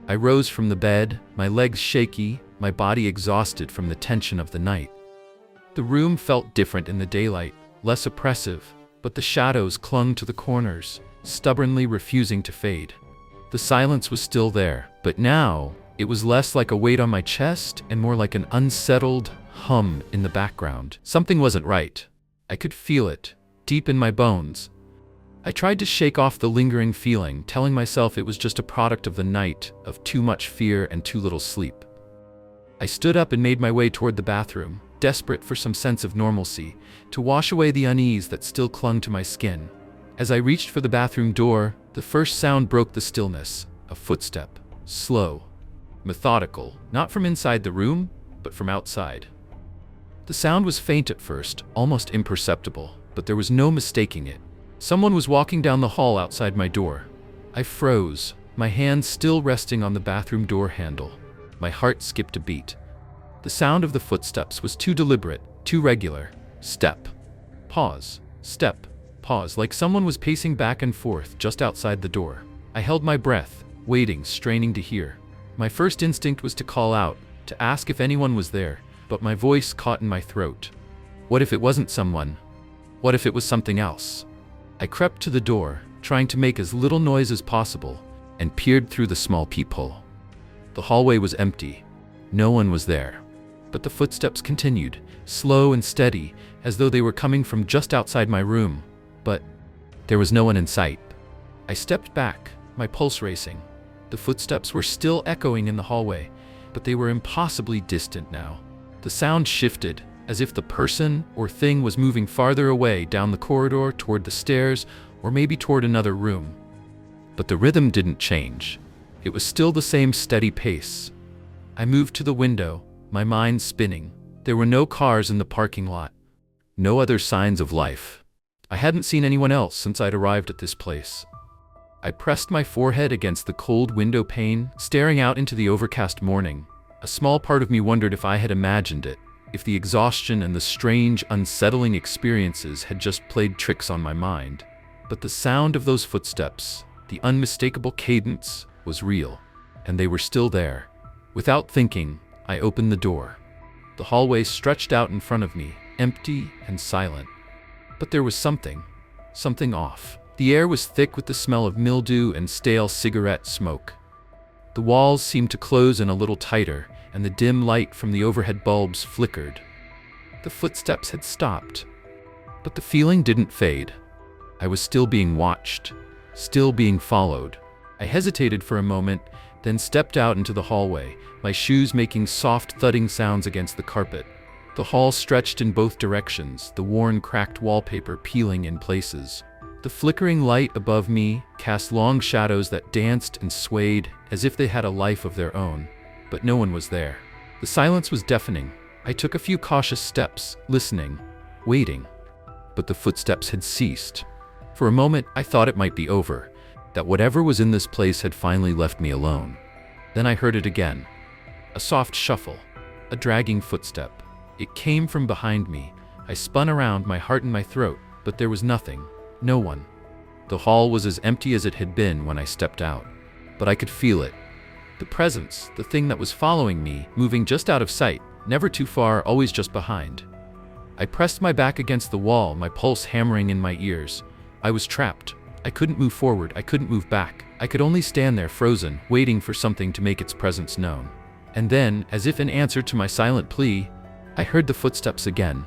I rose from the bed, my legs shaky, my body exhausted from the tension of the night. The room felt different in the daylight, less oppressive, but the shadows clung to the corners, stubbornly refusing to fade. The silence was still there, but now it was less like a weight on my chest and more like an unsettled hum in the background. Something wasn't right. I could feel it, deep in my bones. I tried to shake off the lingering feeling, telling myself it was just a product of the night, of too much fear and too little sleep. I stood up and made my way toward the bathroom, desperate for some sense of normalcy, to wash away the unease that still clung to my skin. As I reached for the bathroom door, the first sound broke the stillness, a footstep, slow, methodical, not from inside the room, but from outside. The sound was faint at first, almost imperceptible, but there was no mistaking it. Someone was walking down the hall outside my door. I froze, my hand still resting on the bathroom door handle. My heart skipped a beat. The sound of the footsteps was too deliberate, too regular. Step. Pause. Step. Pause, like someone was pacing back and forth just outside the door. I held my breath, waiting, straining to hear. My first instinct was to call out, to ask if anyone was there, but my voice caught in my throat. What if it wasn't someone? What if it was something else? I crept to the door, trying to make as little noise as possible, and peered through the small peephole. The hallway was empty. No one was there. But the footsteps continued, slow and steady, as though they were coming from just outside my room. But there was no one in sight. I stepped back, my pulse racing. The footsteps were still echoing in the hallway, but they were impossibly distant now. The sound shifted, as if the person or thing was moving farther away down the corridor toward the stairs, or maybe toward another room. But the rhythm didn't change. It was still the same steady pace. I moved to the window, my mind spinning. There were no cars in the parking lot. No other signs of life. I hadn't seen anyone else since I'd arrived at this place. I pressed my forehead against the cold window pane, staring out into the overcast morning. A small part of me wondered if I had imagined it, if the exhaustion and the strange, unsettling experiences had just played tricks on my mind. But the sound of those footsteps, the unmistakable cadence, was real, and they were still there. Without thinking, I opened the door. The hallway stretched out in front of me, empty and silent. But there was something. Something off. The air was thick with the smell of mildew and stale cigarette smoke. The walls seemed to close in a little tighter, and the dim light from the overhead bulbs flickered. The footsteps had stopped, but the feeling didn't fade. I was still being watched, still being followed. I hesitated for a moment, then stepped out into the hallway, my shoes making soft thudding sounds against the carpet. The hall stretched in both directions, the worn, cracked wallpaper peeling in places. The flickering light above me cast long shadows that danced and swayed as if they had a life of their own, but no one was there. The silence was deafening. I took a few cautious steps, listening, waiting, but the footsteps had ceased. For a moment, I thought it might be over, that whatever was in this place had finally left me alone. Then I heard it again. A soft shuffle, a dragging footstep. It came from behind me. I spun around, my heart in my throat, but there was nothing, no one. The hall was as empty as it had been when I stepped out, but I could feel it. The presence, the thing that was following me, moving just out of sight, never too far, always just behind. I pressed my back against the wall, my pulse hammering in my ears. I was trapped. I couldn't move forward, I couldn't move back. I could only stand there frozen, waiting for something to make its presence known. And then, as if in answer to my silent plea, I heard the footsteps again.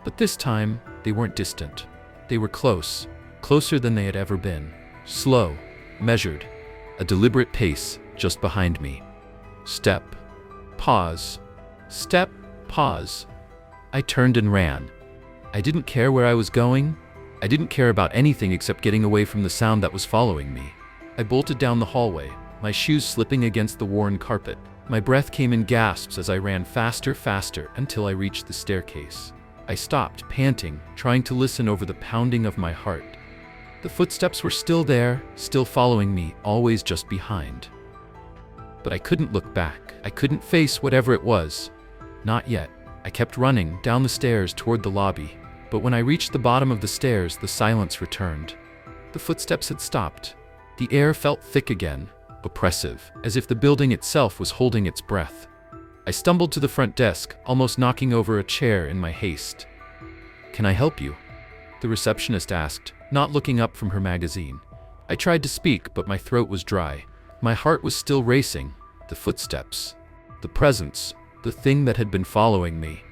But this time, they weren't distant. They were close, closer than they had ever been. Slow, measured, a deliberate pace just behind me. Step, pause, step, pause. I turned and ran. I didn't care where I was going. I didn't care about anything except getting away from the sound that was following me. I bolted down the hallway, my shoes slipping against the worn carpet. My breath came in gasps as I ran faster, until I reached the staircase. I stopped, panting, trying to listen over the pounding of my heart. The footsteps were still there, still following me, always just behind. But I couldn't look back. I couldn't face whatever it was. Not yet. I kept running down the stairs toward the lobby. But when I reached the bottom of the stairs, the silence returned. The footsteps had stopped. The air felt thick again, oppressive, as if the building itself was holding its breath. I stumbled to the front desk, almost knocking over a chair in my haste. "Can I help you?" the receptionist asked, not looking up from her magazine. I tried to speak, but my throat was dry. My heart was still racing. The footsteps, the presence, the thing that had been following me.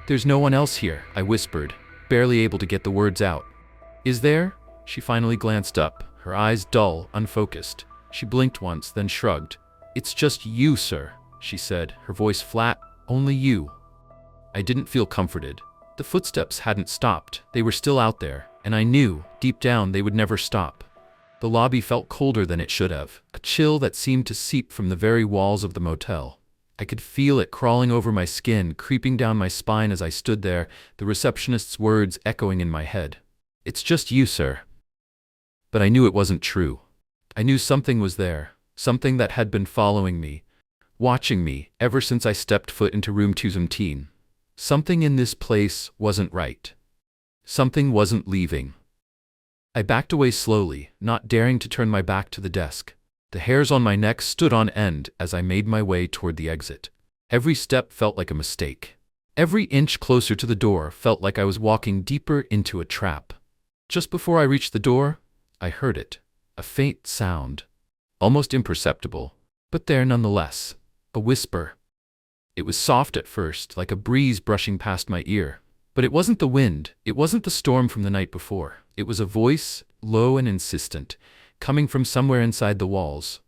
"There's no one else here," I whispered, barely able to get the words out. "Is there?" She finally glanced up, her eyes dull, unfocused. She blinked once, then shrugged. "It's just you, sir," she said, her voice flat. "Only you." I didn't feel comforted. The footsteps hadn't stopped. They were still out there, and I knew, deep down, they would never stop. The lobby felt colder than it should have, a chill that seemed to seep from the very walls of the motel. I could feel it crawling over my skin, creeping down my spine as I stood there, the receptionist's words echoing in my head. "It's just you, sir." But I knew it wasn't true. I knew something was there, something that had been following me, watching me, ever since I stepped foot into room 217. Something in this place wasn't right. Something wasn't leaving. I backed away slowly, not daring to turn my back to the desk. The hairs on my neck stood on end as I made my way toward the exit. Every step felt like a mistake. Every inch closer to the door felt like I was walking deeper into a trap. Just before I reached the door, I heard it, a faint sound, almost imperceptible, but there nonetheless, a whisper. It was soft at first, like a breeze brushing past my ear. But it wasn't the wind, it wasn't the storm from the night before. It was a voice, low and insistent, coming from somewhere inside the walls.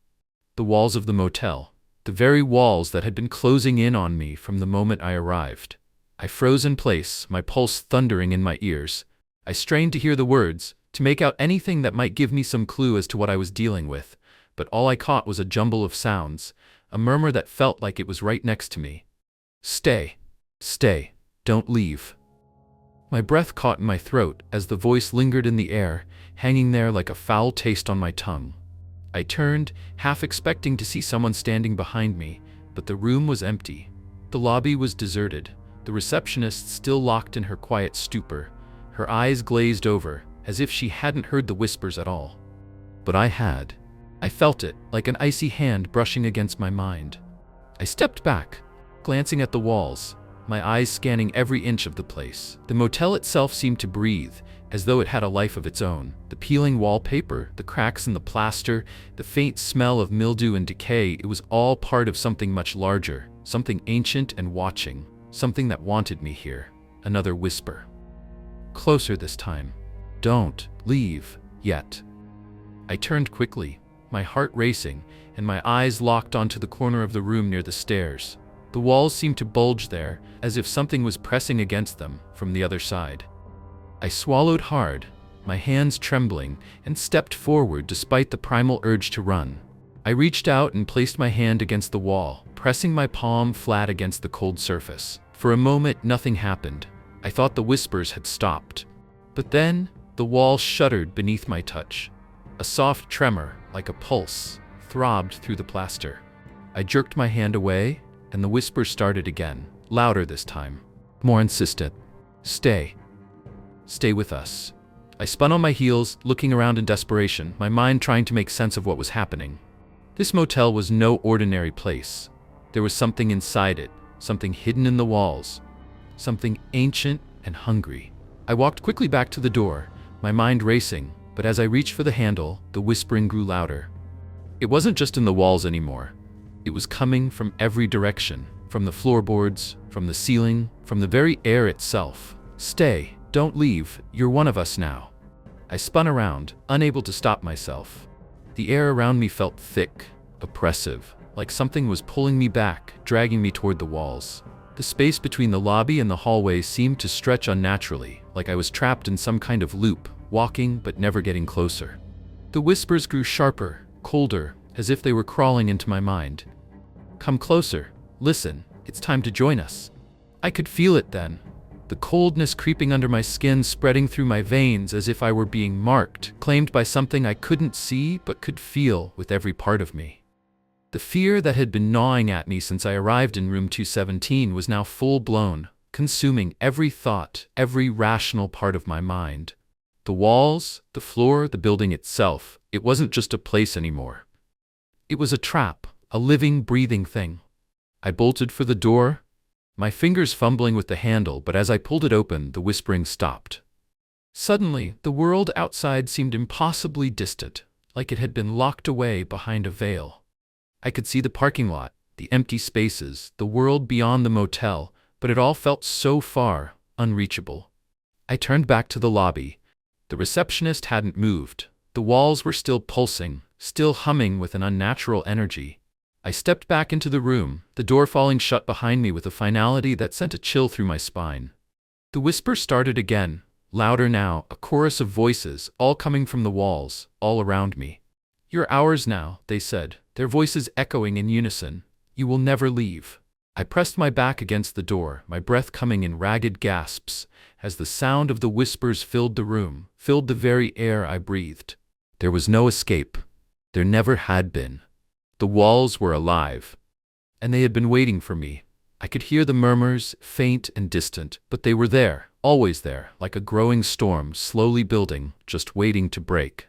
The walls of the motel. The very walls that had been closing in on me from the moment I arrived. I froze in place, my pulse thundering in my ears. I strained to hear the words, to make out anything that might give me some clue as to what I was dealing with, but all I caught was a jumble of sounds, a murmur that felt like it was right next to me. "Stay. Stay. Don't leave." My breath caught in my throat as the voice lingered in the air, hanging there like a foul taste on my tongue. I turned, half expecting to see someone standing behind me, but the room was empty. The lobby was deserted, the receptionist still locked in her quiet stupor, her eyes glazed over, as if she hadn't heard the whispers at all. But I had. I felt it, like an icy hand brushing against my mind. I stepped back, glancing at the walls. my eyes scanning every inch of the place. The motel itself seemed to breathe, as though it had a life of its own. The peeling wallpaper, the cracks in the plaster, the faint smell of mildew and decay, it was all part of something much larger, something ancient and watching, something that wanted me here. Another whisper. Closer this time. Don't leave yet. I turned quickly, my heart racing, and my eyes locked onto the corner of the room near the stairs. The walls seemed to bulge there, as if something was pressing against them from the other side. I swallowed hard, my hands trembling, and stepped forward despite the primal urge to run. I reached out and placed my hand against the wall, pressing my palm flat against the cold surface. For a moment, nothing happened. I thought the whispers had stopped. But then, the wall shuddered beneath my touch. A soft tremor, like a pulse, throbbed through the plaster. I jerked my hand away, and the whispers started again, louder this time, more insistent. Stay. Stay with us. I spun on my heels, looking around in desperation, my mind trying to make sense of what was happening. This motel was no ordinary place. There was something inside it, something hidden in the walls, something ancient and hungry. I walked quickly back to the door, my mind racing, but as I reached for the handle, the whispering grew louder. It wasn't just in the walls anymore. It was coming from every direction, from the floorboards, from the ceiling, from the very air itself. Stay, don't leave, you're one of us now. I spun around, unable to stop myself. The air around me felt thick, oppressive, like something was pulling me back, dragging me toward the walls. The space between the lobby and the hallway seemed to stretch unnaturally, like I was trapped in some kind of loop, walking but never getting closer. The whispers grew sharper, colder, as if they were crawling into my mind. Come closer, listen, it's time to join us. I could feel it then. The coldness creeping under my skin, spreading through my veins as if I were being marked, claimed by something I couldn't see but could feel with every part of me. The fear that had been gnawing at me since I arrived in room 217 was now full-blown, consuming every thought, every rational part of my mind. The walls, the floor, the building itself, it wasn't just a place anymore. It was a trap, a living, breathing thing. I bolted for the door, my fingers fumbling with the handle, but as I pulled it open, the whispering stopped. Suddenly, the world outside seemed impossibly distant, like it had been locked away behind a veil. I could see the parking lot, the empty spaces, the world beyond the motel, but it all felt so far, unreachable. I turned back to the lobby. The receptionist hadn't moved. The walls were still pulsing, still humming with an unnatural energy. I stepped back into the room, the door falling shut behind me with a finality that sent a chill through my spine. The whisper started again, louder now, a chorus of voices, all coming from the walls, all around me. You're ours now, they said, their voices echoing in unison. You will never leave. I pressed my back against the door, my breath coming in ragged gasps, as the sound of the whispers filled the room, filled the very air I breathed. There was no escape. There never had been. The walls were alive, and they had been waiting for me. I could hear the murmurs, faint and distant, but they were there, always there, like a growing storm slowly building, just waiting to break.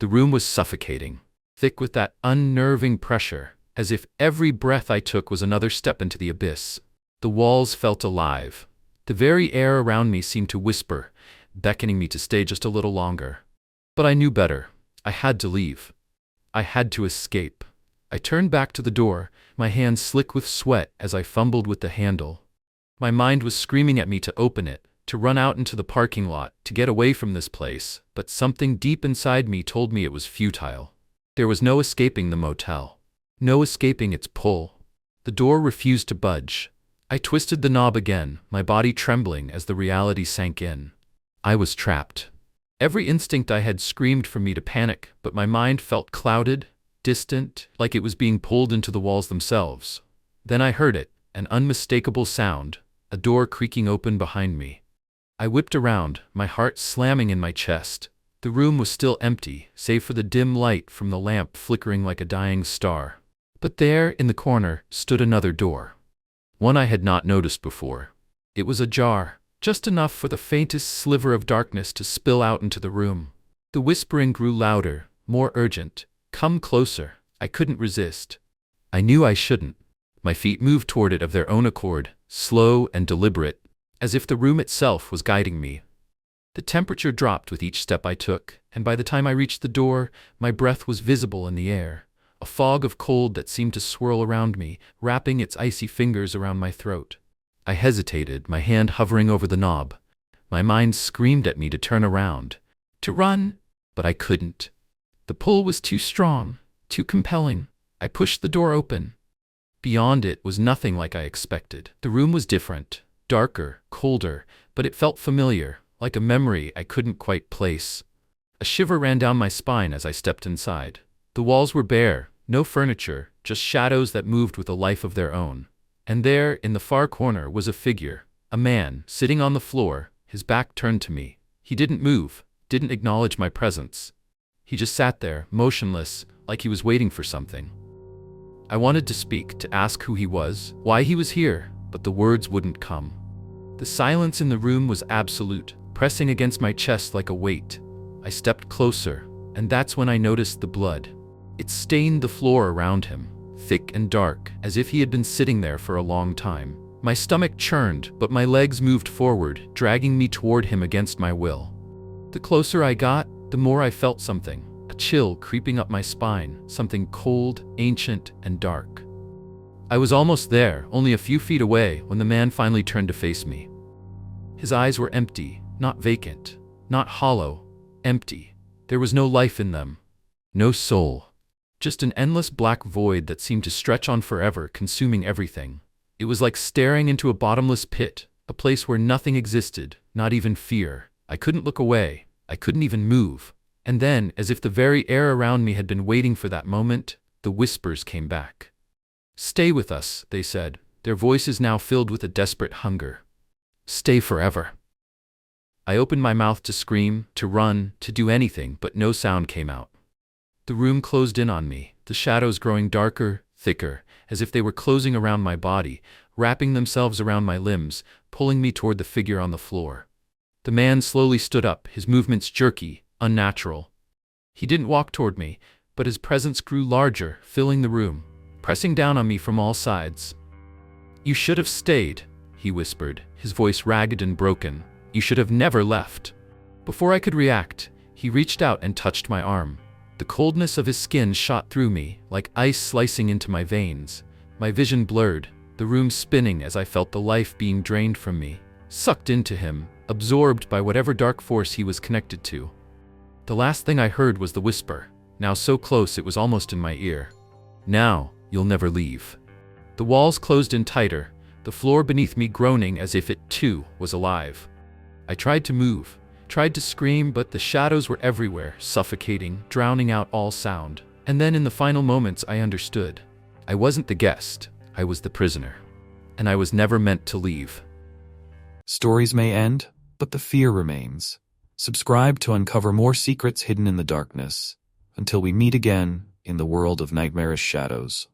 The room was suffocating, thick with that unnerving pressure, as if every breath I took was another step into the abyss. The walls felt alive. The very air around me seemed to whisper, beckoning me to stay just a little longer. But I knew better. I had to leave. I had to escape. I turned back to the door, my hands slick with sweat as I fumbled with the handle. My mind was screaming at me to open it, to run out into the parking lot, to get away from this place, but something deep inside me told me it was futile. There was no escaping the motel. No escaping its pull. The door refused to budge. I twisted the knob again, my body trembling as the reality sank in. I was trapped. Every instinct I had screamed for me to panic, but my mind felt clouded, distant, like it was being pulled into the walls themselves. Then I heard it, an unmistakable sound, a door creaking open behind me. I whipped around, my heart slamming in my chest. The room was still empty, save for the dim light from the lamp flickering like a dying star. But there, in the corner, stood another door. One I had not noticed before. It was ajar, just enough for the faintest sliver of darkness to spill out into the room. The whispering grew louder, more urgent. Come closer. I couldn't resist. I knew I shouldn't. My feet moved toward it of their own accord, slow and deliberate, as if the room itself was guiding me. The temperature dropped with each step I took, and by the time I reached the door, my breath was visible in the air, a fog of cold that seemed to swirl around me, wrapping its icy fingers around my throat. I hesitated, my hand hovering over the knob. My mind screamed at me to turn around, to run, but I couldn't. The pull was too strong, too compelling. I pushed the door open. Beyond it was nothing like I expected. The room was different, darker, colder, but it felt familiar, like a memory I couldn't quite place. A shiver ran down my spine as I stepped inside. The walls were bare, no furniture, just shadows that moved with a life of their own. And there, in the far corner, was a figure, a man, sitting on the floor, his back turned to me. He didn't move, didn't acknowledge my presence. He just sat there, motionless, like he was waiting for something. I wanted to speak, to ask who he was, why he was here, but the words wouldn't come. The silence in the room was absolute, pressing against my chest like a weight. I stepped closer, and that's when I noticed the blood. It stained the floor around him, thick and dark, as if he had been sitting there for a long time. My stomach churned, but my legs moved forward, dragging me toward him against my will. The closer I got, the more I felt something, a chill creeping up my spine, something cold, ancient, and dark. I was almost there, only a few feet away, when the man finally turned to face me. His eyes were empty, not vacant, not hollow, empty. There was no life in them, no soul. Just an endless black void that seemed to stretch on forever, consuming everything. It was like staring into a bottomless pit, a place where nothing existed, not even fear. I couldn't look away. I couldn't even move. And then, as if the very air around me had been waiting for that moment, the whispers came back. "Stay with us," they said, their voices now filled with a desperate hunger. "Stay forever." I opened my mouth to scream, to run, to do anything, but no sound came out. The room closed in on me, the shadows growing darker, thicker, as if they were closing around my body, wrapping themselves around my limbs, pulling me toward the figure on the floor. The man slowly stood up, his movements jerky, unnatural. He didn't walk toward me, but his presence grew larger, filling the room, pressing down on me from all sides. "You should have stayed," he whispered, his voice ragged and broken. "You should have never left." Before I could react, he reached out and touched my arm. The coldness of his skin shot through me, like ice slicing into my veins. My vision blurred, the room spinning as I felt the life being drained from me, sucked into him, absorbed by whatever dark force he was connected to. The last thing I heard was the whisper, now so close it was almost in my ear. "Now, you'll never leave." The walls closed in tighter, the floor beneath me groaning as if it, too, was alive. I tried to move, tried to scream, but the shadows were everywhere, suffocating, drowning out all sound. And then in the final moments I understood. I wasn't the guest, I was the prisoner. And I was never meant to leave. Stories may end, but the fear remains. Subscribe to uncover more secrets hidden in the darkness. Until we meet again in the world of nightmarish shadows.